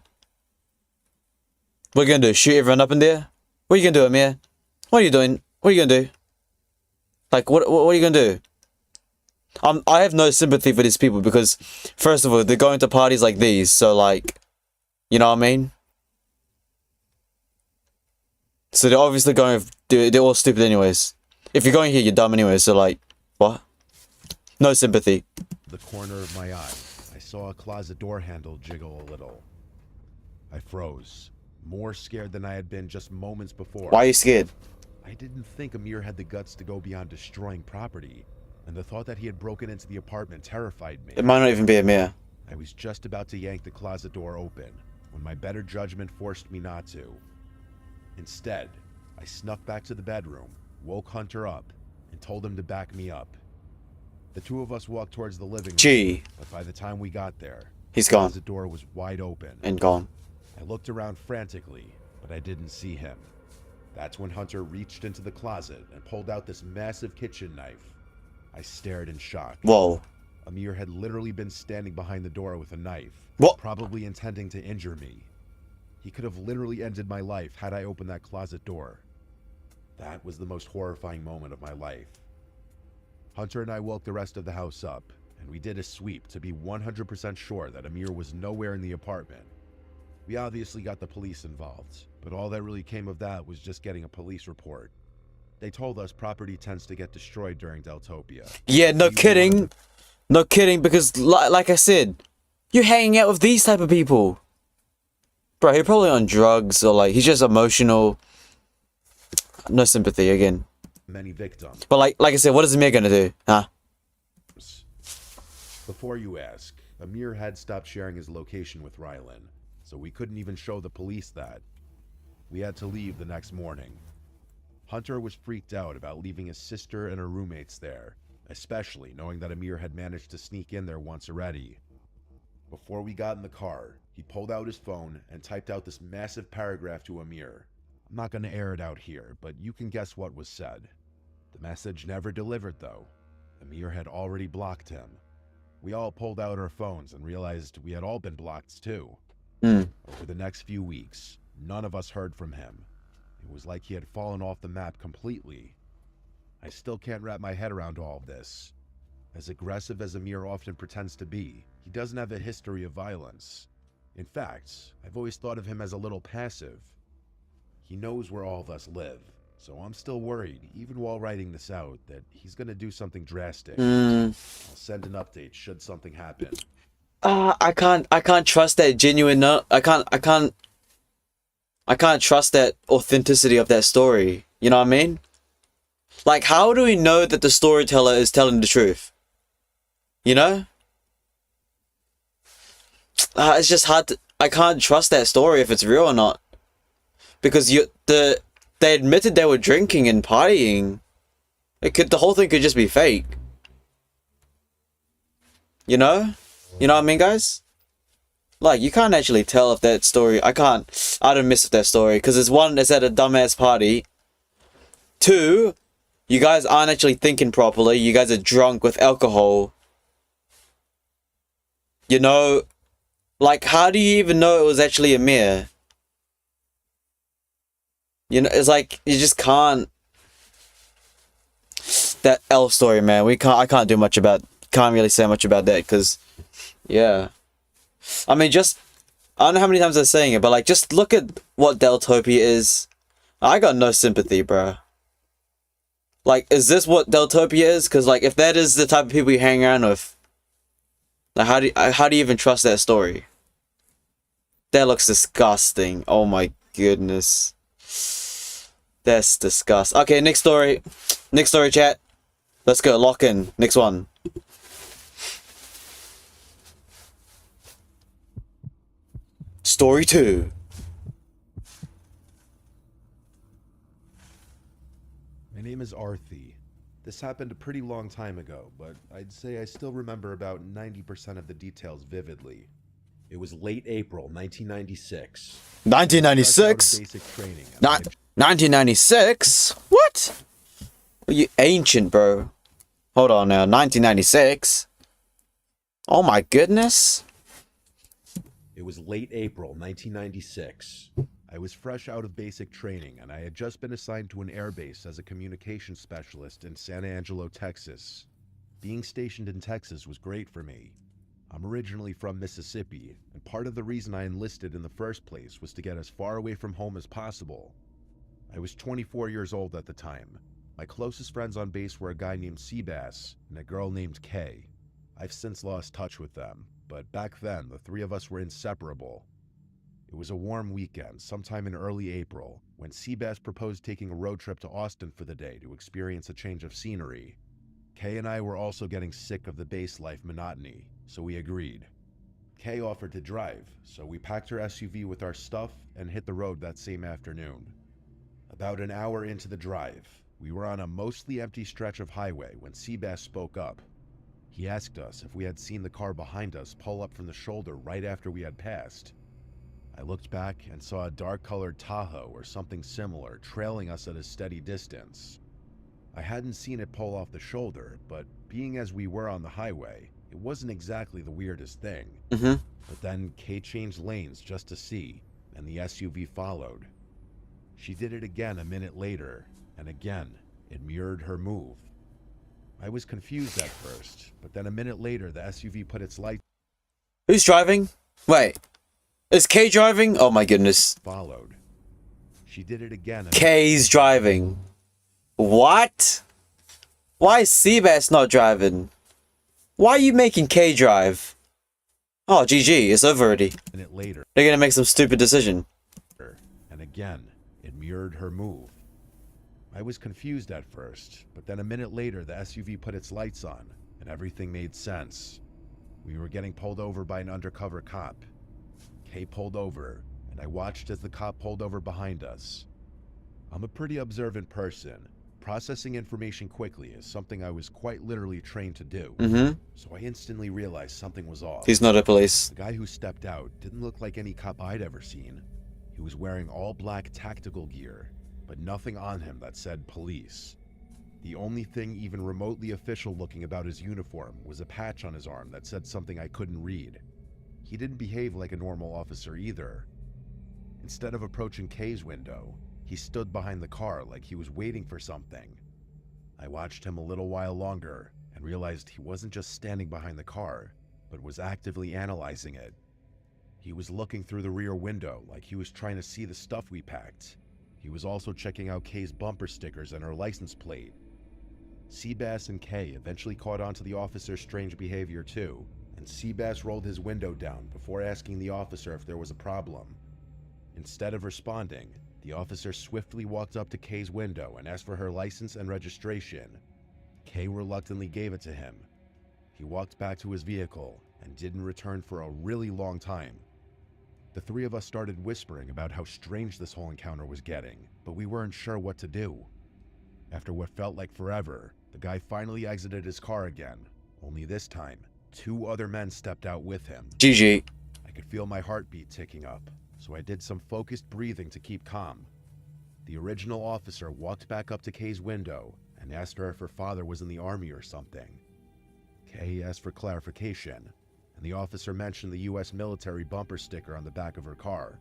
What are you gonna do? Shoot everyone up in there? What are you gonna do, Amir? What are you doing? What are you gonna do? Like, what are you gonna do? I have no sympathy for these people because, first of all, they're going to parties like these, so like, you know what I mean? So they're obviously going. They're all stupid anyways. If you're going here, you're dumb anyway. So like, what? No sympathy. The corner of my eye, I saw a closet door handle jiggle a little. I froze, more scared than I had been just moments before. Why are you scared? I didn't think Amir had the guts to go beyond destroying property, and the thought that he had broken into the apartment terrified me. It might not even be a mirror. I was just about to yank the closet door open when my better judgment forced me not to. Instead, I snuck back to the bedroom, woke Hunter up, and told him to back me up. The two of us walked towards the living room, Gee, but by the time we got there, he's the gone closet door was wide open. and gone. I looked around frantically, but I didn't see him. That's when Hunter reached into the closet and pulled out this massive kitchen knife. I stared in shock. Whoa. Amir had literally been standing behind the door with a knife, What? probably intending to injure me. He could have literally ended my life had I opened that closet door. That was the most horrifying moment of my life. Hunter and I woke the rest of the house up, and we did a sweep to be 100% sure that Amir was nowhere in the apartment. We obviously got the police involved, but all that really came of that was just getting a police report. They told us property tends to get destroyed during Deltopia. Yeah, no kidding. No kidding, because like I said, you're hanging out with these type of people. Bro, he's probably on drugs or like he's just emotional. No sympathy again. Many victims. But like I said, what is Amir gonna do? Huh? Before you ask, Amir had stopped sharing his location with Rylan, so we couldn't even show the police that. We had to leave the next morning. Hunter was freaked out about leaving his sister and her roommates there, especially knowing that Amir had managed to sneak in there once already. Before we got in the car, he pulled out his phone and typed out this massive paragraph to Amir. I'm not going to air it out here, but you can guess what was said. The message never delivered, though. Amir had already blocked him. We all pulled out our phones and realized we had all been blocked too. Over the next few weeks, none of us heard from him. It was like he had fallen off the map completely. I still can't wrap my head around all of this. As aggressive as Amir often pretends to be, he doesn't have a history of violence. In fact, I've always thought of him as a little passive. He knows where all of us live, so I'm still worried, even while writing this out, that he's gonna do something drastic. I'll send an update should something happen. I can't trust that genuine. I can't trust that authenticity of that story. You know what I mean? Like, how do we know that the storyteller is telling the truth? You know? It's just hard to. I can't trust that story if it's real or not, because they admitted they were drinking and partying. The whole thing could just be fake. You know? You know what I mean, guys? Like, you can't actually tell if that story. I don't miss that story because it's one, it's at a dumbass party. Two, you guys aren't actually thinking properly. You guys are drunk with alcohol. You know, like, how do you even know it was actually a mirror? You know, it's like, you just can't. That L story, man. I can't do much about, can't really say much about that because, yeah. I mean, I don't know how many times I'm saying it, but like, just look at what Deltopia is. I got no sympathy, bro. Like, is this what Deltopia is? Because like, if that is the type of people you hang around with, like, how do you even trust that story? That looks disgusting. Oh my goodness. That's disgusting. Okay, next story. Next story, chat. Let's go. Lock in. Next one. Story 2. My name is Arthi. This happened a pretty long time ago, but I'd say I still remember about 90% of the details vividly. It was late April 1996. 1996? Basic training. 1996? What? Are you ancient, bro? Hold on now. 1996? Oh my goodness. It was late April 1996. I was fresh out of basic training, and I had just been assigned to an airbase as a communications specialist in San Angelo, Texas. Being stationed in Texas was great for me. I'm originally from Mississippi, and part of the reason I enlisted in the first place was to get as far away from home as possible. I was 24 years old at the time. My closest friends on base were a guy named Seabass and a girl named Kay. I've since lost touch with them, but back then the three of us were inseparable. It was a warm weekend, sometime in early April, when Seabass proposed taking a road trip to Austin for the day to experience a change of scenery. Kay and I were also getting sick of the base life monotony, so we agreed. Kay offered to drive, so we packed her SUV with our stuff and hit the road that same afternoon. About an hour into the drive, we were on a mostly empty stretch of highway when Seabass spoke up. He asked us if we had seen the car behind us pull up from the shoulder right after we had passed. I looked back and saw a dark-colored Tahoe or something similar trailing us at a steady distance. I hadn't seen it pull off the shoulder, but being as we were on the highway, it wasn't exactly the weirdest thing. But then Kay changed lanes just to see, and the SUV followed. She did it again a minute later, and again, it mirrored her move. I was confused at first, but then a minute later, the SUV put its lights Who's driving? Wait. Is Kay driving? Oh my goodness. followed. She did it again. Kay's driving. What? Why is Seabass not driving? Why are you making Kay drive? Oh, GG. It's over already. A minute later, They're gonna make some stupid decision. and again, it mirrored her move. I was confused at first, but then a minute later, the SUV put its lights on, and everything made sense. We were getting pulled over by an undercover cop. Kay pulled over, and I watched as the cop pulled over behind us. I'm a pretty observant person. Processing information quickly is something I was quite literally trained to do. So I instantly realized something was off. He's not a police. The guy who stepped out didn't look like any cop I'd ever seen. He was wearing all black tactical gear, but nothing on him that said police. The only thing even remotely official looking about his uniform was a patch on his arm that said something I couldn't read. He didn't behave like a normal officer either. Instead of approaching Kay's window, he stood behind the car like he was waiting for something. I watched him a little while longer and realized he wasn't just standing behind the car, but was actively analyzing it. He was looking through the rear window like he was trying to see the stuff we packed. He was also checking out Kay's bumper stickers and her license plate. Seabass and Kay eventually caught on to the officer's strange behavior too, and Seabass rolled his window down before asking the officer if there was a problem. Instead of responding, the officer swiftly walked up to Kay's window and asked for her license and registration. Kay reluctantly gave it to him. He walked back to his vehicle and didn't return for a really long time. The three of us started whispering about how strange this whole encounter was getting, but we weren't sure what to do. After what felt like forever, the guy finally exited his car again, only this time, 2 other men stepped out with him. GG. I could feel my heartbeat ticking up, so I did some focused breathing to keep calm. The original officer walked back up to Kay's window and asked her if her father was in the army or something. Kay asked for clarification, and the officer mentioned the US military bumper sticker on the back of her car.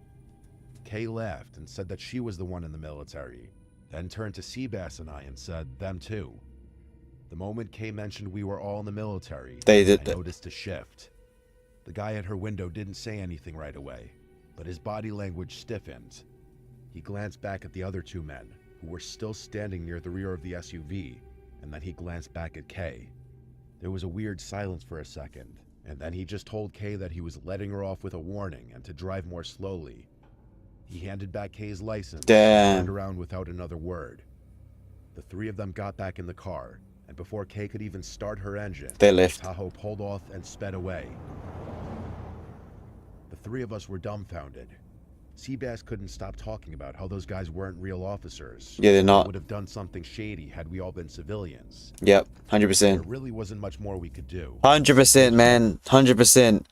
Kay laughed and said that she was the one in the military, then turned to Seabass and I and said, them too. The moment Kay mentioned we were all in the military, I noticed a shift. The guy at her window didn't say anything right away, but his body language stiffened. He glanced back at the other 2 men, who were still standing near the rear of the SUV, and then he glanced back at Kay. There was a weird silence for a second, and then he just told Kay that he was letting her off with a warning and to drive more slowly. He handed back Kay's license and turned around without another word. The 3 of them got back in the car, and before Kay could even start her engine, They left. Tahoe pulled off and sped away. The 3 of us were dumbfounded. Seabass couldn't stop talking about how those guys weren't real officers. Yeah, they're not. They would have done something shady had we all been civilians. Yep, There 100%. really wasn't much more we could do. 100%, man. 100%.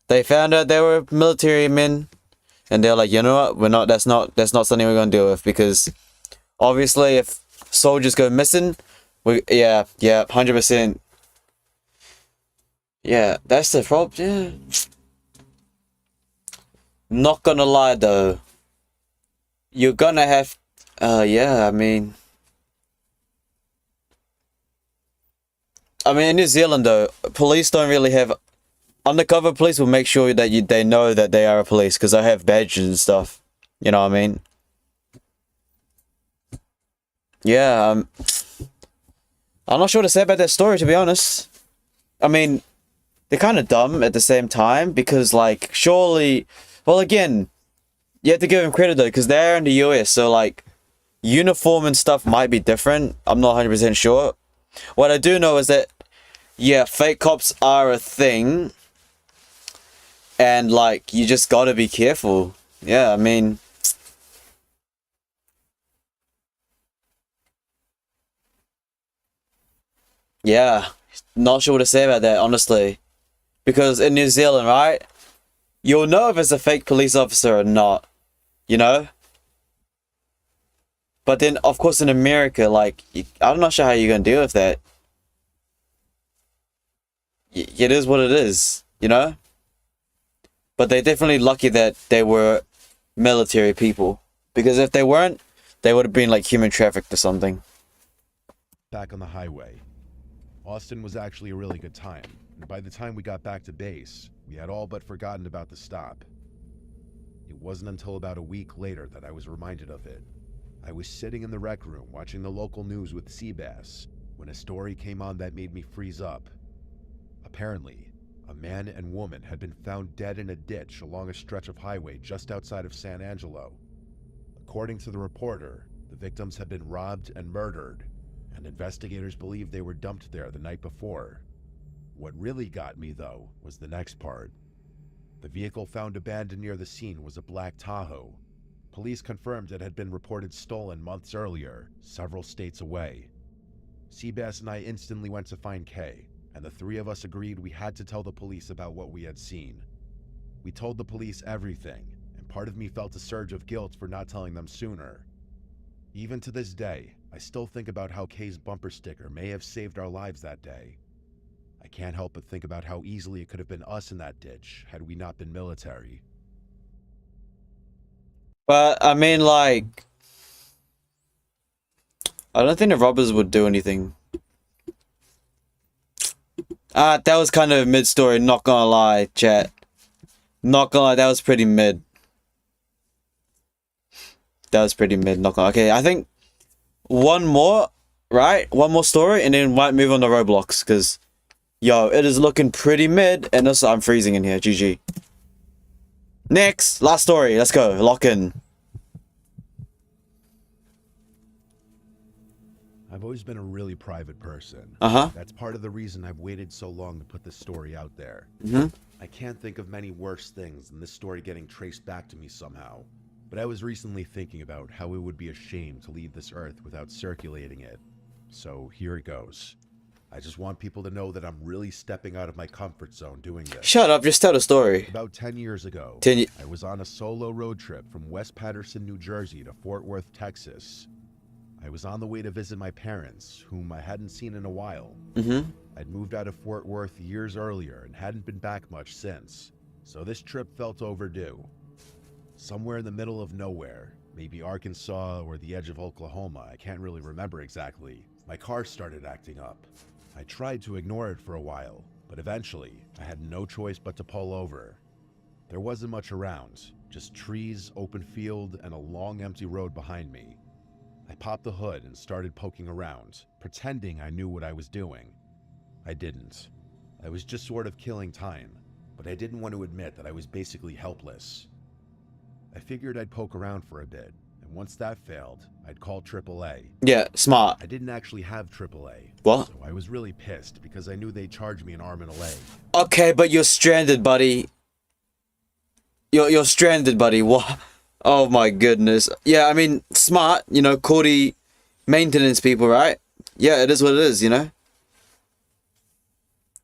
They found out they were military men, and they're like, you know what? That's not something we're gonna deal with, because obviously if soldiers go missing, 100%. Yeah, that's the problem. Yeah. Not gonna lie though, you're gonna have, yeah, I mean, I mean, in New Zealand though, police don't really have undercover police will make sure that they know that they are a police because they have badges and stuff. You know what I mean? Yeah, I'm not sure what to say about that story, to be honest. I mean, they're kind of dumb at the same time because, like, surely, well, again, you have to give them credit though because they're in the US, so like, uniform and stuff might be different. I'm not 100% sure. What I do know is that, yeah, fake cops are a thing. And, like, you just gotta be careful. Yeah, I mean... Yeah, not sure what to say about that, honestly. Because in New Zealand, right? You'll know if it's a fake police officer or not. You know? But then, of course, in America, like, I'm not sure how you're gonna deal with that. It is what it is, you know? But they're definitely lucky that they were military people. Because if they weren't, they would have been like human trafficked or something. Back on the highway. Austin was actually a really good time, and by the time we got back to base, we had all but forgotten about the stop. It wasn't until about a week later that I was reminded of it. I was sitting in the rec room watching the local news with Seabass when a story came on that made me freeze up. Apparently, a man and woman had been found dead in a ditch along a stretch of highway just outside of San Angelo. According to the reporter, the victims had been robbed and murdered, and investigators believe they were dumped there the night before. What really got me, though, was the next part. The vehicle found abandoned near the scene was a black Tahoe. Police confirmed it had been reported stolen months earlier, several states away. Seabass and I instantly went to find Kay, and the three of us agreed we had to tell the police about what we had seen. We told the police everything, and part of me felt a surge of guilt for not telling them sooner. Even to this day, I still think about how Kay's bumper sticker may have saved our lives that day. I can't help but think about how easily it could have been us in that ditch had we not been military. But, I mean, like... I don't think the robbers would do anything. That was kind of a mid-story, not gonna lie, chat. Not gonna lie, that was pretty mid. That was pretty mid, not gonna lie. Okay, I think one more, right? One more story, and then might move on to Roblox, because, yo, it is looking pretty mid, and also I'm freezing in here, GG. Next, last story, let's go, lock in. I've always been a really private person. Uh-huh. That's part of the reason I've waited so long to put this story out there. I can't think of many worse things than this story getting traced back to me somehow. But I was recently thinking about how it would be a shame to leave this earth without circulating it. So here it goes. I just want people to know that I'm really stepping out of my comfort zone doing this. Shut up, just tell the story. About 10 years ago, 10 I was on a solo road trip from West Patterson, New Jersey to Fort Worth, Texas. I was on the way to visit my parents, whom I hadn't seen in a while. I'd moved out of Fort Worth years earlier and hadn't been back much since, so this trip felt overdue. Somewhere in the middle of nowhere, maybe Arkansas or the edge of Oklahoma, I can't really remember exactly, my car started acting up. I tried to ignore it for a while, but eventually, I had no choice but to pull over. There wasn't much around, just trees, open field, and a long empty road behind me. I popped the hood and started poking around, pretending I knew what I was doing. I didn't. I was just sort of killing time, but I didn't want to admit that I was basically helpless. I figured I'd poke around for a bit, and once that failed, I'd call AAA. Yeah, smart. I didn't actually have AAA. What? So I was really pissed because I knew they'd charge me an arm and a leg. Okay, but you're stranded, buddy. You're stranded, buddy. What? Oh my goodness. Yeah, I mean, smart, you know, Cordy maintenance people, right? Yeah, it is what it is, you know?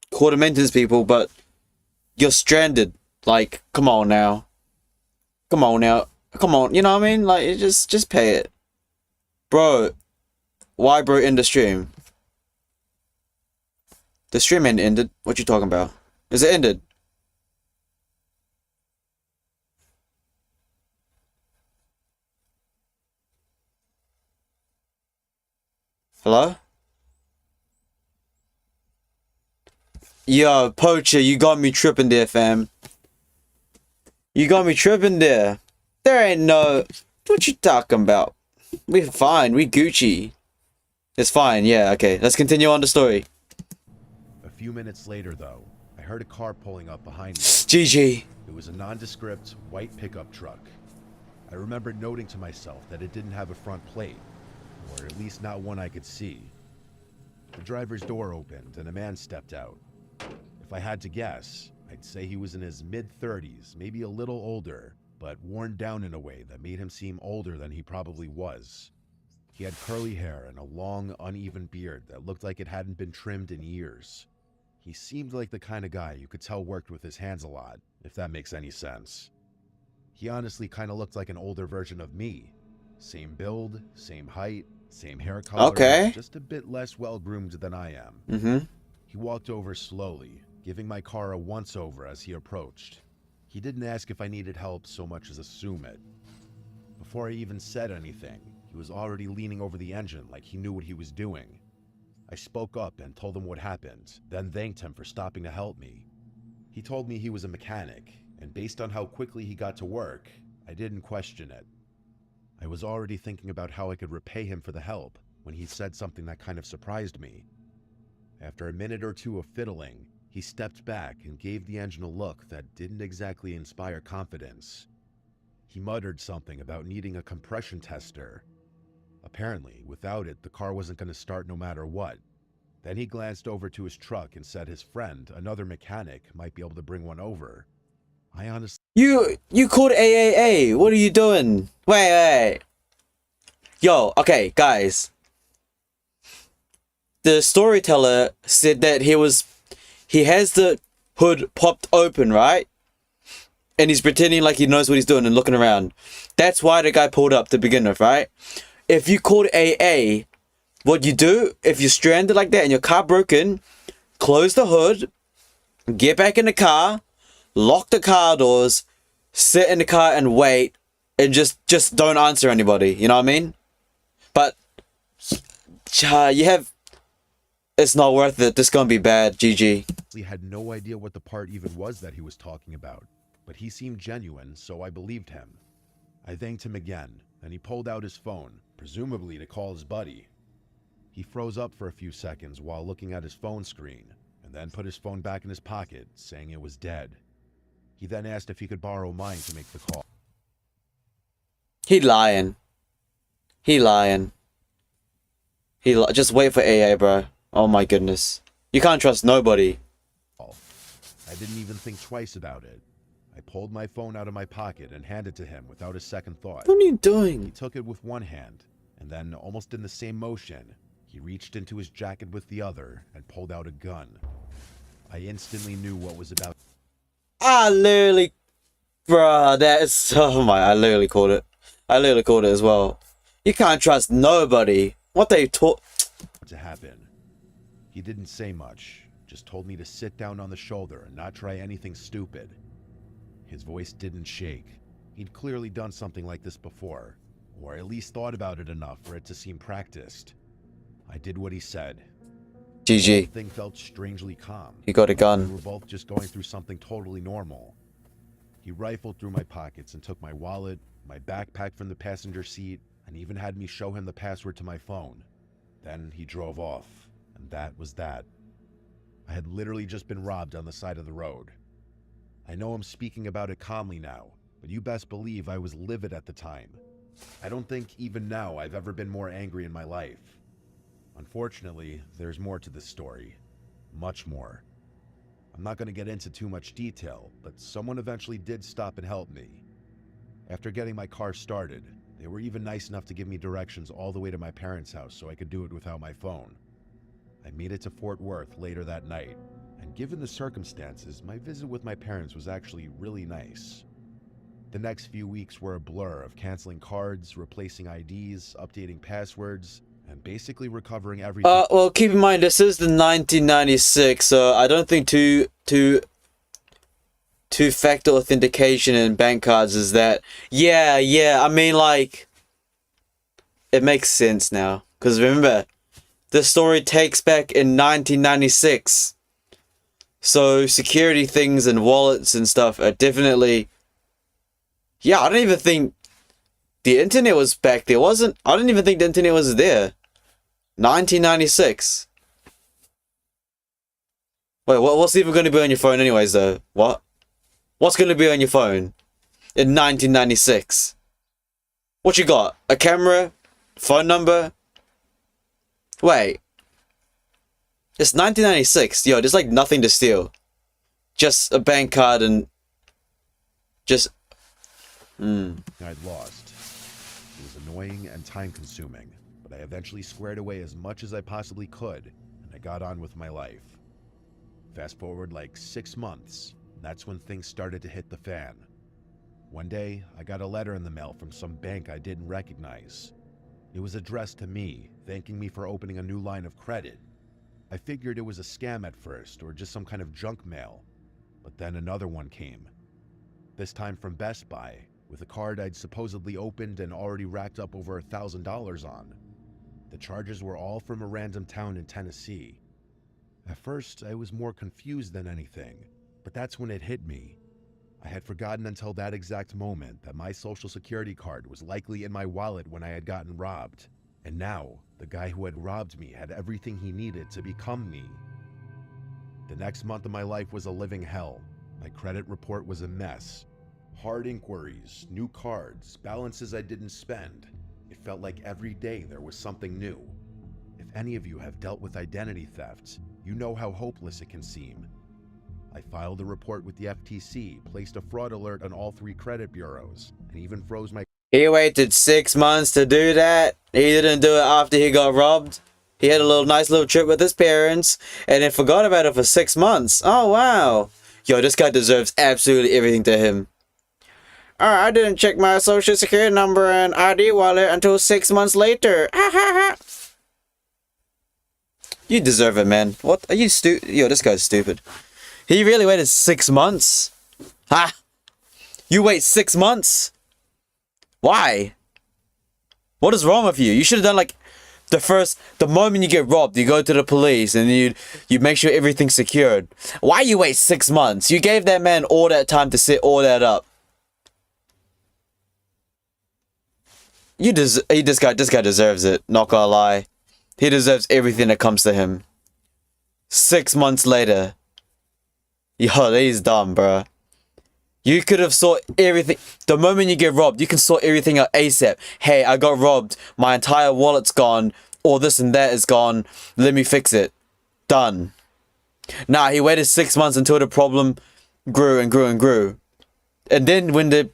Quarter maintenance people, but you're stranded. Like, come on now. Come on now. Come on, you know what I mean? Like, just pay it. Bro, why bro end the stream? The stream ain't ended. What you talking about? Is it ended? Hello? Yo, Poacher, you got me tripping there, fam. You got me tripping there. There ain't no... What you talking about? We fine. We Gucci. It's fine. Yeah, okay. Let's continue on the story. A few minutes later, though, I heard a car pulling up behind me. GG. It was a nondescript white pickup truck. I remember noting to myself that it didn't have a front plate, or at least not one I could see. The driver's door opened and a man stepped out. If I had to guess, I'd say he was in his mid-30s, maybe a little older, but worn down in a way that made him seem older than he probably was. He had curly hair and a long, uneven beard that looked like it hadn't been trimmed in years. He seemed like the kind of guy you could tell worked with his hands a lot, if that makes any sense. He honestly kind of looked like an older version of me. Same build, same height, same hair color, Okay. just a bit less well-groomed than I am. Mm-hmm. He walked over slowly, giving my car a once-over as he approached. He didn't ask if I needed help so much as assume it. Before I even said anything, he was already leaning over the engine like he knew what he was doing. I spoke up and told him what happened, then thanked him for stopping to help me. He told me he was a mechanic, and based on how quickly he got to work, I didn't question it. I was already thinking about how I could repay him for the help when he said something that kind of surprised me. After a minute or two of fiddling, he stepped back and gave the engine a look that didn't exactly inspire confidence. He muttered something about needing a compression tester. Apparently, without it, the car wasn't going to start no matter what. Then he glanced over to his truck and said his friend, another mechanic, might be able to bring one over. I honestly... You called AAA. What are you doing? Wait. Yo, okay, guys. The storyteller said that he has the hood popped open, right? And he's pretending like he knows what he's doing and looking around. That's why the guy pulled up to begin with, right? If you called AA, what you do, if you're stranded like that and your car broken, close the hood, get back in the car, lock the car doors, sit in the car and wait, and just don't answer anybody, you know what I mean? But you have... It's not worth it. This is gonna be bad. GG. He had no idea what the part even was that he was talking about, but he seemed genuine, so I believed him. I thanked him again, and he pulled out his phone, presumably to call his buddy. He froze up for a few seconds while looking at his phone screen, and then put his phone back in his pocket, saying it was dead. He then asked if he could borrow mine to make the call. He lying. Just wait for AA, bro. Oh my goodness. You can't trust nobody. I didn't even think twice about it. I pulled my phone out of my pocket and handed it to him without a second thought. What are you He doing? took it with one hand, and then, almost in the same motion, he reached into his jacket with the other and pulled out a gun. I instantly knew what was about. I literally... Bruh, that's... Oh my... I literally called it as well. You can't trust nobody. What they taught... to happen. He didn't say much, just told me to sit down on the shoulder and not try anything stupid. His voice didn't shake. He'd clearly done something like this before, or at least thought about it enough for it to seem practiced. I did what he said. The GG. thing felt strangely calm. He got a We gun. were both just going through something totally normal. He rifled through my pockets and took my wallet, my backpack from the passenger seat, and even had me show him the password to my phone. Then he drove off, and that was that. I had literally just been robbed on the side of the road. I know I'm speaking about it calmly now, but you best believe I was livid at the time. I don't think even now I've ever been more angry in my life. Unfortunately, there's more to this story. Much more. I'm not going to get into too much detail, but someone eventually did stop and help me. After getting my car started, they were even nice enough to give me directions all the way to my parents' house so I could do it without my phone. I made it to Fort Worth later that night, and given the circumstances, my visit with my parents was actually really nice. The next few weeks were a blur of canceling cards, replacing IDs, updating passwords, and basically recovering everything. Well, keep in mind, this is the 1996, so I don't think two-factor authentication in bank cards is that. Yeah, I mean, like, it makes sense now. Because remember, the story takes back in 1996. So security things and wallets and stuff are definitely... Yeah, I don't even think the internet was back there. I didn't even think the internet was there. 1996. Wait, what's even going to be on your phone anyways, though? What? What's going to be on your phone in 1996? What you got? A camera? Phone number? Wait. It's 1996. Yo, there's like nothing to steal. Just a bank card and... Just... I'd lost. It was annoying and time-consuming, but I eventually squared away as much as I possibly could, and I got on with my life. Fast forward like 6 months, and that's when things started to hit the fan. One day, I got a letter in the mail from some bank I didn't recognize. It was addressed to me, thanking me for opening a new line of credit. I figured it was a scam at first, or just some kind of junk mail. But then another one came. This time from Best Buy, with a card I'd supposedly opened and already racked up over $1,000 on. The charges were all from a random town in Tennessee. At first, I was more confused than anything, but that's when it hit me. I had forgotten until that exact moment that my social security card was likely in my wallet when I had gotten robbed. And now, the guy who had robbed me had everything he needed to become me. The next month of my life was a living hell. My credit report was a mess. Hard inquiries, new cards, balances I didn't spend. It felt like every day there was something new. If any of you have dealt with identity theft, you know how hopeless it can seem. I filed a report with the FTC, placed a fraud alert on all 3 credit bureaus, and even froze my... He waited 6 months to do that. He didn't do it after he got robbed. He had a nice little trip with his parents, and then forgot about it for 6 months. Oh, wow. Yo, this guy deserves absolutely everything to him. I didn't check my social security number and ID wallet until 6 months later. You deserve it, man. What? Are you stupid? Yo, this guy's stupid. He really waited 6 months? Ha! You wait 6 months? Why? What is wrong with you? You should have done like the moment you get robbed, you go to the police and you make sure everything's secured. Why you wait 6 months? You gave that man all that time to set all that up. This guy deserves it, not gonna lie. He deserves everything that comes to him. 6 months later. Yo, he's dumb, bruh. You could have sought everything. The moment you get robbed, you can sort everything out ASAP. Hey, I got robbed. My entire wallet's gone. All this and that is gone. Let me fix it. Done. Nah, he waited 6 months until the problem grew and grew and grew. And then when the...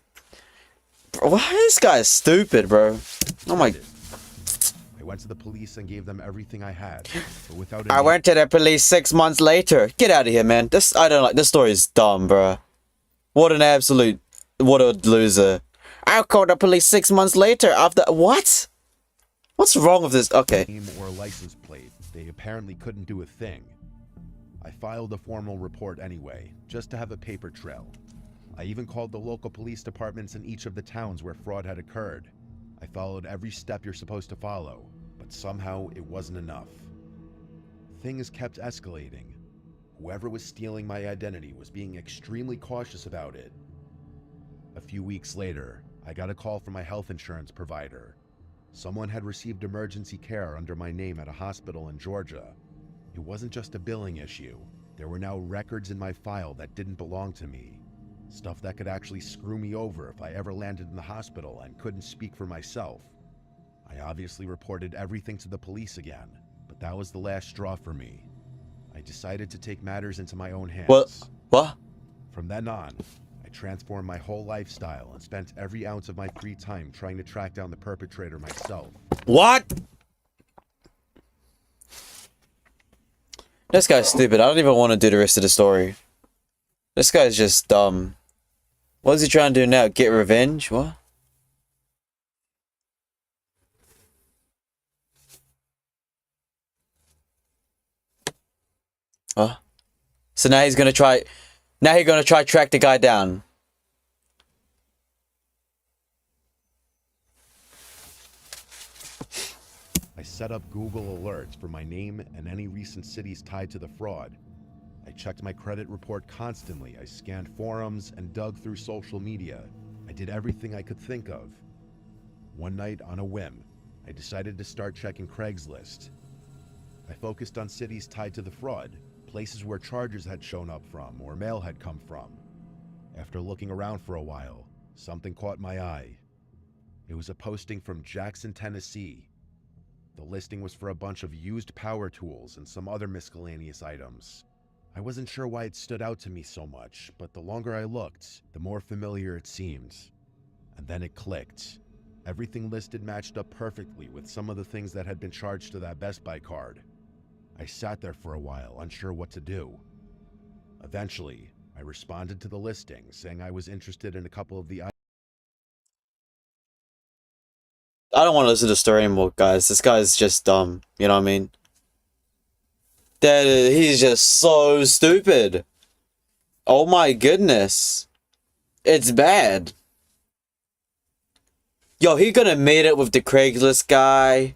Why this guy is stupid, bro? Oh my... I went to the police and gave them everything I had, but without... I went to the police 6 months later. Get out of here, man. I don't like... This story is dumb, bro. What an absolute... What a loser. I called the police 6 months later after... What? What's wrong with this? Okay. Name or license plate. They apparently couldn't do a thing. I filed a formal report anyway, just to have a paper trail. I even called the local police departments in each of the towns where fraud had occurred. I followed every step you're supposed to follow, but somehow it wasn't enough. Things kept escalating. Whoever was stealing my identity was being extremely cautious about it. A few weeks later, I got a call from my health insurance provider. Someone had received emergency care under my name at a hospital in Georgia. It wasn't just a billing issue. There were now records in my file that didn't belong to me. Stuff that could actually screw me over if I ever landed in the hospital and couldn't speak for myself. I obviously reported everything to the police again, but that was the last straw for me. I decided to take matters into my own hands. What? From then on, I transformed my whole lifestyle and spent every ounce of my free time trying to track down the perpetrator myself. What? This guy's stupid. I don't even want to do the rest of the story. This guy's just dumb. What is he trying to do now? Get revenge? What? Huh? So now he's gonna try... Now he's gonna try track the guy down. I set up Google alerts for my name and any recent cities tied to the fraud. I checked my credit report constantly. I scanned forums and dug through social media. I did everything I could think of. One night, on a whim, I decided to start checking Craigslist. I focused on cities tied to the fraud, places where charges had shown up from or mail had come from. After looking around for a while, something caught my eye. It was a posting from Jackson, Tennessee. The listing was for a bunch of used power tools and some other miscellaneous items. I wasn't sure why it stood out to me so much, but the longer I looked, the more familiar it seemed. And then it clicked. Everything listed matched up perfectly with some of the things that had been charged to that Best Buy card. I sat there for a while, unsure what to do. Eventually, I responded to the listing, saying I was interested in a couple of the items. I don't want to listen to the story anymore, guys. This guy's just dumb. You know what I mean? He's just so stupid. Oh my goodness. It's bad. Yo, he gonna meet it with the Craigslist guy.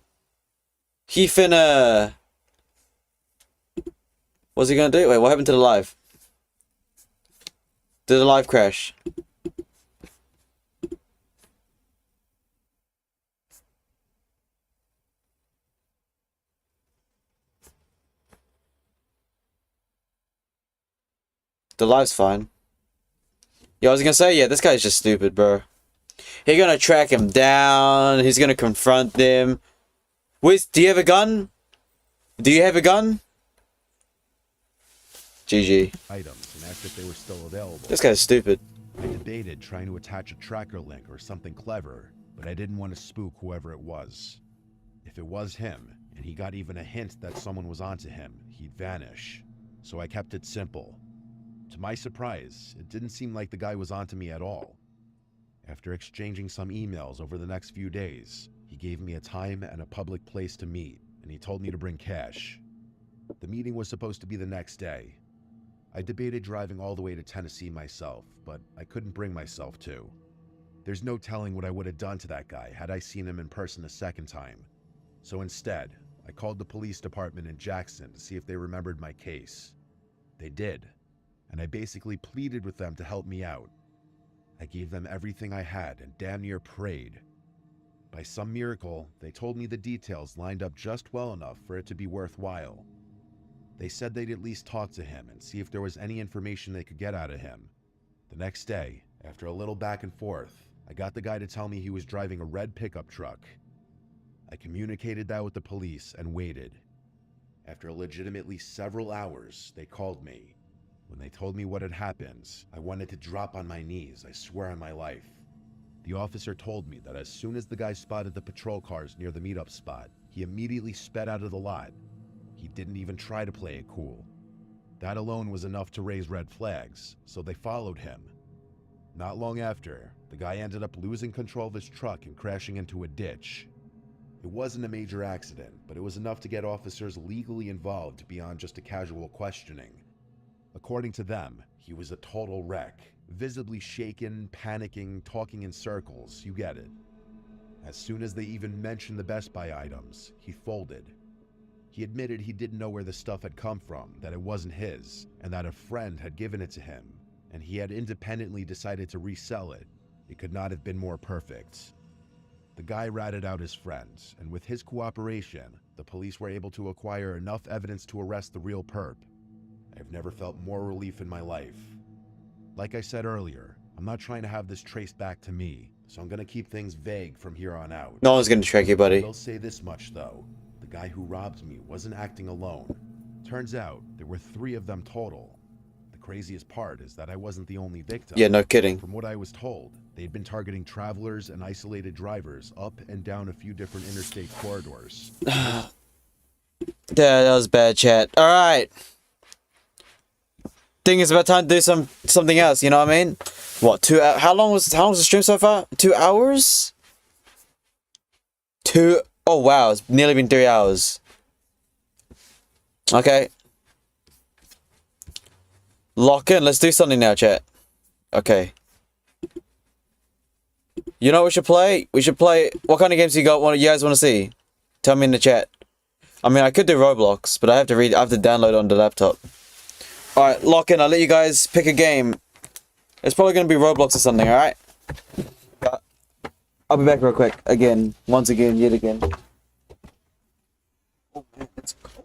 He finna... What's he gonna do? Wait, what happened to the live? Did the live crash? The live's fine. Yo, I was gonna say, yeah, this guy's just stupid, bro. He's gonna track him down. He's gonna confront them. Wait, do you have a gun? Do you have a gun? GG. Items and asked if they were still available. This guy's stupid. I debated trying to attach a tracker link or something clever, but I didn't want to spook whoever it was. If it was him, and he got even a hint that someone was onto him, he'd vanish. So I kept it simple. To my surprise, it didn't seem like the guy was onto me at all. After exchanging some emails over the next few days, he gave me a time and a public place to meet, and he told me to bring cash. The meeting was supposed to be the next day. I debated driving all the way to Tennessee myself, but I couldn't bring myself to. There's no telling what I would have done to that guy had I seen him in person a second time. So instead, I called the police department in Jackson to see if they remembered my case. They did, and I basically pleaded with them to help me out. I gave them everything I had and damn near prayed. By some miracle, they told me the details lined up just well enough for it to be worthwhile. They said they'd at least talk to him and see if there was any information they could get out of him. The next day, after a little back and forth, I got the guy to tell me he was driving a red pickup truck. I communicated that with the police and waited. After legitimately several hours, they called me. When they told me what had happened, I wanted to drop on my knees, I swear on my life. The officer told me that as soon as the guy spotted the patrol cars near the meetup spot, he immediately sped out of the lot. He didn't even try to play it cool. That alone was enough to raise red flags, so they followed him. Not long after, the guy ended up losing control of his truck and crashing into a ditch. It wasn't a major accident, but it was enough to get officers legally involved beyond just a casual questioning. According to them, he was a total wreck, visibly shaken, panicking, talking in circles, you get it. As soon as they even mentioned the Best Buy items, he folded. He admitted he didn't know where the stuff had come from, that it wasn't his, and that a friend had given it to him, and he had independently decided to resell it. It could not have been more perfect. The guy ratted out his friends, and with his cooperation, the police were able to acquire enough evidence to arrest the real perp. I've never felt more relief in my life. Like I said earlier, I'm not trying to have this traced back to me, so I'm gonna keep things vague from here on out. No one's gonna track you, buddy. I will say this much though, the guy who robbed me wasn't acting alone. Turns out, there were 3 of them total. The craziest part is that I wasn't the only victim. Yeah, no kidding. From what I was told, they'd been targeting travelers and isolated drivers up and down a few different interstate corridors. Yeah, that was bad, chat. Alright. Think it's about time to do something else, you know what I mean? What, 2 hours? How long was the stream so far? 2 hours? Oh wow, it's nearly been 3 hours. Okay. Lock in, let's do something now, chat. Okay. You know what we should play? We should play, what kind of games you guys want to see? Tell me in the chat. I mean, I could do Roblox, but I have to download it on the laptop. Alright, lock in. I'll let you guys pick a game. It's probably gonna be Roblox or something, alright? I'll be back real quick. Again. Once again, yet again. Oh man, it's cold.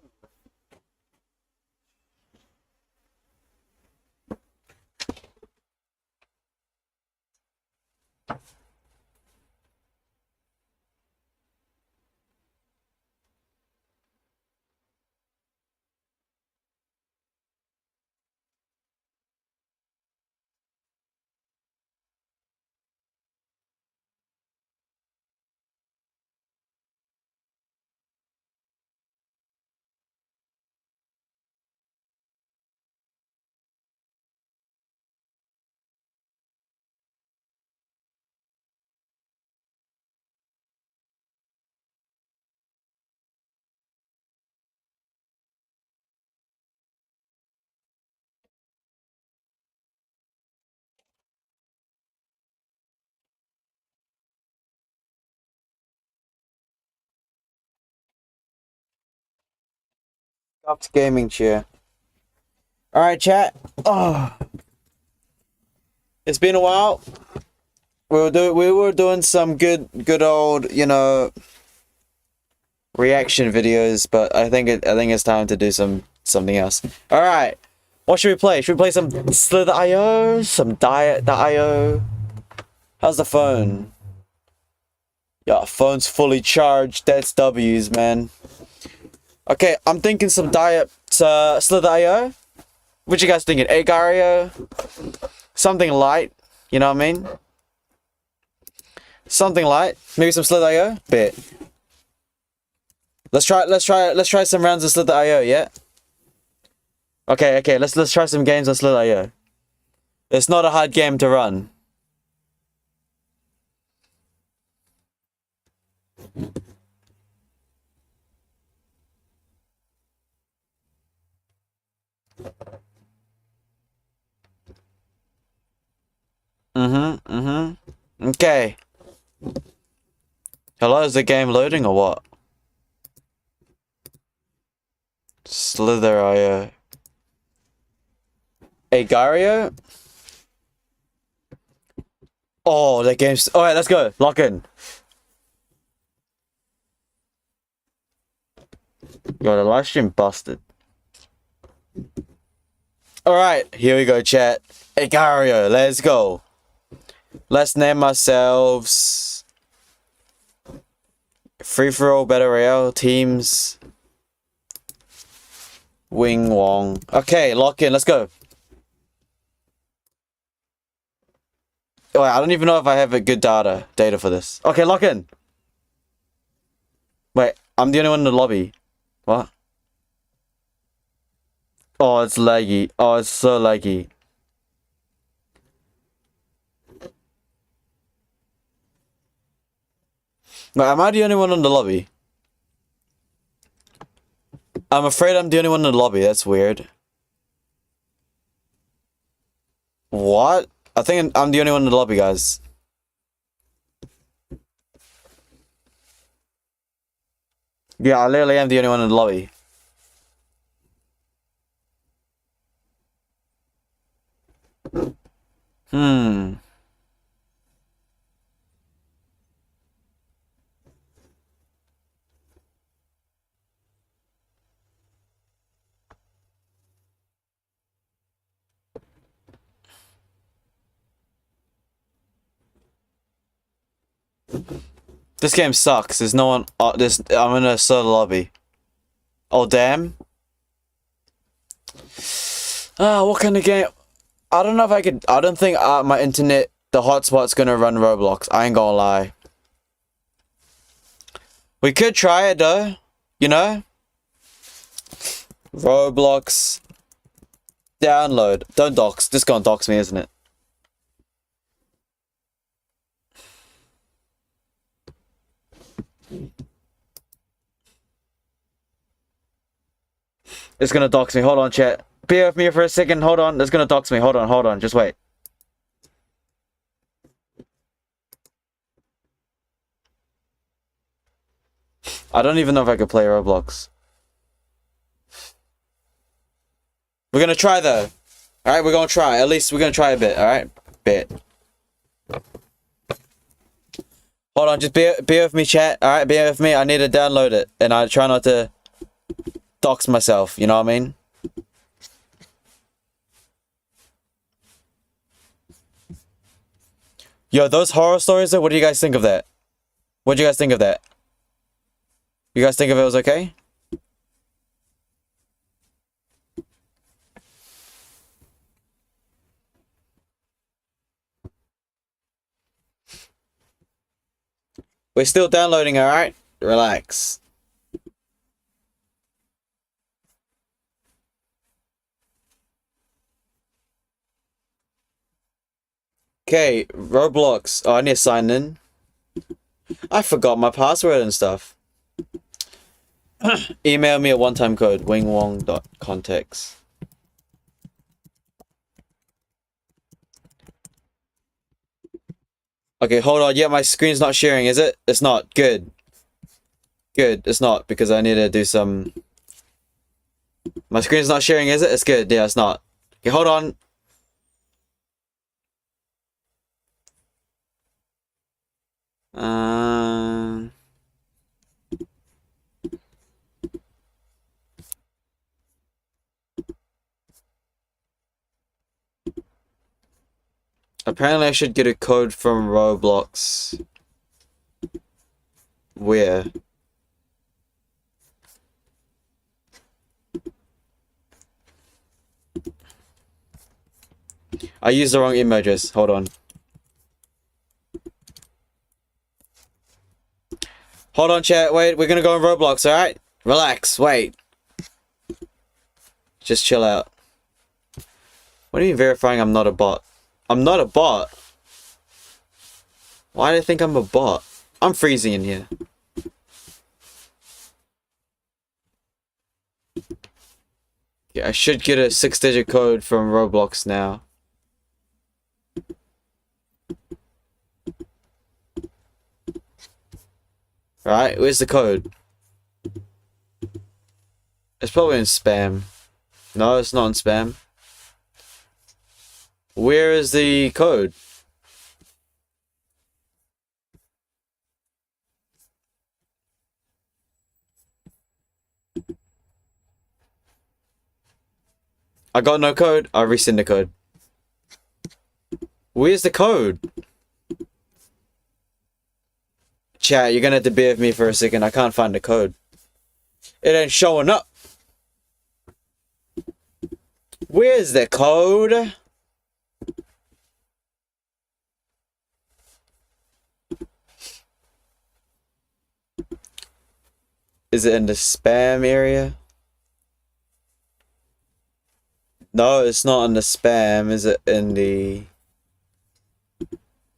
Soft gaming chair. Alright, chat. Oh. It's been a while. We were doing some good old, you know, reaction videos, but I think it's time to do something else. Alright. What should we play? Should we play some Slither.io? Some Diet.io? How's the phone? Yeah, phone's fully charged. That's W's, man. Okay, I'm thinking some Slither.io. What you guys thinking? Agario? Something light, you know what I mean? Something light. Maybe some Slither.io? Bet. Let's try some rounds of Slither.io, yeah? Okay, let's try some games on Slither.io. It's not a hard game to run. Okay. Hello, is the game loading or what? Slither.io. Agario? Oh, that game's... Alright, let's go. Lock in. Yo, the live stream busted. Alright, here we go, chat. Agario, let's go. Let's name ourselves... Free-for-all, Battle Royale, Teams... Wing Wong. Okay, lock in, let's go. Wait, I don't even know if I have a good data for this. Okay, lock in. Wait, I'm the only one in the lobby. What? Oh, it's laggy. Oh, it's so laggy. Wait, am I the only one in the lobby? I'm afraid I'm the only one in the lobby. That's weird. What? I think I'm the only one in the lobby, guys. Yeah, I literally am the only one in the lobby. This game sucks. There's no one. I'm in a solo lobby. Oh damn. What kind of game? I don't know if I could. I don't think my internet, the hotspot's gonna run Roblox. I ain't gonna lie. We could try it though. You know. Roblox. Download. Don't dox. This gonna dox me, isn't it? It's gonna dox me. Hold on, chat. Bear with me for a second. Hold on. It's gonna dox me. Hold on. Just wait. I don't even know if I could play Roblox. We're gonna try though. Alright, we're gonna try. At least we're gonna try a bit, alright? Bit. Hold on, just bear with me, chat. Alright, bear with me. I need to download it. And I try not to dox myself, you know what I mean? Yo, those horror stories though, what do you guys think of that? What do you guys think of that? You guys think if it was okay? We're still downloading, alright? Relax. Okay, Roblox. Oh, I need to sign in. I forgot my password and stuff. Email me a one-time code, wingwong.context. Okay, hold on. Yeah, my screen's not sharing, is it? It's not. Good. Good. It's not, because I need to do some... My screen's not sharing, is it? It's good. Yeah, it's not. Okay, hold on. Apparently I should get a code from Roblox. Where? I used the wrong email address. Hold on. Hold on, chat. Wait, we're gonna go on Roblox, alright? Relax. Wait. Just chill out. What are you verifying I'm not a bot? I'm not a bot. Why do you think I'm a bot? I'm freezing in here. Yeah, I should get a 6-digit code from Roblox now. Right, where's the code? It's probably in spam. No, it's not in spam. Where is the code? I got no code. I'll resend the code. Where's the code? Chat, you're gonna have to bear with me for a second. I can't find the code. It ain't showing up. Where's the code? Is it in the spam area? No, it's not in the spam. Is it in the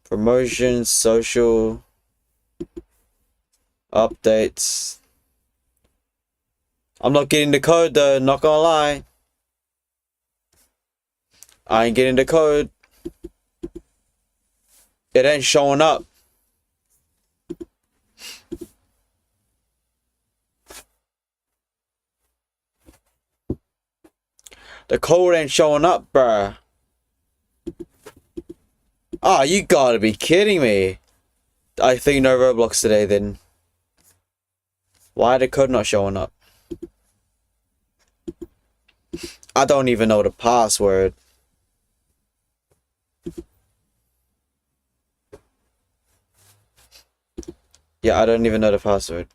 promotions, social updates? I'm not getting the code though, not gonna lie. I ain't getting the code. It ain't showing up. The code ain't showing up, bruh. Oh, you gotta be kidding me. I think no Roblox today then. Why the code not showing up? I don't even know the password. Yeah, I don't even know the password.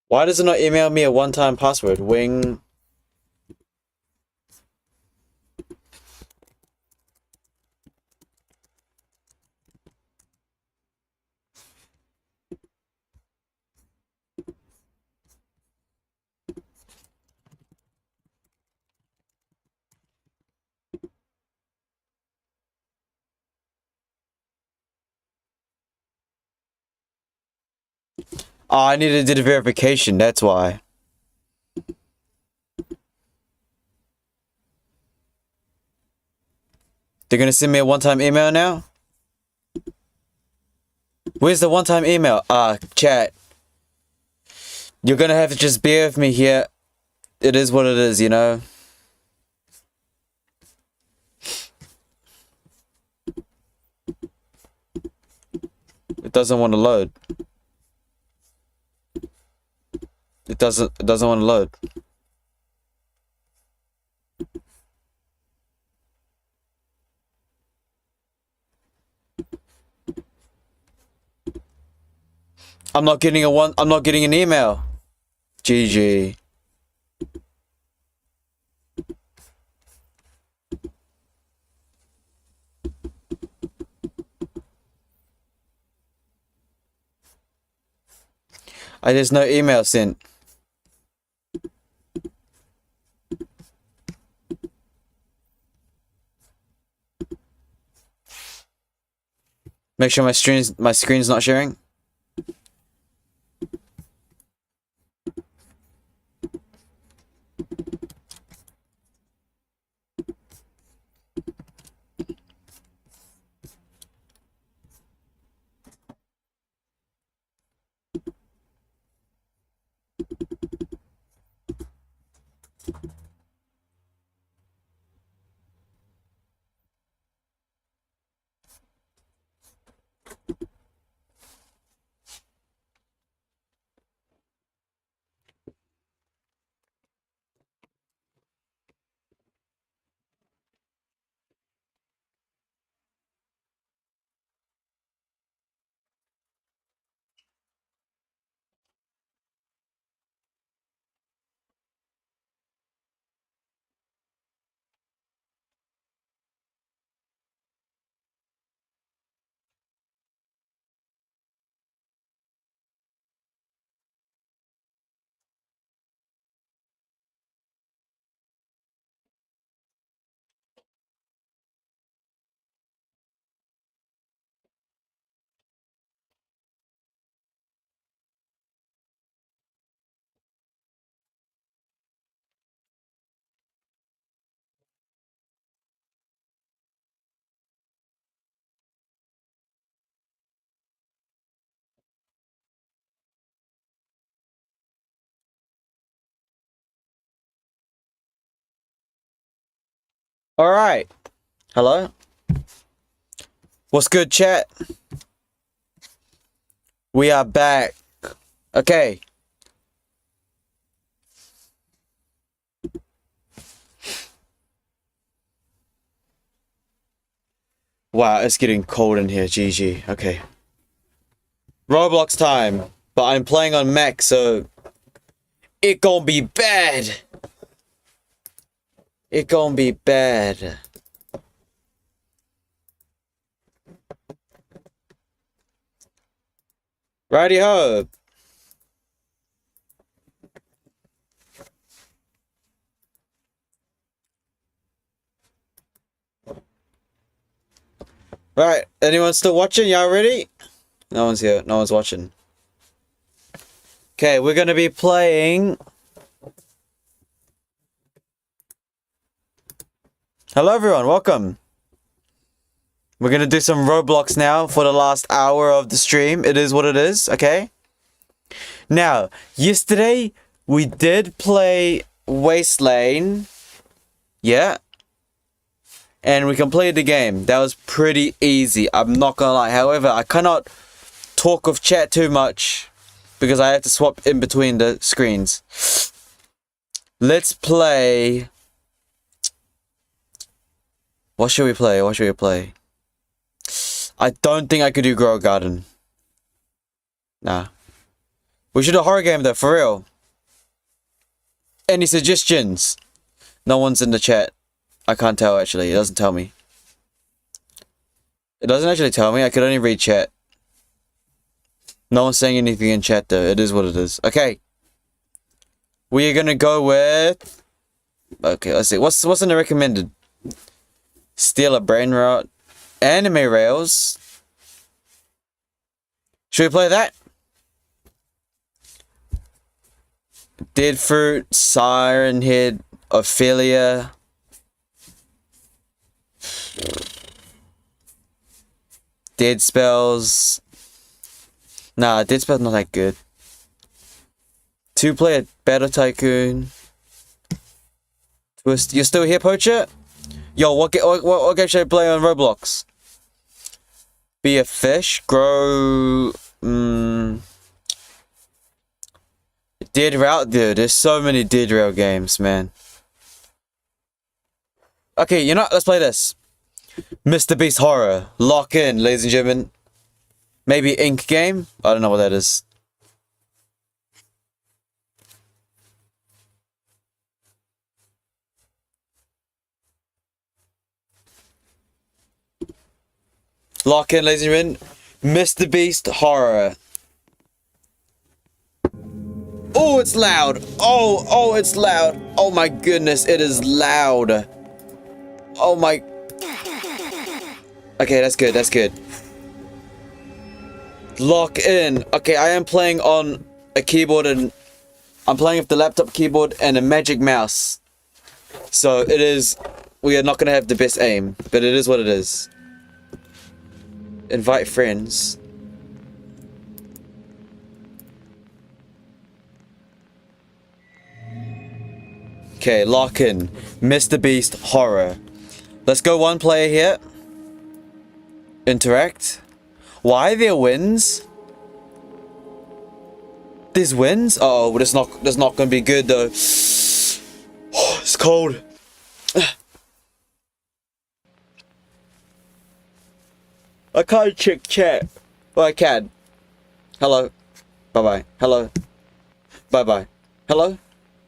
Why does it not email me a one-time password? Wing. Oh, I needed to do the verification, that's why. They're gonna send me a one-time email now? Where's the one-time email? Chat. You're gonna have to just bear with me here. It is what it is, you know? It doesn't want to load. It doesn't want to load. I'm not getting an email. GG. There's no email sent. Make sure my screen's not sharing. All right. Hello? What's good, chat? We are back. Okay. Wow, it's getting cold in here, GG. Okay. Roblox time. But I'm playing on Mac, so it gonna be bad. It gonna be bad. Righty ho. Right, anyone still watching? Y'all ready? No one's here. No one's watching. Okay, we're gonna be playing. Hello everyone, welcome. We're gonna do some Roblox now for the last hour of the stream. It is what it is, okay? Now, yesterday we did play Wasteland. Yeah. And we completed the game. That was pretty easy, I'm not gonna lie. However, I cannot talk with chat too much because I have to swap in between the screens. Let's play. What should we play? What should we play? I don't think I could do Grow Garden. Nah. We should do a horror game though, for real. Any suggestions? No one's in the chat. I can't tell actually. It doesn't tell me. It doesn't actually tell me. I could only read chat. No one's saying anything in chat though. It is what it is. Okay. We are gonna go with. Okay, let's see. What's in the recommended? Steal a brain rot. Anime rails. Should we play that? Deadfruit, Siren Head, Ophelia. Dead Spells. Nah, Dead Spells not that good. 2-player Battle Tycoon. Twist. You're still here, Poacher? Yo, what game should I play on Roblox? Be a fish. Grow. Dead Rail, dude. There's so many Dead Rail games, man. Okay, you know what? Let's play this. Mr. Beast Horror. Lock in, ladies and gentlemen. Maybe Ink game? I don't know what that is. Lock in, ladies and gentlemen. Mr. Beast Horror. Oh, it's loud. Oh, it's loud. Oh my goodness, it is loud. Oh my. Okay, that's good, that's good. Lock in. Okay, I am playing on a keyboard and I'm playing with the laptop keyboard and a magic mouse. So it is, we are not going to have the best aim, but it is what it is. Invite friends. Okay, lock in. Mr. Beast Horror. Let's go one player here. Interact. Why are there wins? There's wins? Uh oh, that's not gonna be good though. Oh, it's cold. I can't check chat. Well, I can. Hello. Bye bye. Hello. Bye bye. Hello.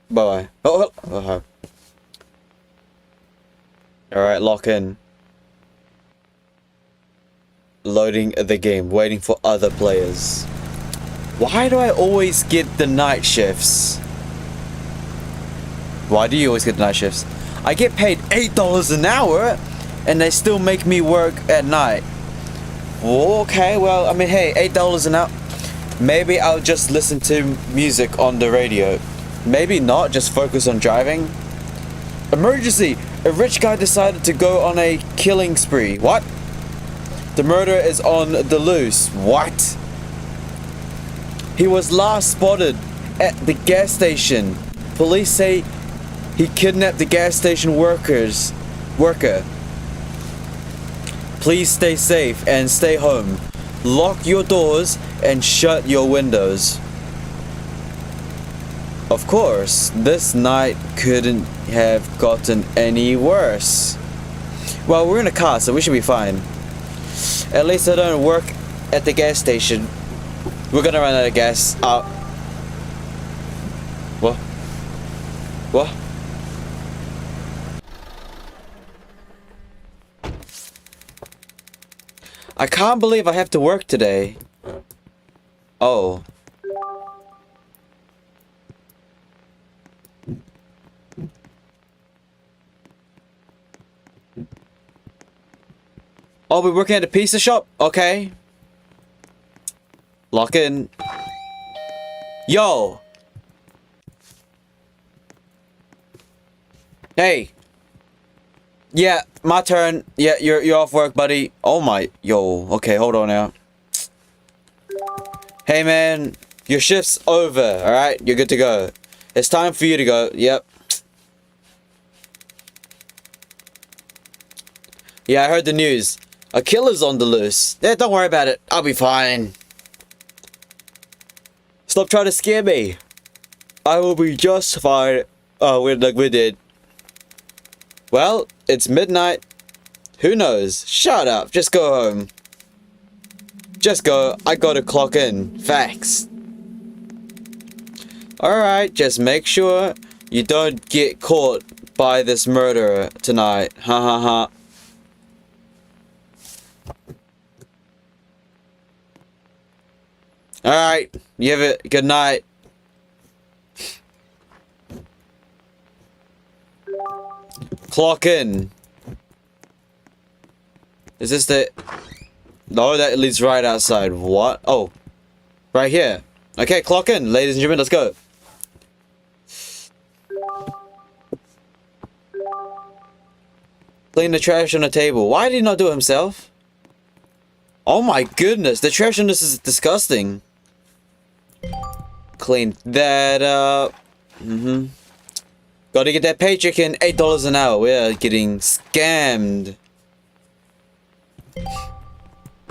Bye bye. Oh, hello. Alright, lock in. Loading the game, waiting for other players. Why do I always get the night shifts? Why do you always get the night shifts? I get paid $8 an hour and they still make me work at night. Okay, well, I mean, hey, $8 an hour. Maybe I'll just listen to music on the radio. Maybe not, just focus on driving. Emergency! A rich guy decided to go on a killing spree. What? The murderer is on the loose. What? He was last spotted at the gas station. Police say he kidnapped the gas station worker. Please stay safe and stay home. Lock your doors and shut your windows. Of course, this night couldn't have gotten any worse. Well, we're in a car, so we should be fine. At least I don't work at the gas station. We're gonna run out of gas. What? What? I can't believe I have to work today. Oh. Oh, we're working at a pizza shop? Okay. Lock in. Yo! Hey! Yeah, my turn. Yeah, you're off work, buddy. Oh my... Yo, okay, hold on now. Hey, man. Your shift's over, alright? You're good to go. It's time for you to go. Yep. Yeah, I heard the news. A killer's on the loose. Yeah, don't worry about it. I'll be fine. Stop trying to scare me. I will be just fine. Oh, we're dead. Well, it's midnight. Who knows? Shut up. Just go home. Just go. I gotta clock in. Facts. Alright, just make sure you don't get caught by this murderer tonight. Ha ha ha. Alright, you have it. Good night. Clock in. Is this the... No, that leads right outside. What? Oh. Right here. Okay, clock in, ladies and gentlemen. Let's go. Clean the trash on the table. Why did he not do it himself? Oh my goodness, the trash on this is disgusting. Clean that up. Gotta get that paycheck in. $8 an hour. We're getting scammed.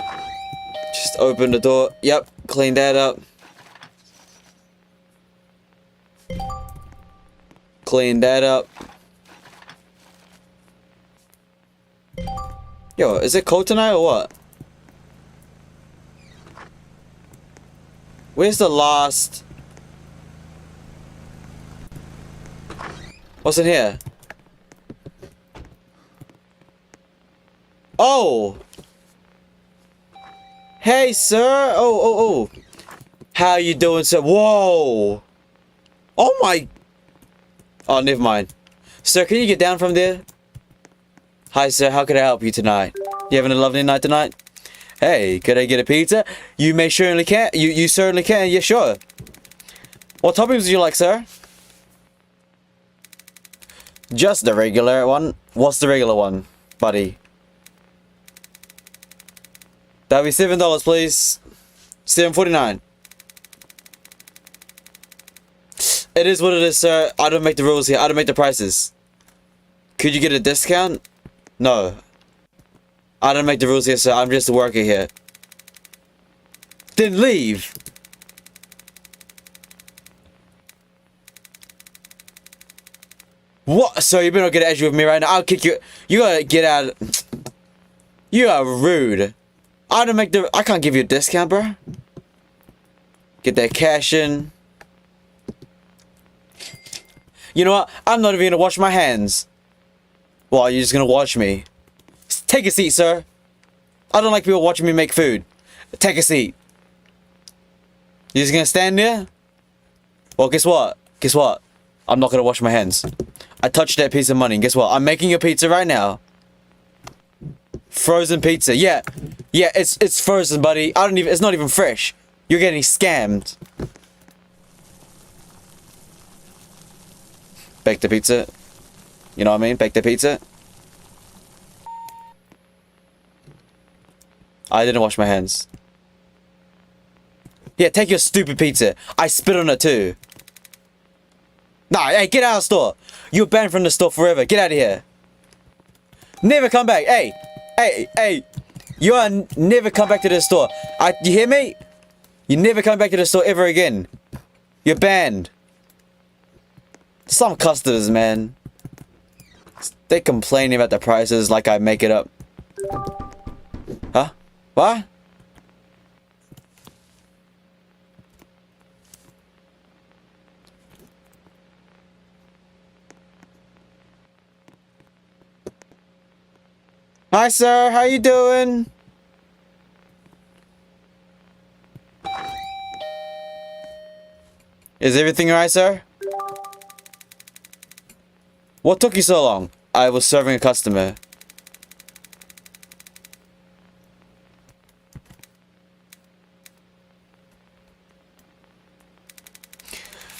Just open the door. Yep, clean that up. Clean that up. Yo, is it cold tonight or what? Where's the last... What's in here? Oh! Hey, sir! Oh. How you doing, sir? Whoa! Oh my... Oh, never mind. Sir, can you get down from there? Hi, sir. How can I help you tonight? You having a lovely night tonight? Hey, could I get a pizza? You may certainly can. You certainly can. Yeah, sure. What toppings would you like, sir? Just the regular one. What's the regular one, buddy? That'll be $7, please. $7.49. It is what it is, sir. I don't make the rules here. I don't make the prices. Could you get a discount? No. I don't make the rules here, sir. I'm just a worker here. Then leave. What? So you better not get angry with me right now. I'll kick you. You gotta get out. You are rude. I don't make the. I can't give you a discount, bro. Get that cash in. You know what? I'm not even gonna wash my hands. Well, you're just gonna watch me. Take a seat, sir. I don't like people watching me make food. Take a seat. You're just gonna stand there? Well, guess what? Guess what? I'm not gonna wash my hands. I touched that piece of money, and guess what? I'm making a pizza right now. Frozen pizza. Yeah. Yeah, it's frozen, buddy. It's not even fresh. You're getting scammed. Bake the pizza. You know what I mean? Bake the pizza. I didn't wash my hands. Yeah, take your stupid pizza. I spit on it too. Nah, hey, get out of the store. You're banned from the store forever. Get out of here. Never come back. Hey. You are never come back to the store. You hear me? You never come back to the store ever again. You're banned. Some customers, man. They complaining about the prices like I make it up. Huh? What? Hi, sir. How you doing? Is everything alright, sir? What took you so long? I was serving a customer.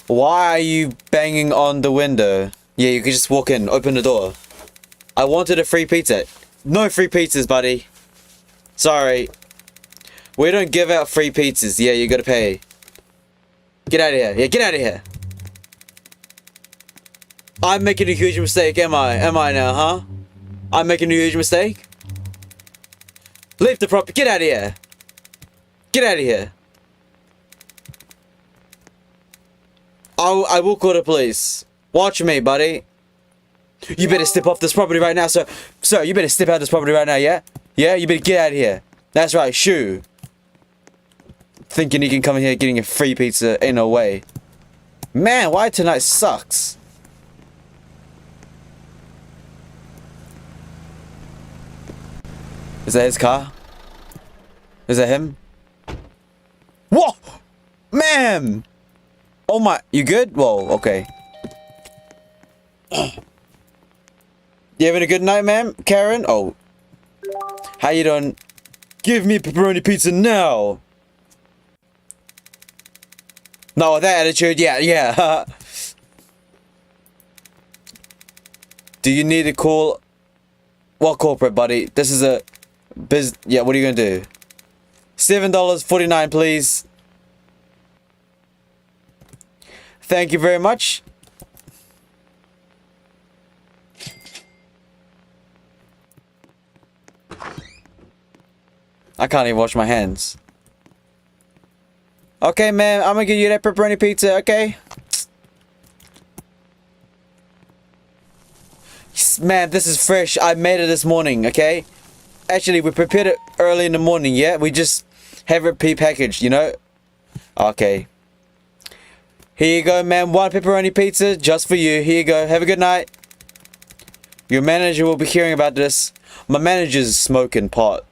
Why are you banging on the window? Yeah, you could just walk in, open the door. I wanted a free pizza. No free pizzas, buddy. Sorry. We don't give out free pizzas. Yeah, you gotta pay. Get out of here. Yeah, get out of here. I'm making a huge mistake, am I? Am I now, huh? I'm making a huge mistake? Leave the property. Get out of here. Get out of here. I will call the police. Watch me, buddy. You better step off this property right now, sir. Sir, you better step out of this property right now, yeah? Yeah, you better get out of here. That's right, shoo. Thinking you can come in here getting a free pizza, ain't no way. Man, why tonight sucks. Is that his car? Is that him? Whoa! Ma'am! Oh my, you good? Whoa, okay. You having a good night, ma'am? Karen? Oh. How you doing? Give me pepperoni pizza now! No, with that attitude, yeah. Do you need to call What corporate, buddy? This is a yeah, what are you gonna do? $7.49, please. Thank you very much. I can't even wash my hands. Okay, man, I'm gonna give you that pepperoni pizza, okay? Man, this is fresh. I made it this morning, okay? Actually, we prepared it early in the morning, yeah? We just have it pre-packaged, you know? Okay. Here you go, man. 1 pepperoni pizza just for you. Here you go. Have a good night. Your manager will be hearing about this. My manager's smoking pot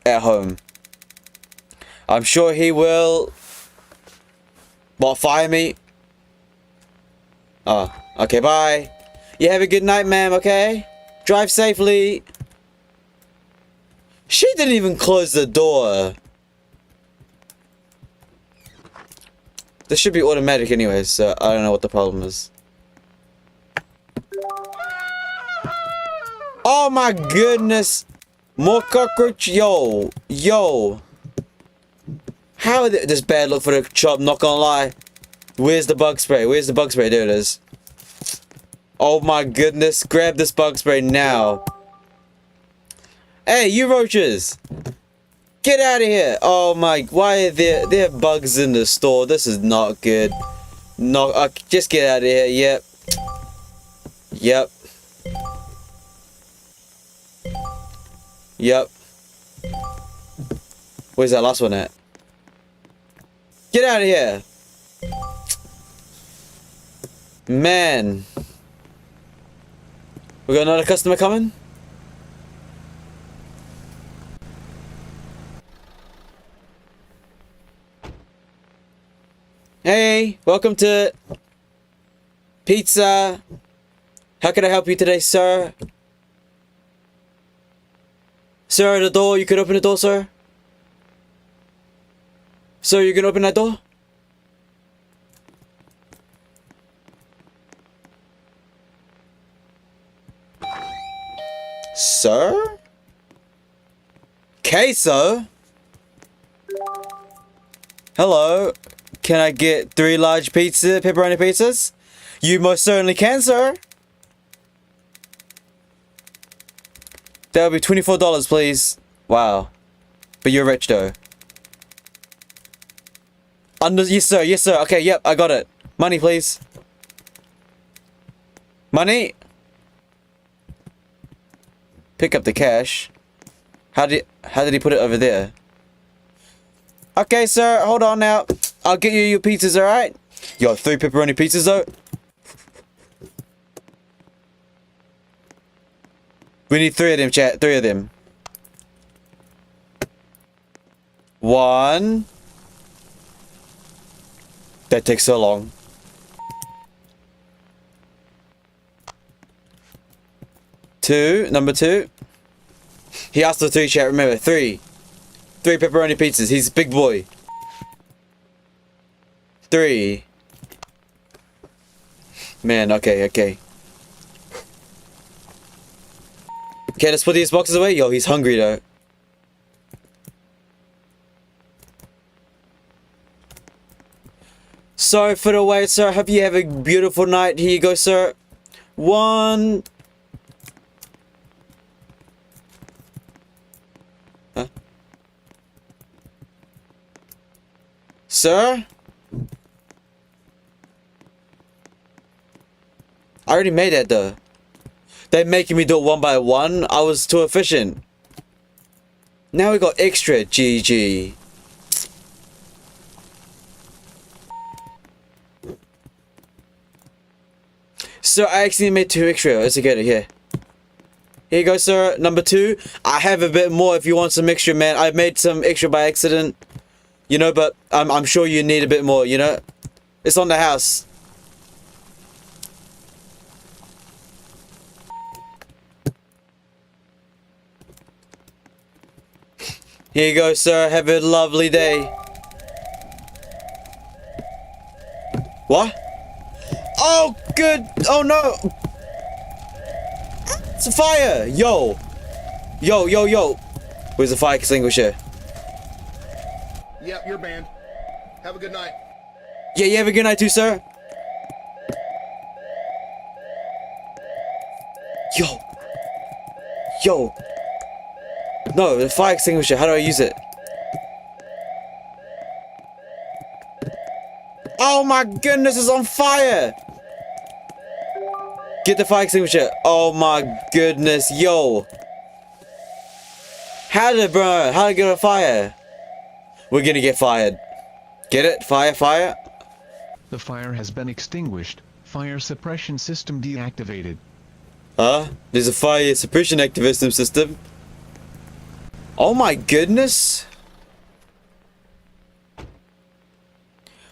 at home. I'm sure he will... What, fire me? Oh, okay, bye. You have a good night, ma'am, okay? Drive safely. She didn't even close the door. This should be automatic anyways, so I don't know what the problem is. Oh my goodness! More cockroach, yo! How is this bad look for the shop, not gonna lie. Where's the bug spray? Where's the bug spray? There it is. Oh my goodness, grab this bug spray now. Hey, you roaches! Get out of here! Oh my, why are there bugs in the store? This is not good. No, just get out of here. Yep. Where's that last one at? Get out of here! Man. We got another customer coming? Hey, welcome to Pizza. How can I help you today, sir? Sir, the door, you could open the door, sir? Sir, you can open that door? Sir? Queso? Hello? Can I get 3 large pepperoni pizzas? You most certainly can, sir. That'll be $24, please. Wow. But you're rich, though. Yes, sir. Yes, sir. Okay, yep, I got it. Money, please. Money? Pick up the cash. How did he put it over there? Okay, sir. Hold on now. I'll get you your pizzas, alright? You got 3 pepperoni pizzas, though? We need 3 of them, chat. 3 of them. 1. That takes so long. 2. Number 2. He asked for 3, chat. Remember, 3. 3 pepperoni pizzas. He's a big boy. 3. Man, okay. Okay, let's put these boxes away. Yo, he's hungry though. Sorry for the wait, sir. Hope you have a beautiful night. Here you go, sir. 1. Huh? Sir? I already made that though. They're making me do it 1 by 1. I was too efficient. Now we got extra. GG. Sir, I actually made 2 extra. Let's get it here. Here you go, sir. Number 2. I have a bit more if you want some extra, man. I made some extra by accident. You know, but I'm sure you need a bit more, you know? It's on the house. Here you go, sir. Have a lovely day. What? Oh, good. Oh, no. It's a fire! Yo! Yo, yo, yo! Where's the fire extinguisher? Yep, you're banned. Have a good night. Yeah, you have a good night too, sir. Yo! Yo! No, the fire extinguisher, how do I use it? Oh my goodness, it's on fire! Get the fire extinguisher. Oh my goodness, yo! How did it burn? How did it get on fire? We're gonna get fired. Get it? Fire, fire? The fire has been extinguished. Fire suppression system deactivated. There's a fire suppression activation system. Oh my goodness.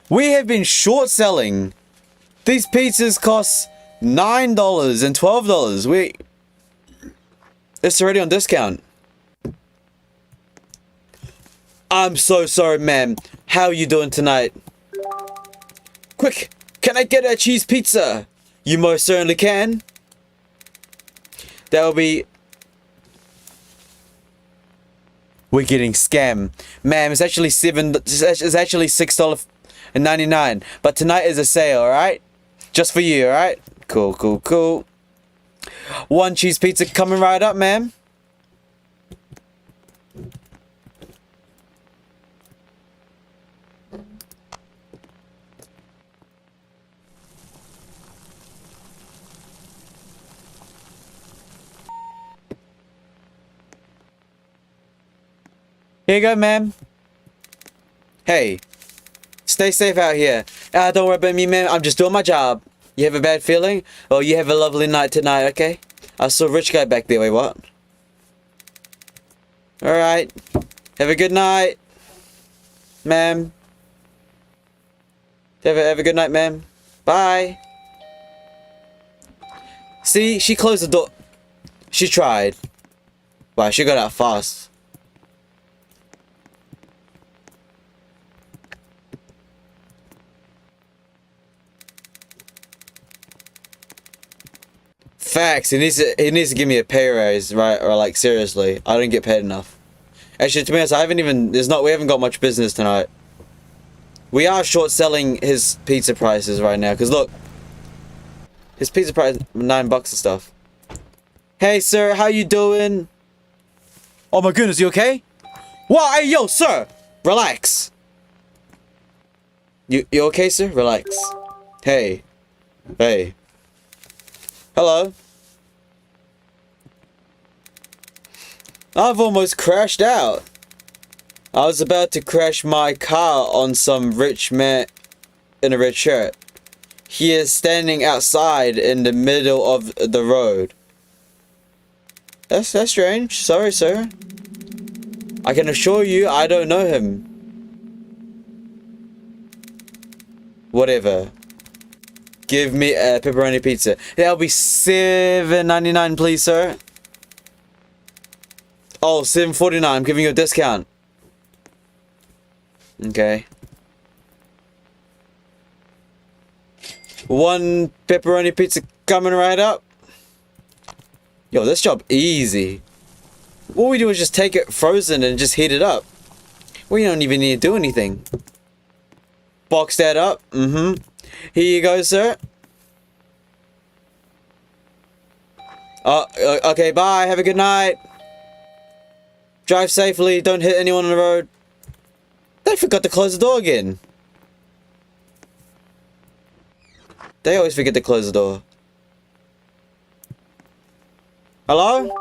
We have been short selling. These pizzas cost $9 and $12. It's already on discount. I'm so sorry, ma'am. How are you doing tonight? Quick, can I get a cheese pizza? You most certainly can. That'll be... We're getting scammed. Ma'am, it's actually $6.99. But tonight is a sale, alright? Just for you, alright? Cool, cool, cool. One cheese pizza coming right up, ma'am. Here you go, ma'am. Hey, stay safe out here. Don't worry about me, ma'am. I'm just doing my job. You have a bad feeling? Oh, you have a lovely night tonight, okay? I saw a rich guy back there. Wait, what? Alright. Have a good night, ma'am. Have a good night, ma'am. Bye. See, she closed the door. She tried. Wow, she got out fast. Facts. He needs to give me a pay raise, right? Or like seriously, I don't get paid enough. Actually, to be honest, we haven't got much business tonight. We are short selling his pizza prices right now, cause look, his pizza price $9 and stuff. Hey, sir, how you doing? Oh my goodness, you okay? What? Hey, yo, sir, relax. You okay, sir? Relax. Hey, hey. Hello. I've almost crashed out. I was about to crash my car on some rich man in a red shirt. He is standing outside in the middle of the road. That's strange. Sorry, sir. I can assure you I don't know him. Whatever. Give me a pepperoni pizza. That'll be $7.99, please, sir. Oh, $7.49. I'm giving you a discount. Okay. One pepperoni pizza coming right up. Yo, this job easy. All we do is just take it frozen and just heat it up. We don't even need to do anything. Box that up. Mm-hmm. Here you go, sir. Okay, bye. Have a good night. Drive safely. Don't hit anyone on the road. They forgot to close the door again. They always forget to close the door. Hello?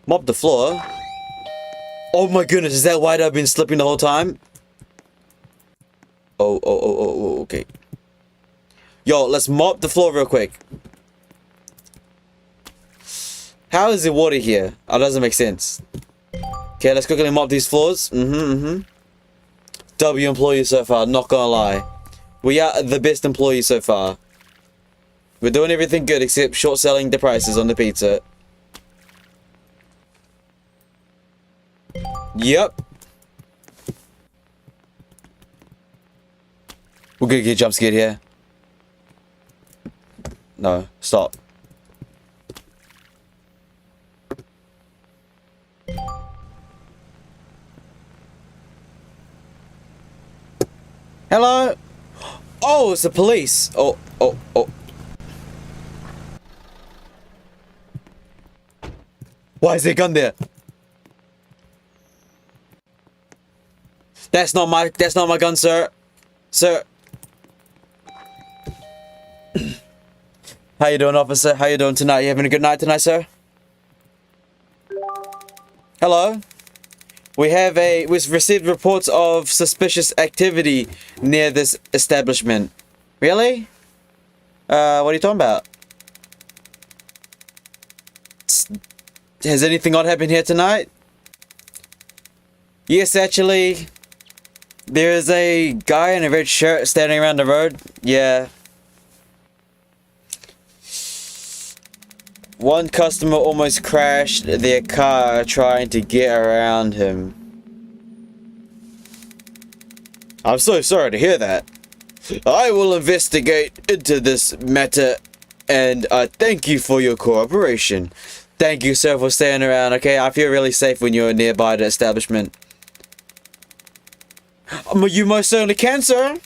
Mop the floor. Oh my goodness, is that why I've been slipping the whole time? Oh, okay. Yo, let's mop the floor real quick. How is the water here? Oh, that doesn't make sense. Okay, let's quickly mop these floors. W employee so far, not gonna lie. We are the best employee so far. We're doing everything good except short selling the prices on the pizza. Yep. We're gonna get jump scared here. No, stop. Hello? Oh, it's the police. Oh. Why is there a gun there? That's not my gun, sir. Sir. How you doing, officer? How you doing tonight? You having a good night tonight, sir? Hello? We've received reports of suspicious activity near this establishment. Really? What are you talking about? Has anything odd happened here tonight? Yes, actually. There is a guy in a red shirt standing around the road. Yeah. One customer almost crashed their car trying to get around him. I'm so sorry to hear that. I will investigate into this matter and thank you for your cooperation. Thank you, sir, for staying around, okay? I feel really safe when you're nearby the establishment. You most certainly can, sir.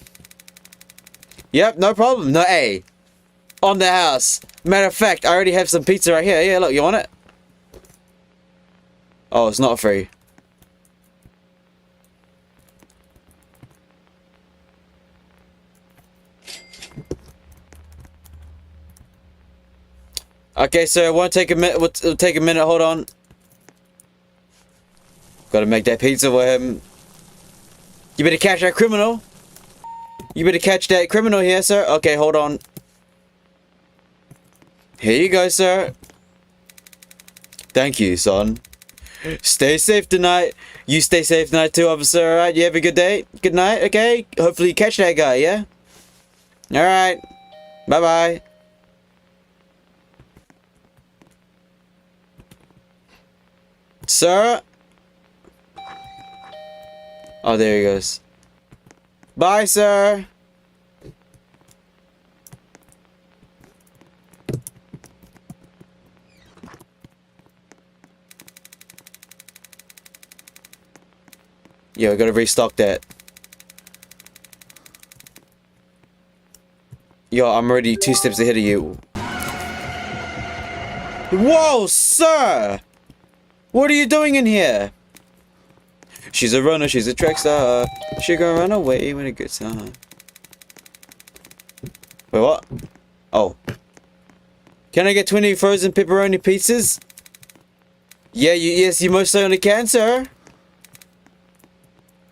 Yep, no problem. No, hey. On the house. Matter of fact, I already have some pizza right here. Yeah, look, you want it? Oh, it's not free. Okay, sir, it won't take a minute. It'll take a minute. Hold on. Gotta make that pizza for him. You better catch that criminal. You better catch that criminal here, sir. Okay, hold on. Here you go, sir. Thank you, son. Stay safe tonight. You stay safe tonight too, officer, alright? You have a good day? Good night, okay? Hopefully you catch that guy, yeah? Alright. Bye-bye. Sir? Oh, there he goes. Bye, sir. Yeah, we gotta restock that. Yo, I'm already 2 steps ahead of you. Whoa, sir! What are you doing in here? She's a runner, she's a track star. She gonna run away when it gets on. Wait, what? Oh. Can I get 20 frozen pepperoni pizzas? Yeah, yes, you most certainly can, sir.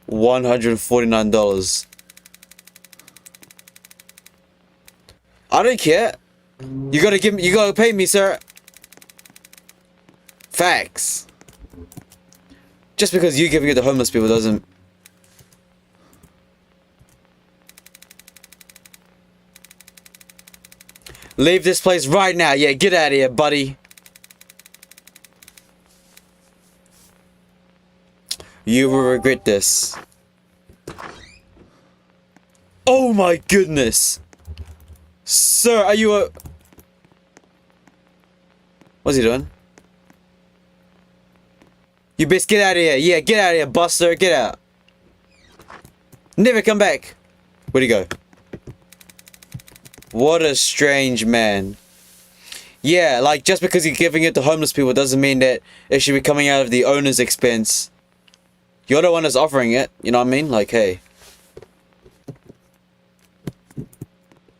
$149. I don't care. You gotta pay me, sir. Facts. Just because you giving it to homeless people doesn't... Leave this place right now. Yeah, get out of here, buddy. You will regret this. Oh my goodness. Sir, are you a... What's he doing? You best get out of here. Yeah, get out of here, buster. Get out. Never come back. Where'd he go? What a strange man. Yeah, like, just because you're giving it to homeless people doesn't mean that it should be coming out of the owner's expense. You're the one that's offering it. You know what I mean? Like, hey.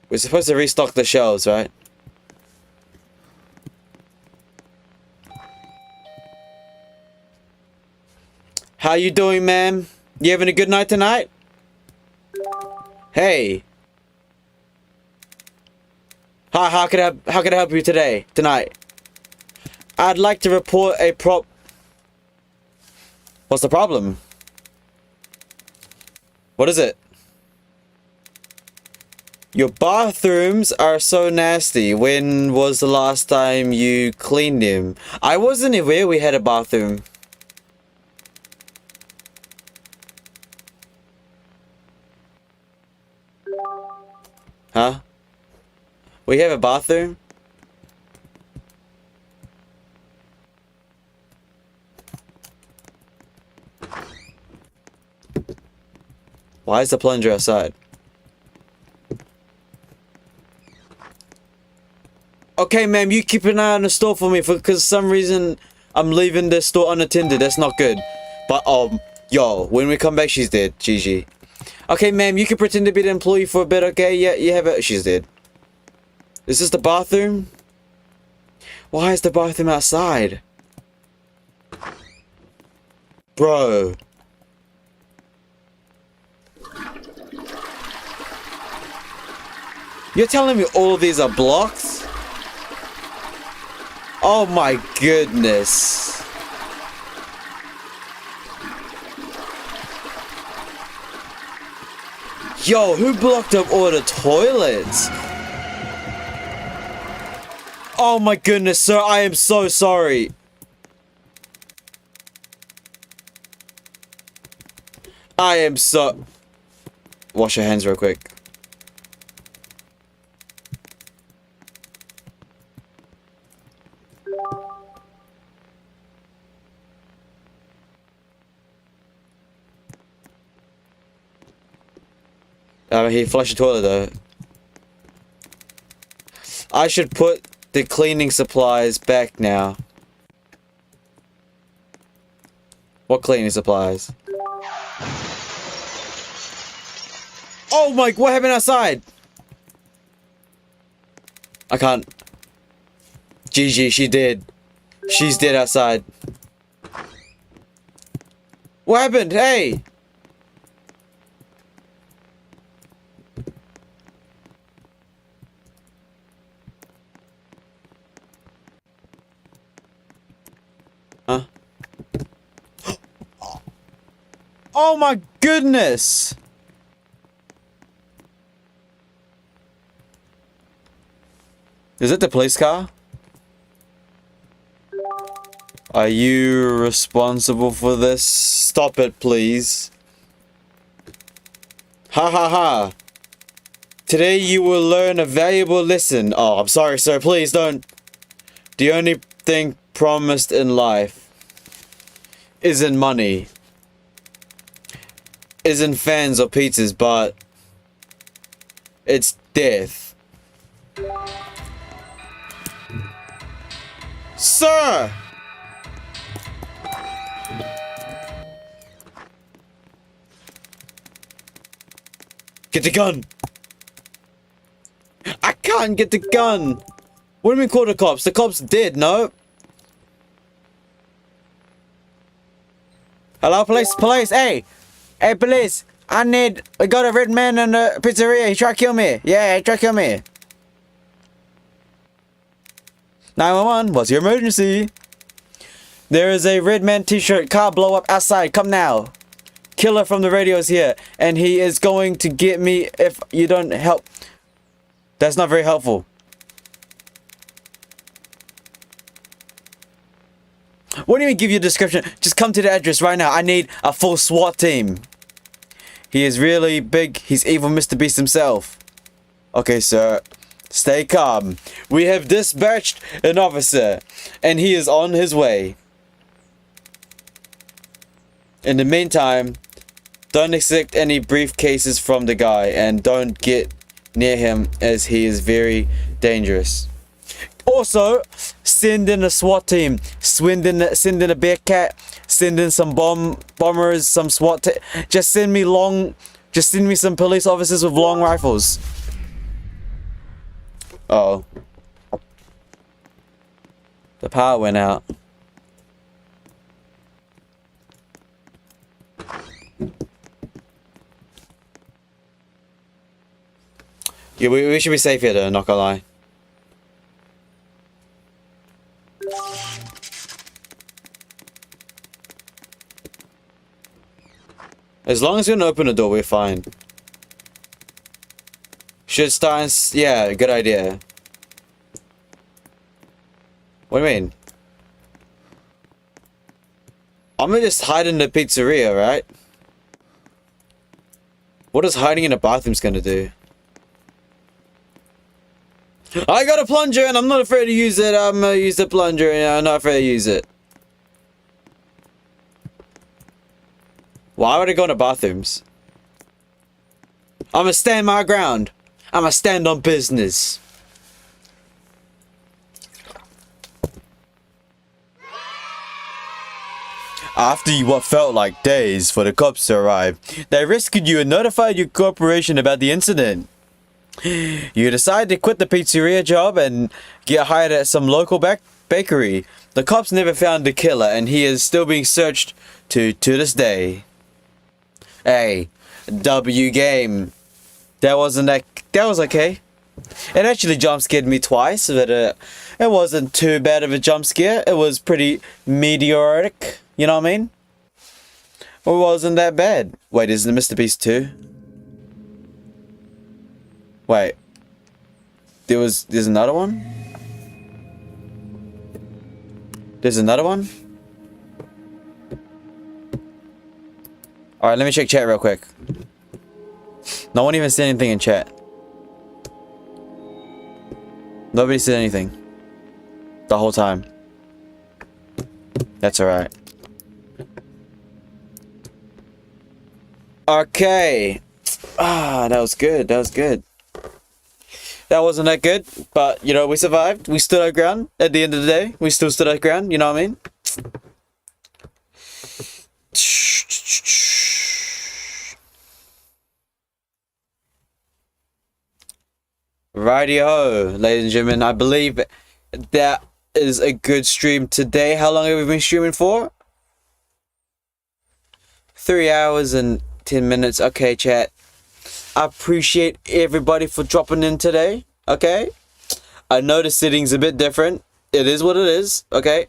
We're supposed to restock the shelves, right? How you doing, ma'am? You having a good night tonight? Hey. How can I help you tonight? I'd like to report a What's the problem? What is it? Your bathrooms are so nasty. When was the last time you cleaned them? I wasn't aware we had a bathroom. Huh? We have a bathroom? Why is the plunger outside? Okay, ma'am, you keep an eye on the store for me because for some reason I'm leaving the store unattended. That's not good. But, yo, when we come back, she's dead. GG. Okay, ma'am, you can pretend to be the employee for a bit, okay? Yeah, you have it. She's dead. Is this the bathroom? Why is the bathroom outside? Bro. You're telling me all of these are blocked? Oh my goodness. Yo, who blocked up all the toilets? Oh my goodness, sir, I am so sorry. I am so... Wash your hands real quick. He flushed the toilet though. I should put the cleaning supplies back now. What cleaning supplies? Oh my, what happened outside? I can't. GG, she did. She's dead outside. What happened? Hey! Huh? Oh my goodness! Is it the police car? Are you responsible for this? Stop it, please. Ha ha ha. Today you will learn a valuable lesson. Oh, I'm sorry, sir. Please don't. The only thing promised in life isn't money, isn't fans or pizzas, but it's death. Sir! Get the gun! I can't get the gun! What do you mean call the cops? The cops dead, no? Hello, police, police, hey! Hey, police! I got a red man in the pizzeria, he tried to kill me. Yeah, he tried to kill me. 911, what's your emergency? There is a red man t-shirt, car blow up outside, come now. Killer from the radio is here, and he is going to get me if you don't help. That's not very helpful. What do you mean give you a description? Just come to the address right now. I need a full SWAT team. He is really big. He's evil Mr. Beast himself. Okay, sir. Stay calm. We have dispatched an officer, and he is on his way. In the meantime, don't accept any briefcases from the guy, and don't get near him as he is very dangerous. Also, send in a SWAT team. Send in a Bearcat. Send in some bombers, some SWAT. Just send me some police officers with long rifles. Uh oh. The power went out. Yeah, we should be safe here though, not gonna lie. As long as we don't open the door, we're fine. Should start, yeah, good idea. What do you mean? I'm gonna just hide in the pizzeria, right? What is hiding in the bathrooms gonna do? I got a plunger and I'm not afraid to use it. I'm gonna use the plunger and I'm not afraid to use it. Why would I go in the bathrooms? I'm gonna stand my ground. I'm gonna stand on business. After what felt like days for the cops to arrive, they rescued you and notified your corporation about the incident. You decide to quit the pizzeria job and get hired at some local bakery. The cops never found the killer, and he is still being searched to this day. Hey, W game. That was okay. It actually jump scared me twice, but it wasn't too bad of a jump scare. It was pretty meteoric, you know what I mean? It wasn't that bad. Wait, is the Mr. Beast 2? Wait. There's another one? There's another one? Alright, let me check chat real quick. No one even said anything in chat. Nobody said anything. The whole time. That's alright. Okay. Ah, that was good. That was good. That wasn't that good, but, you know, we survived. We stood our ground at the end of the day. We still stood our ground, you know what I mean? Righty-ho, ladies and gentlemen. I believe that is a good stream today. How long have we been streaming for? 3 hours and 10 minutes. Okay, chat. I appreciate everybody for dropping in today. Okay? I know the setting's a bit different. It is what it is. Okay?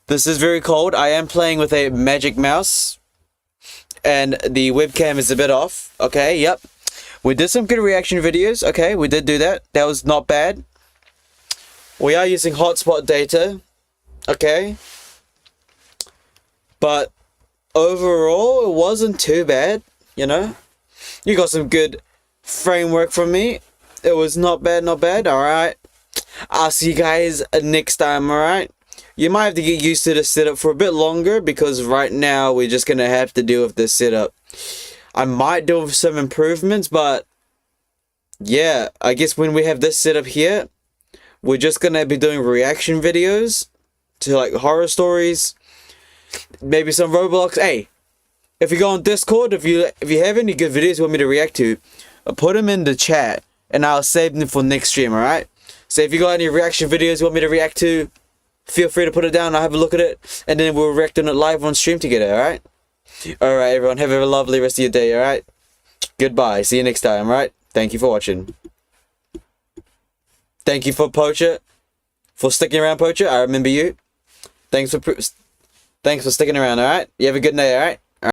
This is very cold. I am playing with a magic mouse. And the webcam is a bit off. Okay, yep. We did some good reaction videos. Okay, we did do that. That was not bad. We are using hotspot data. Okay. But overall, it wasn't too bad. You know? You got some good framework from me. It was not bad, not bad. Alright. I'll see you guys next time, alright? You might have to get used to the setup for a bit longer, because right now we're just going to have to deal with this setup. I might do some improvements, but yeah, I guess when we have this setup here, we're just going to be doing reaction videos to like horror stories, maybe some Roblox. Hey, if you go on Discord, if you have any good videos you want me to react to, put them in the chat and I'll save them for next stream, alright? So if you got any reaction videos you want me to react to, feel free to put it down, I'll have a look at it, and then we'll react on it live on stream together, alright? Alright everyone, have a lovely rest of your day, alright? Goodbye, see you next time, alright? Thank you for watching. Thank you for Poacher, for sticking around, Poacher, I remember you. Thanks for sticking around, alright? You have a good night, alright?